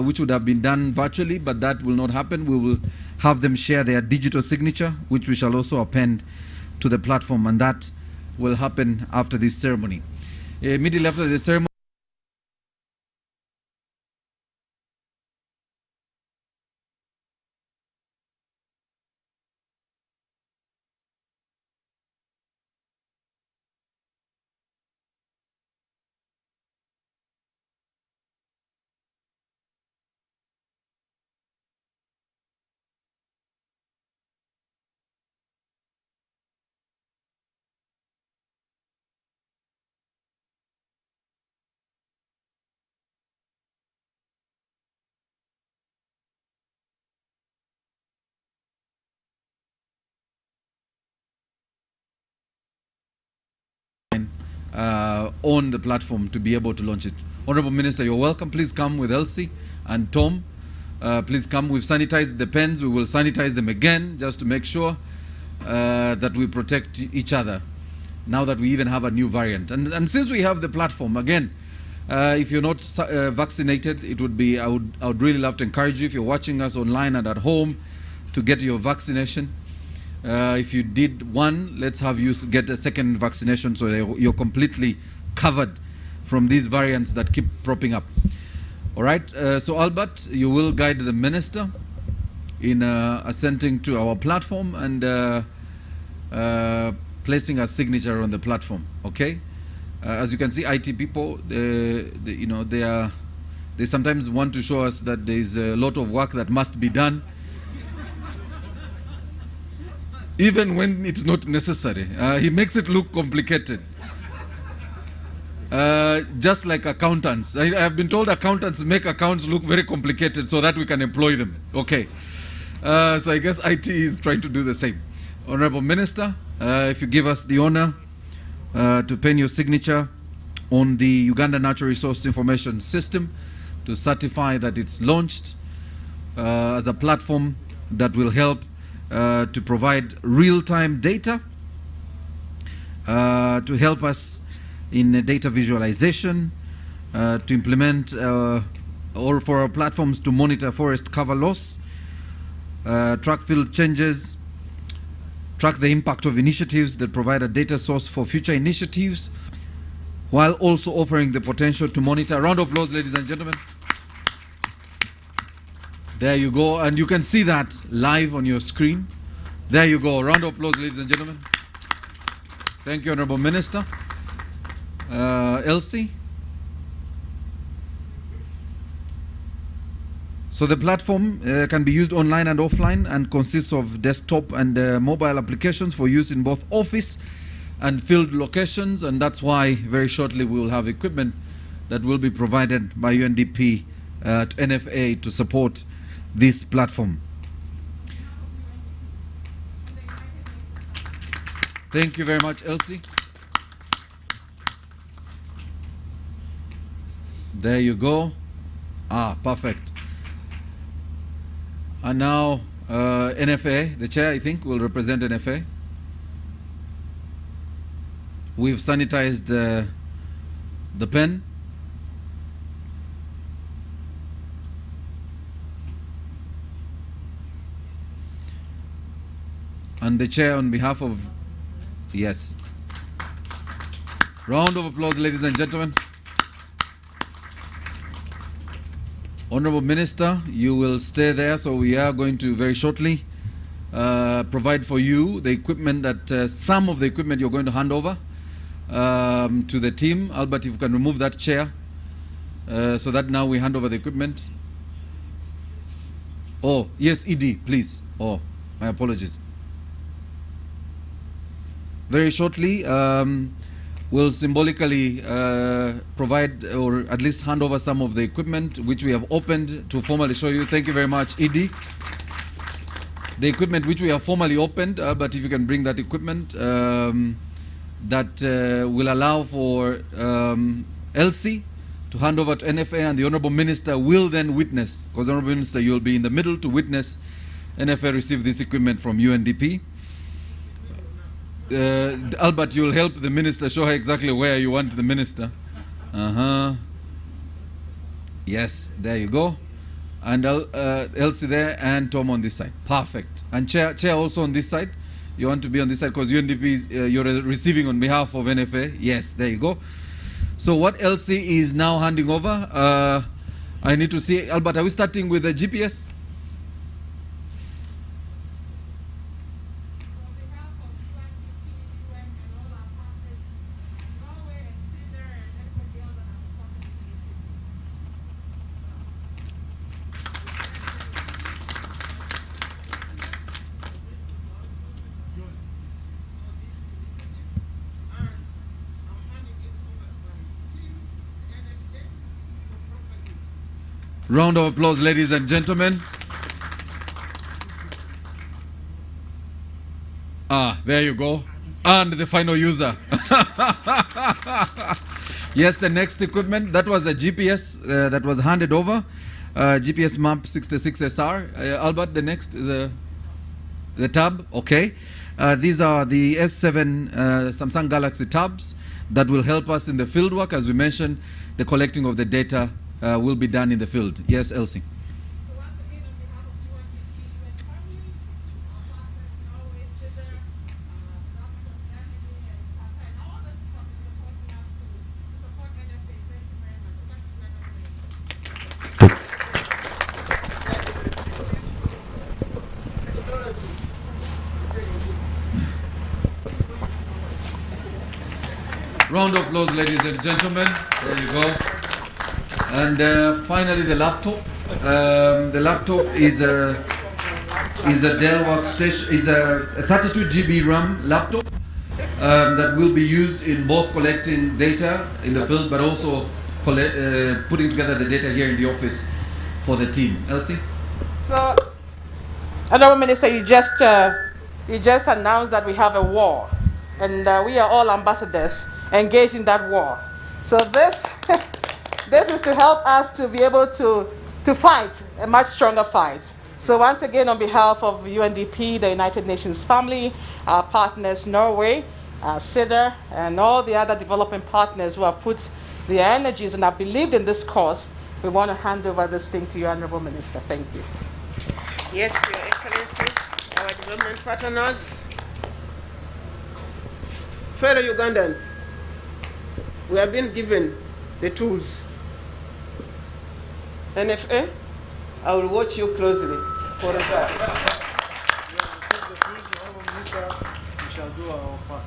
which would have been done virtually, but that will not happen. We will have them share their digital signature, which we shall also append to the platform, and that will happen after this ceremony. Immediately after the ceremony, on the platform to be able to launch it. Honorable Minister, you're welcome. Please come with Elsie and Tom. Please come. We've sanitized the pens. We will sanitize them again just to make sure that we protect each other now that we even have a new variant. And since we have the platform, again, if you're not vaccinated, it would be, I would really love to encourage you, if you're watching us online and at home, to get your vaccination. If you did one, let's have you get a second vaccination so you're completely covered from these variants that keep propping up. All right, so Albert, you will guide the Minister in assenting to our platform and placing a signature on the platform, okay? As you can see, IT people, you know, they sometimes want to show us that there is a lot of work that must be done, even when it's not necessary. He makes it look complicated. Just like accountants. I have been told accountants make accounts look very complicated so that we can employ them. Okay. So I guess IT is trying to do the same. Honorable Minister, if you give us the honor to pen your signature on the Uganda Natural Resource Information System to certify that it's launched as a platform that will help to provide real-time data, to help us in data visualization, to implement or for our platforms to monitor forest cover loss, track field changes, track the impact of initiatives that provide a data source for future initiatives, while also offering the potential to monitor. A round of applause, ladies and gentlemen. There you go, and you can see that live on your screen. There you go. A round of applause, ladies and gentlemen. Thank you, Honorable Minister. Elsie? So the platform can be used online and offline and consists of desktop and mobile applications for use in both office and field locations, and that's why very shortly we will have equipment that will be provided by UNDP to NFA to support this platform. Thank you very much, Elsie. There you go. Ah, perfect. And now NFA, the chair, I think, will represent NFA. We've sanitized the pen. And the chair on behalf of, yes. Round of applause, ladies and gentlemen. Honorable Minister, you will stay there, so we are going to very shortly provide for you the equipment that, some of the equipment you're going to hand over to the team. Albert, if you can remove that chair so that now we hand over the equipment. Oh, yes, ED, please. Oh, my apologies. Very shortly, we'll symbolically provide or at least hand over some of the equipment which we have opened to formally show you. Thank you very much, ED. The equipment which we have formally opened, but if you can bring that equipment, that will allow for Elsie to hand over to NFA, and the Honorable Minister will then witness, because Honorable Minister, you'll be in the middle to witness NFA receive this equipment from UNDP. Albert, you'll help the Minister, show her exactly where you want the Minister. Yes, there you go. And Elsie there, and Tom on this side. Perfect. And Chair also on this side. You want to be on this side because UNDP, you're receiving on behalf of NFA. Yes, there you go. So what Elsie is now handing over, I need to see. Albert, are we starting with the GPS? Round of applause, ladies and gentlemen. There you go. And the final user. Yes, the next equipment, that was a GPS that was handed over. GPS map 66SR. Albert, the next is the tab. Okay. These are the S7 Samsung Galaxy tabs that will help us in the field work. As we mentioned, the collecting of the data will be done in the field. Yes, Elsie. Round of applause, ladies and gentlemen. There you go. And finally, the laptop. The laptop is a Dell workstation. Is a 32 GB RAM laptop that will be used in both collecting data in the field, but also putting together the data here in the office for the team. Elsie. So, Honourable Minister, you just announced that we have a war, and we are all ambassadors engaged in that war. So this is to help us to be able to fight a much stronger fight. So once again, on behalf of UNDP, the United Nations family, our partners Norway, CIDR, and all the other development partners who have put their energies and have believed in this cause, we want to hand over this thing to you, Honourable Minister. Thank you. Yes, Your Excellencies, our development partners, fellow Ugandans, we have been given the tools. NFA, I will watch you closely for results. We shall do our part.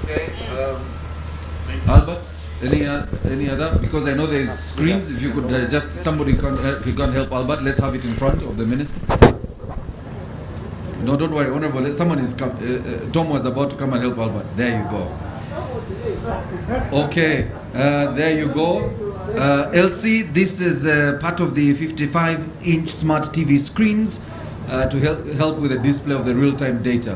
Okay. Albert, any other? Because I know there's screens. If you could just somebody can't help Albert. Let's have it in front of the minister. No, don't worry, Honorable. Someone is Tom was about to come and help Albert. There you go. Okay, there you go. Elsie, this is part of the 55-inch smart TV screens to help with the display of the real-time data.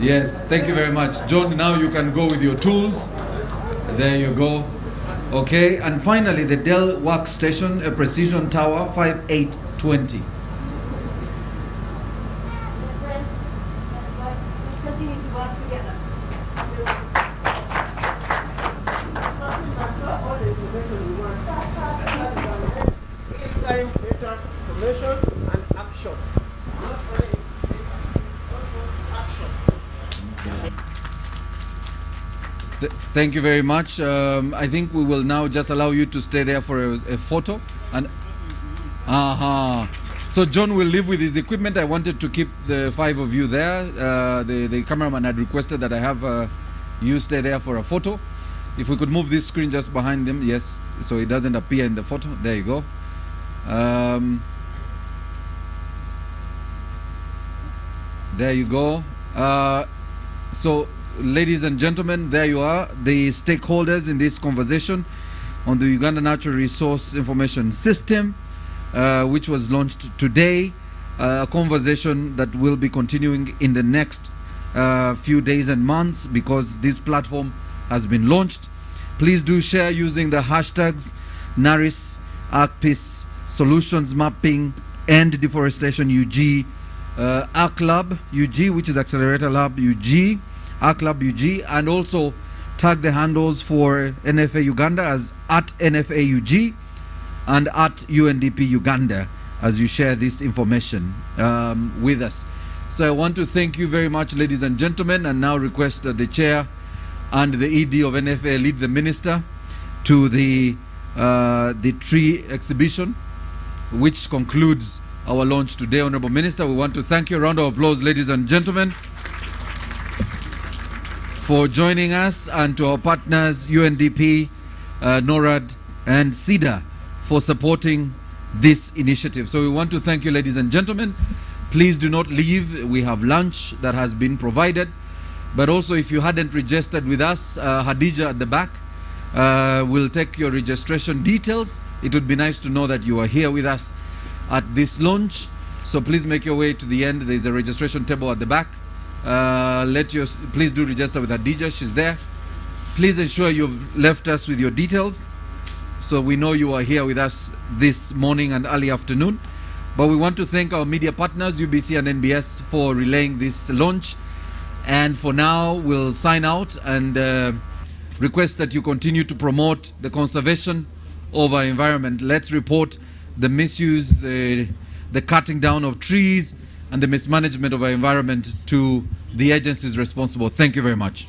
Yes, thank you very much. John, now you can go with your tools. There you go. Okay, and finally the Dell workstation, a Precision Tower 5820. information and action. Not only action. Thank you very much. I think we will now just allow you to stay there for a photo. And so John will leave with his equipment. I wanted to keep the 5 of you there. The cameraman had requested that I have you stay there for a photo. If we could move this screen just behind them, yes, so it doesn't appear in the photo. There you go. There you go. So, ladies and gentlemen, there you are, the stakeholders in this conversation on the Uganda Natural Resource Information System, which was launched today. A conversation that will be continuing in the next few days and months because this platform has been launched. Please do share using the hashtags NARIS, ARCPIS, Solutions Mapping, and Deforestation UG, ARCLab UG, which is Accelerator Lab UG, ARCLab UG, and also tag the handles for NFA Uganda as @NFAUG and @UNDP Uganda as you share this information with us. So I want to thank you very much, ladies and gentlemen, and now request that the chair and the ED of NFA lead the minister to the tree exhibition, which concludes our launch today. Honorable Minister, we want to thank you. A round of applause, ladies and gentlemen, for joining us, and to our partners UNDP, NORAD, and CEDA for supporting this initiative. So we want to thank you, ladies and gentlemen. Please do not leave. We have lunch that has been provided. But also, if you hadn't registered with us, Hadija at the back will take your registration details. It would be nice to know that you are here with us at this launch. So please make your way to the end. There's a registration table at the back. Please do register with Hadija. She's there. Please ensure you've left us with your details so we know you are here with us this morning and early afternoon. But we want to thank our media partners, UBC and NBS, for relaying this launch. And for now, we'll sign out and request that you continue to promote the conservation of our environment. Let's report the misuse, the cutting down of trees, and the mismanagement of our environment to the agencies responsible. Thank you very much.